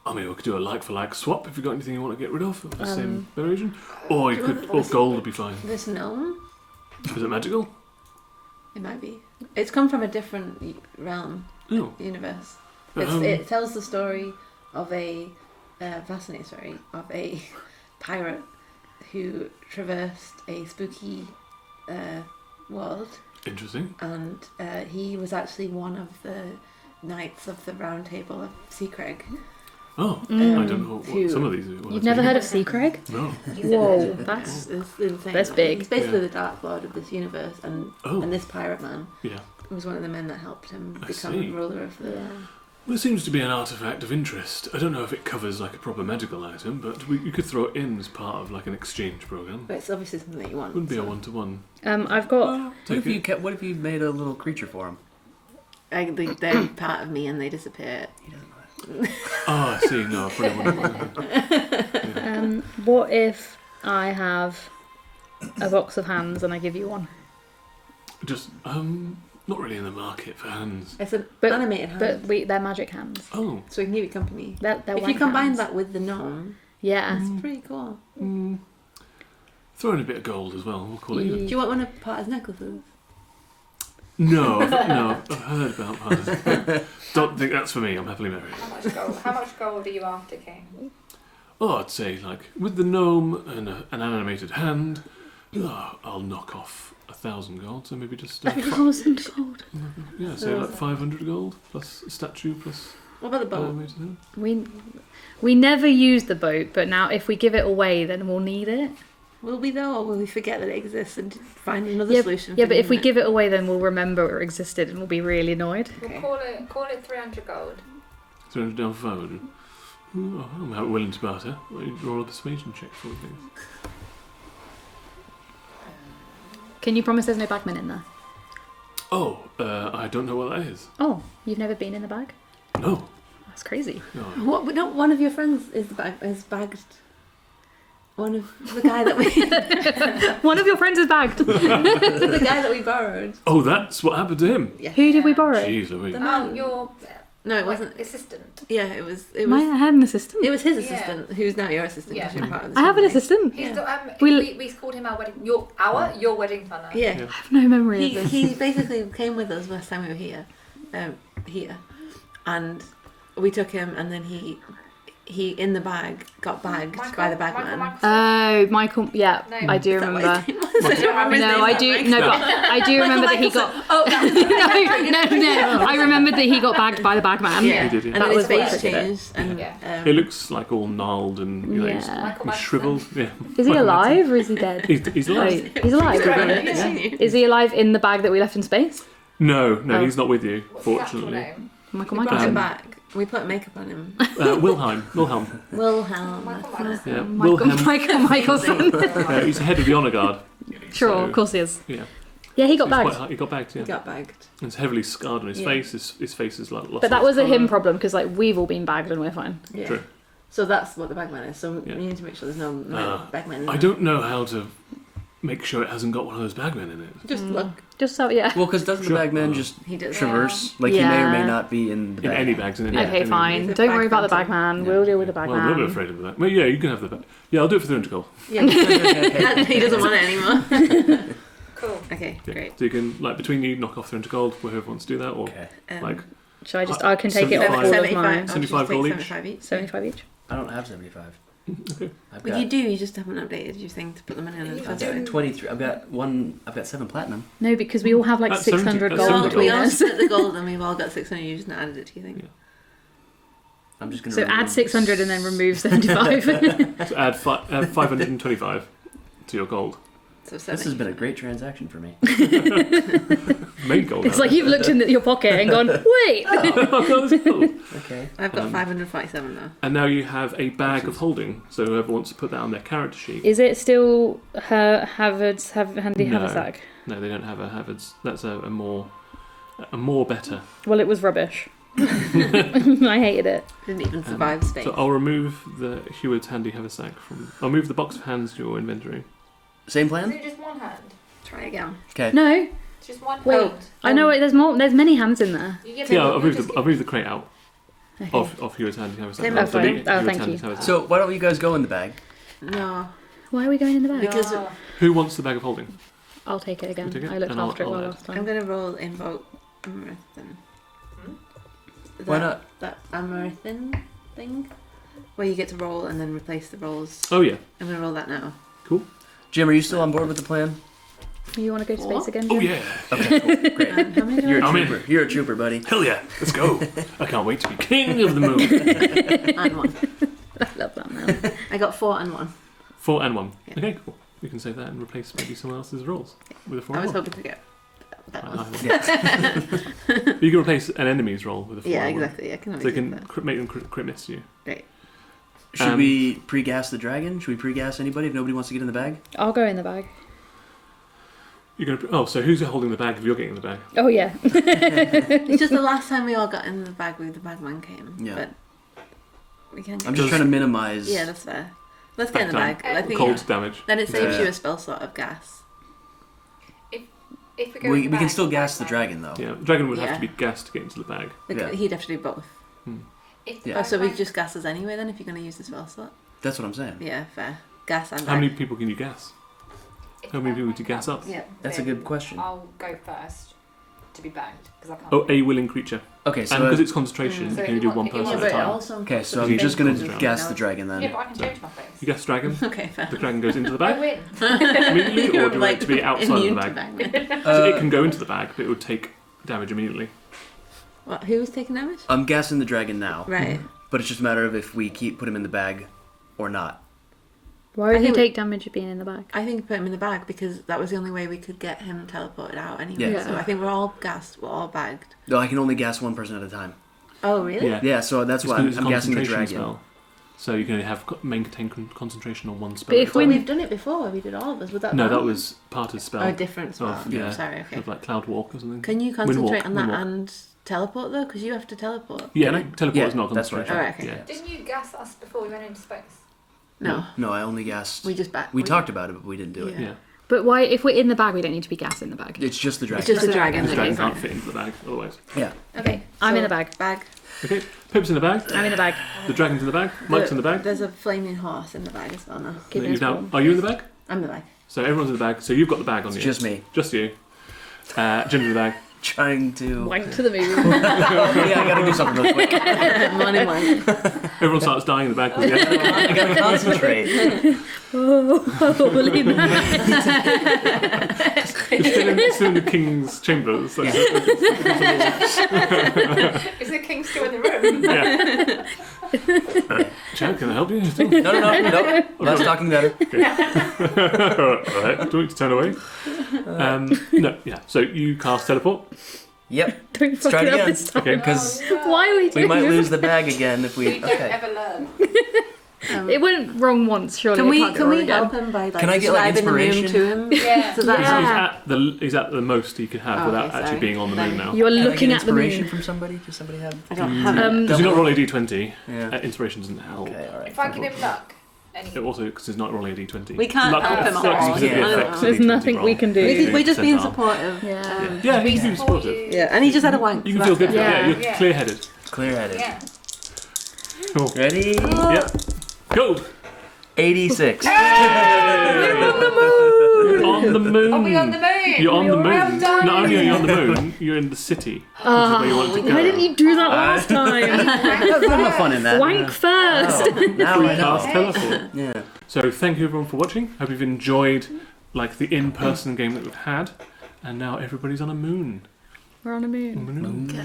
I mean, we could do a like-for-like swap if you've got anything you want to get rid of the same variation. Or you could, or gold would be fine. This gnome? Is it magical? It might be. It's come from a different realm, universe. It tells the story of a fascinating story of a pirate who traversed a spooky world. Interesting. And he was actually one of the knights of the Round Table of Seacraig. Oh, I don't know what some of these are. You've never heard of Seacraig? No. Whoa, that's insane. That's big. He's basically the Dark Lord of this universe, and Oh. this pirate man Yeah. was one of the men that helped him I become see. ruler of the. Well, it seems to be an artifact of interest. I don't know if it covers like a proper medical item, but you could throw it in as part of like an exchange program. But it's obviously something that you want. Wouldn't be a so. one-to-one. I've got. What if you made a little creature for him? They're part of me and they disappear. He doesn't know that. Oh, I see. No, I probably wouldn't. What if I have a box of hands and I give you one? Just not really in the market for hands. It's an But- animated hand. But they're magic hands. Oh, So we can give you company. They're If you wank combine hands. that with the gnome, Yeah. it's pretty cool. throw in a bit of gold as well. We'll call it even. Do you want one of part as necklaces? No, I've heard about parties. Don't think that's for me. I'm happily married. How much gold are you after, King? Oh, I'd say like with the gnome and an animated hand, I'll knock off 1,000 gold. So maybe just 1,000 gold. yeah, say like 500 gold plus a statue plus What about the boat? animated hand. We never use the boat, but now if we give it away, then we'll need it. Will we though, or will we forget that it exists and find another solution? Yeah, for but if we doing give it away, then we'll remember it existed and we'll be really annoyed. We'll Okay. call it 300 gold. 300 down for 500. Oh, I'm willing to barter. Roll a persuasion check for me, please. Can you promise there's no bagman in there? Oh, I don't know what that is. Oh, you've never been in the bag? No. That's crazy. No. What? No, one of your friends is bagged. One of the guy that we One of your friends is bagged. the guy that we borrowed. Oh, that's what happened to him. Yeah. Who did we borrow? Jeez Louise. The Oh, man. your No, it wasn't. assistant. Yeah, it was. I had an assistant. It was his Yeah. assistant, who's now your assistant. 'cause Yeah. you're part of the I have an family. assistant. He's Yeah. we called him our wedding. Your wedding planner. Yeah. Yeah. I have no memory He of this. he basically came with us last time we were here, and we took him, and then he in the bag got bagged by the bagman. Oh, Michael. Yeah, No. I do Is that what remember. his name was? I don't remember his No, name I that do. much. No, but I do remember that he got. Oh, that was No. I remembered that he got bagged by the bagman. Yeah, He did, yeah. and That then his was what face triggered it. changed, and Yeah. He looks like all gnarled and you know, Yeah. he's shriveled. Yeah. Is he alive or is he dead? He's alive. Wait, he's alive. He's seen you. Is he alive in the bag that we left in space? No, Oh. he's not with you, What's his actual fortunately. name? Michael. We brought him Um, back. We put makeup on him. Wilhelm. Wilhelm. Michael that's Myers. Yeah. Michael. Wilhelm. Michaelson. He's the head of the honour guard. Sure, So, of course he is. Yeah. Yeah, he got So he's bagged. quite high- He got bagged. He Yeah. got bagged. It's heavily scarred on his Yeah. face. His face is like lost. But that all was its a him colour. problem because like we've all been bagged and we're fine. Yeah. True. So that's what the bagman is. So Yeah. we need to make sure there's no bagman in I there. don't know how to make sure it hasn't got one of those bagmen in it. Just look. Just so yeah. Well, because doesn't Sure. the bagman just He does. traverse? Like he may or may Yeah. not be in the In bag. any bags. In any Yeah. bag, Okay, any- fine. He's a Don't bag worry about the phantom. bagman. Yeah. We'll deal with the Well, I'm a little bit bagman. afraid of that. But yeah, you can have the bag. Yeah, I'll do it for 300 gold. Yeah. He doesn't want it anymore. Cool. Okay, Yeah. great. So you can, like, between you, knock off 300 gold, whoever wants to do that, or, Okay. like, Should I just? I can take it off 75. all of 75. mine. I'll just 75 take gold each. 75 each. 75 each. I don't have 75. okay. I've But got you do. You just haven't updated your thing to put the money on You the do. deposit. 23. I've got 7 platinum. No, because we all have like That's 600 70 gold that's We between all us. split the gold and we've all got 600. You just not added it to your thing. Yeah. I'm just gonna. So add remove 600 and then remove 75. So add 525 to your gold. So This has been a great transaction for me. made gold. It's out like of you've looked in your pocket and gone, wait. it. Oh, that's cool. Okay. I've got 547 now. And now you have a bag of holding. So whoever wants to put that on their character sheet. Is it still her Harvard's handy No. haversack? No, they don't have a Harvard's. That's a more better. Well, it was rubbish. I hated it. Didn't even survive space. So I'll remove the Heward's handy haversack from. I'll move the box of hands to your inventory. Same Is plan? it just one hand? Try again. Okay. No, It's just one Wait. hand. I know it. There's more. There's many hands in there. You give Yeah, it- I'll you just move the crate out Okay. of Heward's handy haversack. Same I'll as delete mine. Oh, Heward's thank handy you. haversack. So why don't you guys go in the bag? No. Why are we going in the bag? Because- Oh. Who wants the bag of holding? I'll take it again. You take it? I looked And I'll- after it I'll well add. last I'm time. going to roll invoke Amaranthine. Why not? That Amaranthine thing? Where you get to roll and then replace the rolls. Oh yeah. I'm going to roll that now. Jim, are you still on board with the plan? You want to go to space What? again? Oh Jim? yeah. Okay, cool. Great. How many do I You're a I'm in. trooper. You're a trooper, buddy. Hell yeah. Let's go. I can't wait to be king of the moon. And 1. I love that now. I got 4 and 1. 4 and 1. Yeah. Okay, cool. We can save that and replace maybe someone else's rolls with a 4 I and was 1. hoping to get that I- one. I- you can replace an enemy's roll with a 4 Yeah, and 1. exactly. I can So always they do can that. make them crit miss you. Should we pre-gas the dragon? Should we pre-gas anybody if nobody wants to get in the bag? I'll go in the bag. You're gonna. Oh, so who's holding the bag if you're getting the bag? Oh yeah. It's just the last time we all got in the bag with the bagman came. Yeah. But we can I'm just trying to minimize. Yeah, that's fair. Let's get in the Back bag. I think Cold damage. then it saves Yeah. you a spell slot of gas. If we go We, in the we can bag, still gas the like, dragon though. Yeah, dragon would have Yeah. to be gassed to get into the bag. Like, Yeah. He'd have to do both. If the Yeah. Oh, so we bagman- just gas us anyway then if you're going to use the spell slot? That's what I'm saying. Yeah, fair. Gas and How bag. many people can you gas? if How the many people bagman to gas up? comes, Yeah. That's a then good question. I'll go first to be bagged because I can't. Oh, a willing creature. Okay, so And because it's concentration, Mm. you So can if only you do want- one if you person want at a but time. also okay, so If I'm you just can gonna concentrate. gas the dragon then. Yeah, but I can change my face. You gas dragon. Okay, fair. The dragon goes into the I bag win. immediately, or do you want Like, it to be outside of the immune to bag? bagman. So it can go into the bag, but it would take damage immediately. What, who was taking damage? I'm gassing the dragon now, Right. but it's just a matter of if we put him in the bag or not. Why would I he think- take damage of being in the bag? I think put him in the bag because that was the only way we could get him teleported out anyway. Yeah. So I think we're all gassed, we're all bagged. No, I can only gas one person at a time. Oh, really? Yeah. Yeah, so that's It's why 'cause I'm, it's a I'm gassing the concentration dragon. spell. So you can only have maintain concentration on one spell. But if But we- we've done it before. We did all of us. Was that No, bad? that was Parter's spell. Oh, a different spell. Of, yeah, Sorry, okay. of like Cloud Walk or something. Can you concentrate Windwalk, on that windwalk. and teleport though? Because you have to teleport. Yeah, Can I? teleport Yeah, is not that's right. concentration. Alright, okay. Yeah. Didn't you gas us before we went into space? No, No, I only gassed. we just back. We talked about it, but we didn't do it. Yeah. Yeah. But why? If we're in the bag, we don't need to be gas in the bag. It's just the dragon. It's just the dragon. The Okay, dragon fine. can't fit into the bag otherwise. Yeah. Okay, I'm so in the bag. Bag. Okay, Pip's in the bag. I'm in the bag. The dragon's in the bag. Mike's in the bag. There's a flaming horse in the bag as well now. Keeping You've us now, warm. are you in the bag? I'm the bag. So everyone's in the bag. So you've got the bag on It's you. just me Just you. Jim's in the bag. trying to. Wank to the moon. Yeah, I gotta do something real quick. Morning one. Everyone starts dying in the bag. I gotta concentrate. Oh, believe that. It's still in the king's chambers. Like, Is the king still in the room? yeah. Chad, can I help you? No. Less talking better. Alright, do you want me to turn away? No, yeah. So you cast teleport. Yep. Don't fuck try it it up again. this time. Okay. Because Oh, no. Why are we doing we might this? lose the bag again if We we. don't Okay. ever learn. It went wrong once, surely. Can it we can't go can wrong we again. help him by like Can I get, like, describing the moon inspiration? to him? Yeah. So that's Yeah. He's at the most he can have Oh, without okay, actually sorry. being on the moon now. You're Can I looking get at the moon. inspiration from somebody? Does somebody have? I don't have Um, Does he not roll a d20? Yeah. Inspiration doesn't help. Okay. All right. If I give him luck, and he It also, because he's not rolling a d20. We can't Luck help him affects at all. specifically Yeah. affects the There's D20 nothing we roll. can do. We're just being Percentile. supportive. Yeah. Yeah, we he's being support supportive. you. Yeah, and he just had a wank. You so can feel that's good. fair. Yeah, you're Yeah. clear-headed. Clear-headed. Yeah. Cool. Ready? Yep. Gold. 86. You're on the moon. Are we on the moon? You're on the moon. Well done. Not only are you on the moon, you're in the city. where you want to go. Why didn't you do that last time? There's no fun in that. Wank first. Oh, now I Cast know. teleport. Yeah. So thank you everyone for watching. Hope you've enjoyed like the in-person game that we've had, and now everybody's on a moon. We're on a moon.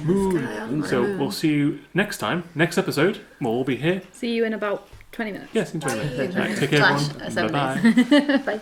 Moon. So we'll see you next time. Next episode, we'll all be here. See you in about 20 minutes. Yes, in 20 minutes. Right, take care, Slash everyone. assembly. Bye bye. Bye.